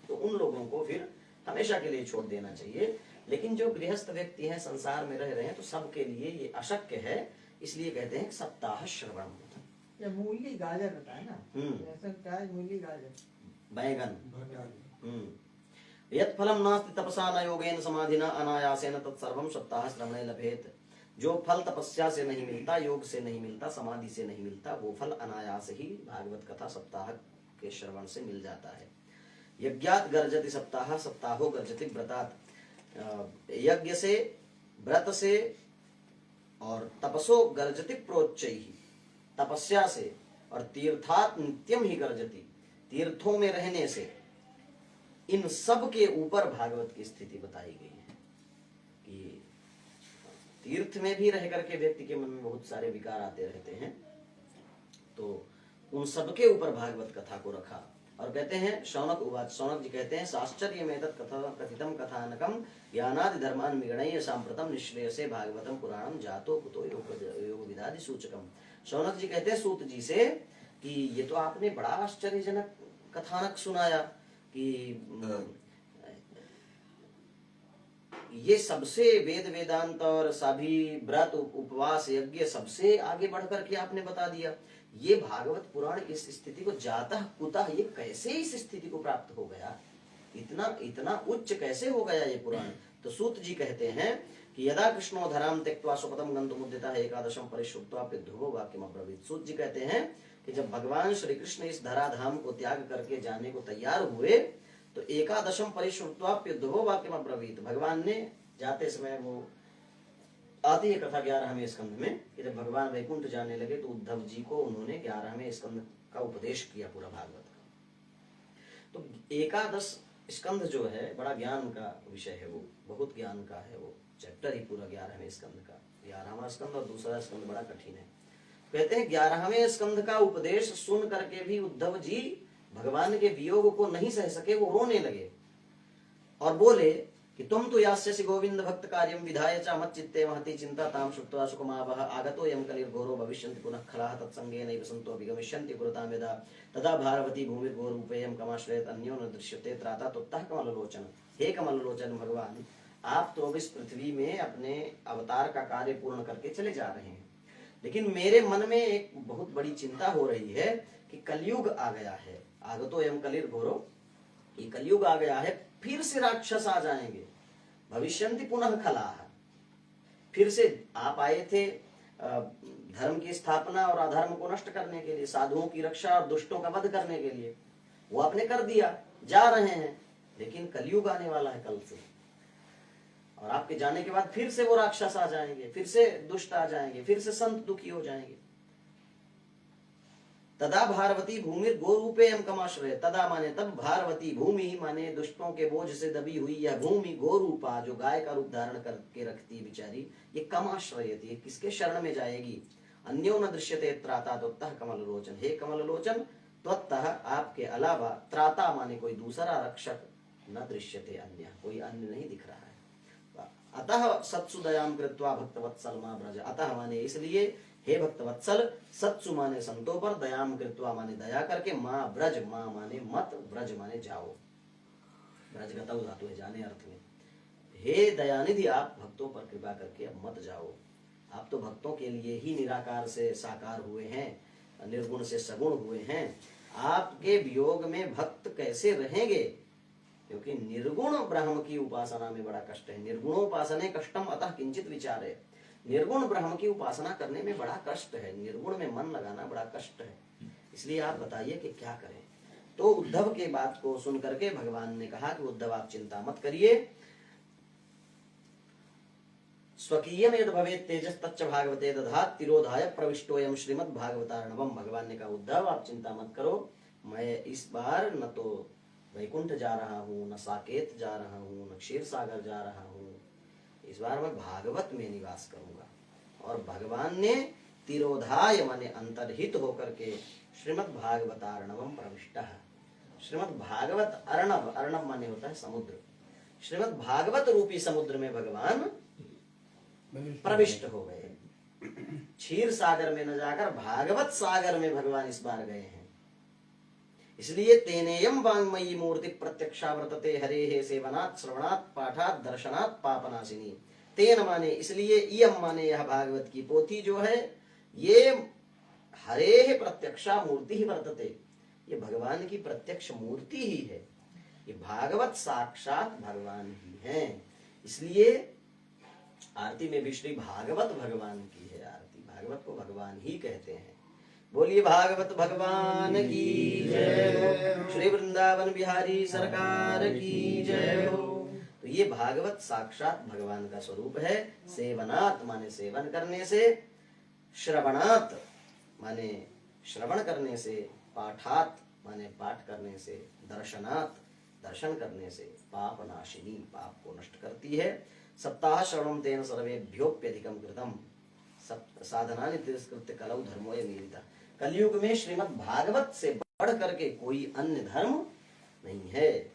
तो उन लोगों को फिर हमेशा के लिए छोड़ देना चाहिए। लेकिन जो गृहस्थ व्यक्ति हैं, संसार में रह रहे हैं, तो सबके लिए ये अशक्य है। इसलिए कहते हैं सप्ताह श्रवण। ये मूली गाजर होता है ना, लहसुन प्याज मूली गाजर बैंगन। यत् फलम नास्ति तपसा न योगेन समाधिना अनायासेन तत्सर्वं सप्ताह श्रवणे लभेत। जो फल तपस्या से नहीं मिलता, योग से नहीं मिलता, समाधि से नहीं मिलता, वो फल अनायास ही भागवत कथा सप्ताह के श्रवण से मिल जाता है। यज्ञात गर्जति सप्ताह, सप्ताहो गर्जति व्रतात्। यज्ञ से, व्रत से और तपसो गर्जति प्रोच्चैहि, तपस्या से, और तीर्थात् नित्यम ही गर्जति, तीर्थों में रहने से। इन सब के ऊपर भागवत की स्थिति बताई गई है कि तीर्थ में भी रह करके व्यक्ति के मन में बहुत सारे विकार आते रहते हैं, तो उन सब के ऊपर भागवत कथा को रखा। और कहते हैं शौनक उवाच, शौनक जी कहते हैं साश्चर्यमेतत् कथितम कथानकम ज्ञानादि धर्मान मिगणय्य सांप्रतम निश्रेयसे भागवतम पुराणम जातो कुतो योग विदादि सूचकम। शौनक जी कहते हैं सूत जी से कि ये तो आपने बड़ा आश्चर्यजनक कथानक सुनाया कि ये सबसे वेद वेदांत और सभी व्रत उपवास यज्ञ सबसे आगे बढ़ करके आपने बता दिया। ये भागवत पुराण इस स्थिति को जाता कुतः, ये कैसे इस स्थिति को प्राप्त हो गया, इतना उच्च कैसे हो गया ये पुराण। तो सूत जी कहते हैं कि यदा कृष्णो धराम त्यक्त्वा स्वपदम गन्तुमुद्यतः एकादशम परिश्रुत्वा ध्रुवो वाक्यम अब्रवीत्। सूत जी कहते हैं कि जब भगवान श्री कृष्ण इस धराधाम को त्याग करके जाने को तैयार हुए तो एकादशम परिश्रुत्वा ध्रुवो वाक्यम अब्रवीत्, भगवान ने जाते समय, वो आती है कथा 11वें स्कंध में कि जब भगवान वैकुंठ जाने लगे तो उद्धव जी को उन्होंने 11वें स्कंद का उपदेश किया पूरा भागवत का। तो एकादश स्कंध जो है बड़ा ज्ञान का विषय है, वो बहुत ज्ञान का है, वो चैप्टर ही पूरा 11वें स्कंद का। 11वां स्कंद और दूसरा स्कंद बड़ा कठिन है। कहते हैं 11वें स्कंद का उपदेश सुन करके भी उद्धव जी भगवान के वियोग को नहीं सह सके, वो रोने लगे और बोले कि तुम तो यास्यसि गोविंद भक्त कार्यम विधाय च मच्चित्ते महति चिंता ताम श्रुत्वा सुखमावह आगतो यम कलिर्घोरो भविष्यन्ति पुनः खलाः तत्संगेनैव सन्तो अभिगमिष्यन्ति गुरुतां यदा तदा भारवती भूमिर्गोरूपेयं कमाश्रयेत अन्यो न दृश्यते त्राता तुत्तः कमललोचन। हे कमललोचन भगवान, आप तो अब इस पृथ्वी में अपने अवतार का कार्य पूर्ण करके चले जा रहे हैं, लेकिन मेरे मन में एक बहुत बड़ी चिंता हो रही है कि कलयुग आ गया है। आगतो यम कलिर्घोरो, ये कलयुग आ गया है, फिर से राक्षस आ जाएंगे। भविष्यन्ति पुनः खलाः, फिर से आप आए थे धर्म की स्थापना और अधर्म को नष्ट करने के लिए, साधुओं की रक्षा और दुष्टों का वध करने के लिए, वो आपने कर दिया, जा रहे हैं, लेकिन कलयुग आने वाला है कल से, और आपके जाने के बाद फिर से वो राक्षस आ जाएंगे, फिर से दुष्ट आ जाएंगे, फिर से संत दुखी हो जाएंगे। तदा भारवती भूमि गोरूपेयम कमाश्रय, तदा माने तब, भारवती भूमि माने दुष्टों के बोझ से दबी हुई यह भूमि, गोरूपा जो गाय का रूप धारण करके रखती बिचारी, ये कमाश्रयती, किसके शरण में जाएगी। अन्यो न दृश्यते त्राता त्वत्तः कमललोचन, हे कमललोचन त्वत्तः आपके अलावा, त्राता माने कोई दूसरा रक्षक, न दृश्यते अन्य, कोई अन्य नहीं दिख रहा है। अतः सत्सु दयाम कृत्वा भक्तवत्सल मा ब्रज, अतः माने इसलिए, हे भक्तवत्सल, सत्सु माने संतों पर, दयाम कृत्वा माने दया करके, माँ ब्रज, माँ माने मत, ब्रज माने जाओ, ब्रज गतौ धातु है जाने अर्थ में। हे दयानिधि, आप भक्तों पर कृपा करके अब मत जाओ। आप तो भक्तों के लिए ही निराकार से साकार हुए हैं, निर्गुण से सगुण हुए हैं। आपके वियोग में भक्त कैसे रहेंगे, क्योंकि निर्गुण ब्रह्म की उपासना में बड़ा कष्ट है। निर्गुणोपासने कष्टम अतः किंचित विचारे, निर्गुण ब्रह्म की उपासना करने में बड़ा कष्ट है, निर्गुण में मन लगाना बड़ा कष्ट है। इसलिए आप बताइए कि क्या करें। तो उद्धव के बात को सुन करके भगवान ने कहा कि उद्धव आप चिंता मत करिए, स्वकीयम यद भवेत् तेजस तच्च भागवते दधात तिरोधाय प्रविष्टोयम श्रीमद् भागवतार्णवम। भगवान ने कहा उद्धव आप चिंता मत करो, मैं इस बार न तो वैकुंठ जा रहा हूँ, न साकेत जा रहा हूँ, न क्षीर सागर जा रहा हूँ, इस बार मैं भागवत में निवास करूंगा। और भगवान ने तिरोधाय माने अंतर्हित होकर के श्रीमद् भागवतार्णवम प्रविष्टः, श्रीमद् भागवत अर्णव, अर्णव माने होता है समुद्र, श्रीमद् भागवत रूपी समुद्र में भगवान प्रविष्ट हो गए। क्षीर सागर में न जाकर भागवत सागर में भगवान इस बार गए हैं। इसलिए तेनेयम वांगमयी मूर्ति प्रत्यक्षा वर्तते हरेः सेवनात् श्रवणात् पाठात् दर्शनात् पापनाशिनी। तेन माने इसलिए, इयम माने यह भागवत की पोथी जो है, ये हरेः प्रत्यक्षा मूर्ति ही वर्तते, ये भगवान की प्रत्यक्ष मूर्ति ही है। ये भागवत साक्षात भगवान ही हैं। इसलिए आरती में भी श्री भागवत भगवान की है आरती, भागवत को भगवान ही कहते हैं। बोलिए भागवत भगवान की जय हो, श्री वृंदावन बिहारी सरकार की जय हो। तो ये भागवत साक्षात भगवान का स्वरूप है। सेवनात् माने सेवन करने से, श्रवणात् माने श्रवण करने से, पाठात् माने पाठ करने से, दर्शनात् दर्शन करने से, पापनाशिनी पाप को नष्ट करती है। सप्ताह श्रवणं तेन सर्वेभ्योप्यधिकं कृतम् साधनानि तिरस्कृत्य कलौ धर्मोऽयमीरितः। कलयुग में श्रीमद् भागवत से बढ़ करके कोई अन्य धर्म नहीं है,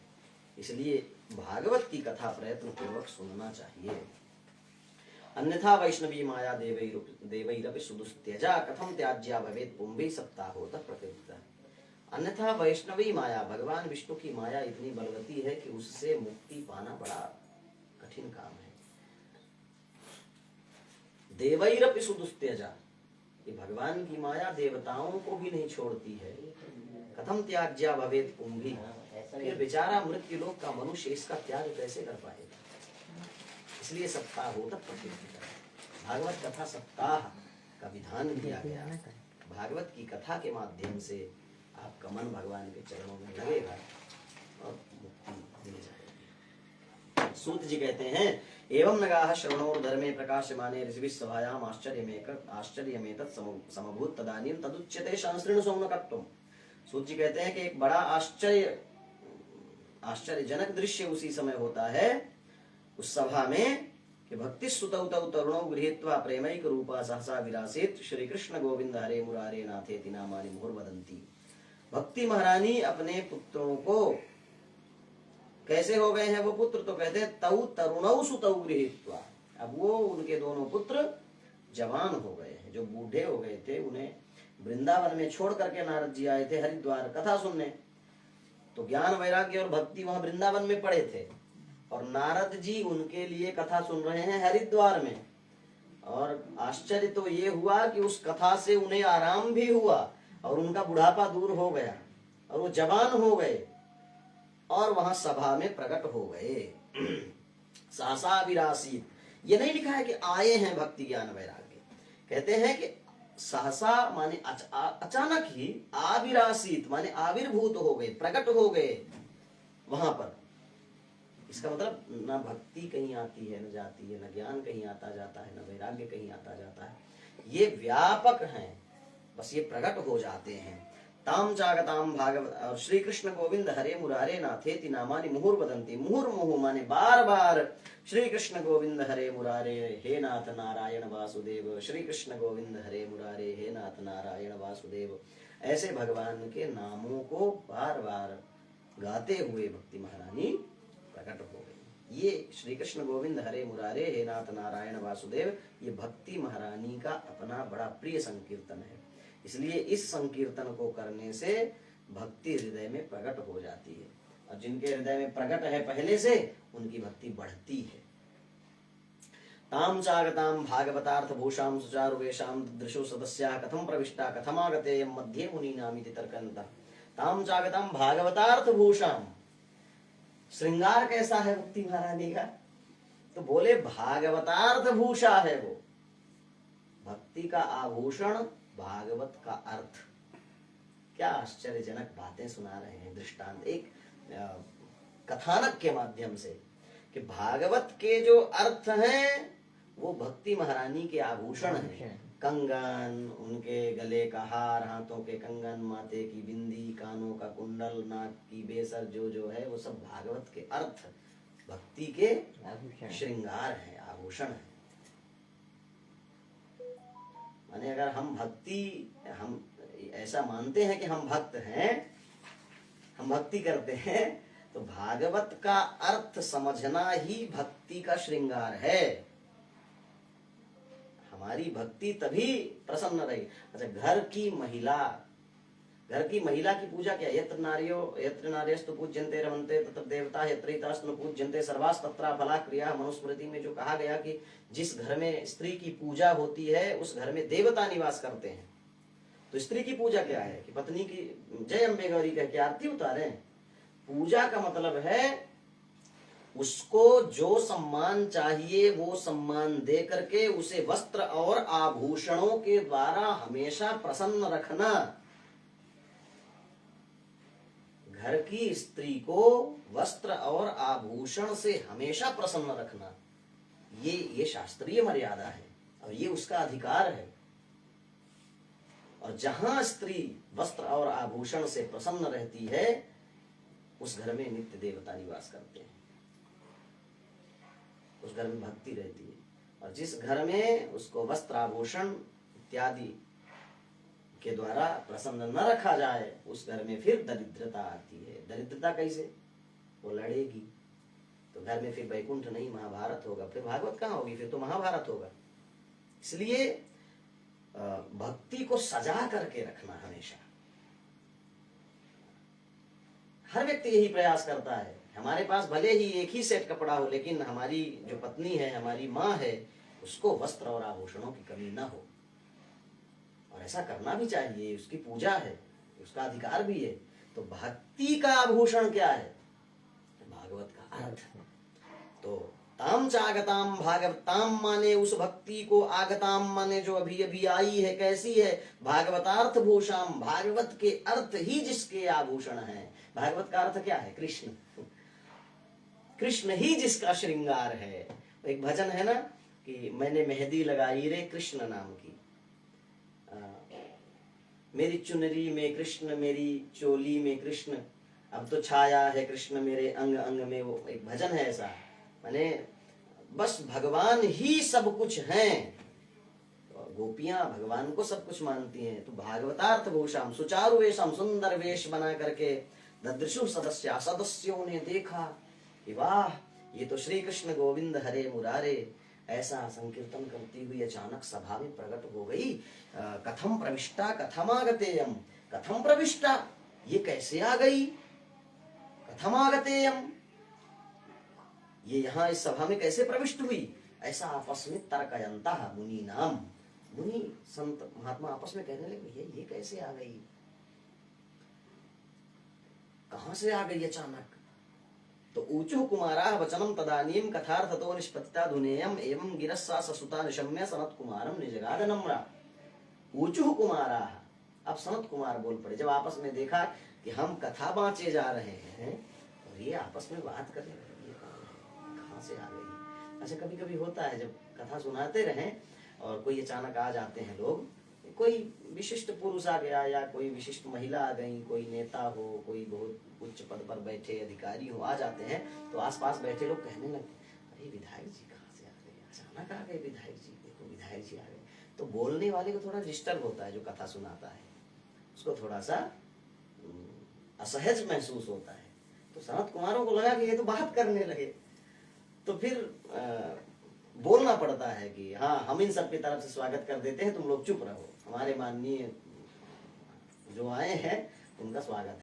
इसलिए भागवत की कथा प्रयत्न पूर्वक सुनना चाहिए। अन्यथा वैष्णवी माया देवैरपि सुदुस्त्यजा कथम त्याज्या भवेत् पुंभी सप्ताहोतः प्रकृतितः। अन्यथा वैष्णवी माया, भगवान विष्णु की माया इतनी बलवती है कि उससे मुक्ति पाना बड़ा कठिन काम है। देवैरपि सुदुस्त्यजा, ये भगवान की माया देवताओं को भी नहीं छोड़ती है। कथम त्याज्या भवेत् पुंभी, फिर बेचारा मृत्यु लोक का मनुष्य इसका त्याग कैसे कर पाएगा। इसलिए सप्ताह होता प्रकृति, भागवत कथा सप्ताह का विधान किया गया। भागवत की कथा के माध्यम से आपका मन भगवान के चरणों में लगेगा और मुक्ति मिल जाएगी। सूत जी कहते हैं एवं नगाः श्रवणोर धर्मे प्रकाशमाने ऋषिभिः सभायाम आश्चर्यमेतत् समभूत तदानीं तदुच्यते संसृणु सौनकत्वम्। सूत जी कहते हैं कि एक बड़ा आश्चर्यजनक दृश्य उसी समय होता है उस सभा में कि भक्ति सुतौ तौ तरुणौ गृहीत्वा प्रेमैक रूपा सहसा विरासेत श्री कृष्ण गोविंद हरे मुरारे नाथेति नामानि मुहुर्वदन्ति। भक्ति महारानी अपने पुत्रों को कैसे हो गए हैं वो पुत्र? तो कहते हैं तौ तरुणौ सुतौ गृहीत्वा। अब वो उनके दोनों पुत्र जवान हो गए हैं, जो बूढ़े हो गए थे उन्हें वृंदावन में छोड़ करके नारद जी आए थे हरिद्वार कथा सुनने। तो ज्ञान वैराग्य और भक्ति वहां वृंदावन में पड़े थे और नारद जी उनके लिए कथा सुन रहे हैं हरिद्वार में। और आश्चर्य तो ये हुआ कि उस कथा से उन्हें आराम भी हुआ और उनका बुढ़ापा दूर हो गया और वो जवान हो गए और वहां सभा में प्रकट हो गए। सहसा विरासित, ये नहीं लिखा है कि आए हैं भक्ति ज्ञान वैराग्य, कहते हैं कि सहसा माने अचानक ही, आविरासित माने आविर्भूत हो गए, प्रकट हो गए वहां पर। इसका मतलब ना भक्ति कहीं आती है न जाती है, न ज्ञान कहीं आता जाता है, न वैराग्य कहीं आता जाता है, ये व्यापक हैं, बस ये प्रकट हो जाते हैं। ताम जागताम भागवत। और श्री कृष्ण गोविंद हरे मुरारे नाथेति नामानि मुहुर्वदन्ति। मुहुर्मुहु माने बार बार श्री कृष्ण गोविंद हरे मुरारे हे नाथ नारायण वासुदेव, श्री कृष्ण गोविंद हरे मुरारे हे नाथ नारायण वासुदेव, ऐसे भगवान के नामों को बार बार गाते हुए भक्ति महारानी प्रकट हो गई। ये श्री कृष्ण गोविंद हरे मुरारे हे नाथ नारायण वासुदेव, ये भक्ति महारानी का अपना बड़ा प्रिय संकीर्तन है। इसलिए इस संकीर्तन को करने से भक्ति हृदय में प्रकट हो जाती है और जिनके हृदय में प्रकट है पहले से, उनकी भक्ति बढ़ती है। ताम चागताम भागवतार्थ भूषाम सुचारुवेशाम दृशु सदस्याः कथम प्रविष्टा कथमागते मध्ये मुनीनामिति तर्कन्तः। ताम चागताम भागवतार्थ भूषाम, श्रृंगार कैसा है भक्ति महारानी का? तो बोले भागवतार्थ भूषा है वो, भक्ति का आभूषण भागवत का अर्थ। क्या आश्चर्यजनक बातें सुना रहे हैं दृष्टांत, एक कथानक के माध्यम से, कि भागवत के जो अर्थ हैं वो भक्ति महारानी के आभूषण हैं। कंगन, उनके गले का हार, हाथों के कंगन, माथे की बिंदी, कानों का कुंडल, नाक की बेसर, जो है वो सब भागवत के अर्थ, भक्ति के श्रृंगार हैं, आभूषण हैं। माने अगर हम ऐसा मानते हैं कि हम भक्त हैं, हम भक्ति करते हैं, तो भागवत का अर्थ समझना ही भक्ति का श्रृंगार है। हमारी भक्ति तभी प्रसन्न रही। अच्छा, घर की महिला की पूजा क्या? यत्र नार्यस्तु पूज्यन्ते रमन्ते तत्र देवता यत्रैतास्तु पूज्यन्ते सर्वास्तत्र फला क्रिया। मनुस्मृति में जो कहा गया कि जिस घर में स्त्री की पूजा होती है उस घर में देवता निवास करते हैं। तो स्त्री की पूजा क्या है कि पत्नी की जय अम्बे गौरी कह के आरती उतारें। पूजा का मतलब है उसको जो सम्मान चाहिए वो सम्मान दे करके उसे वस्त्र और आभूषणों के द्वारा हमेशा प्रसन्न रखना। घर की स्त्री को वस्त्र और आभूषण से हमेशा प्रसन्न रखना, ये शास्त्रीय मर्यादा है और ये उसका अधिकार है। और जहां स्त्री वस्त्र और आभूषण से प्रसन्न रहती है उस घर में नित्य देवता निवास करते हैं, उस घर में भक्ति रहती है। और जिस घर में उसको वस्त्र आभूषण इत्यादि के द्वारा प्रसन्न न रखा जाए उस घर में फिर दरिद्रता आती है। दरिद्रता कैसे? वो लड़ेगी तो घर में फिर वैकुंठ नहीं महाभारत होगा, फिर भागवत कहाँ होगी, फिर तो महाभारत होगा। इसलिए भक्ति को सजा करके रखना हमेशा। हर व्यक्ति यही प्रयास करता है। हमारे पास भले ही एक ही सेट कपड़ा हो, लेकिन हमारी जो पत्नी है, हमारी माँ है, उसको वस्त्र और आभूषणों की कमी न हो। और ऐसा करना भी चाहिए, उसकी पूजा है, उसका अधिकार भी है। तो भक्ति का आभूषण क्या है? भागवत का अर्थ। तो ताम चागताम भागवताम माने उस भक्ति को, आगताम माने जो अभी अभी आई है, कैसी है? भागवतार्थ भूषाम, भागवत के अर्थ ही जिसके आभूषण हैं। भागवत का अर्थ क्या है? कृष्ण। कृष्ण ही जिसका श्रृंगार है। एक भजन है ना कि मैंने मेहंदी लगाई रे कृष्ण नाम की, मेरी चुनरी में कृष्ण, मेरी चोली में कृष्ण, अब तो छाया है कृष्ण मेरे अंग अंग में। वो एक भजन है ऐसा, माने बस भगवान ही सब कुछ हैं। गोपियां भगवान को सब कुछ मानती हैं। तो भागवतार्थ भूषाम, सुचारु वेशम, सुंदर वेश बना करके, ददृशु सदस्यों ने देखा कि वाह, ये तो श्री कृष्ण गोविंद हरे मुरारे, ऐसा संकीर्तन करती हुई अचानक सभा में प्रकट हो गई। कथम प्रविष्टा कथमागतेयम, कथम प्रविष्टा, ये कैसे आ गई, कथमागतेयम, ये यहाँ इस सभा में कैसे प्रविष्ट हुई। ऐसा आपस में तर्कयंता मुनि नाम, मुनि संत महात्मा आपस में कहने लगे, ये कैसे आ गई, कहां से आ गई अचानक। तो ऊचु कुमारा वचनम तदानीम कथार्थतो निष्पत्तिता धुनेयम एवं गिरस्सा ससुता निशम्य सनत कुमारम निजगाद नम्रा। ऊचु कुमारा, अब सनत कुमार बोल पड़े, जब आपस में देखा कि हम कथा बाँचे जा रहे हैं और ये आपस में बात करने लगे, ये कहाँ से आ गई। अच्छा, कभी कभी होता है जब कथा सुनाते रहें और कोई अचानक आ जाते हैं लोग, कोई विशिष्ट पुरुष आ गया या कोई विशिष्ट महिला आ गई, कोई नेता हो, कोई बहुत उच्च पद पर बैठे अधिकारी हो, आ जाते हैं तो आसपास बैठे लोग कहने लगते, अरे विधायक जी कहाँ से आ गए, अचानक आ गए विधायक जी, देखो विधायक जी आ गए। तो बोलने वाले को थोड़ा डिस्टर्ब होता है, जो कथा सुनाता है उसको थोड़ा सा असहज महसूस होता है। तो सनत कुमारों को लगा कि ये तो बात करने लगे, तो फिर बोलना पड़ता है कि हाँ, हम इन सब की तरफ से स्वागत कर देते हैं, तुम लोग चुप रहो, हमारे माननीय जो आए हैं उनका स्वागत है।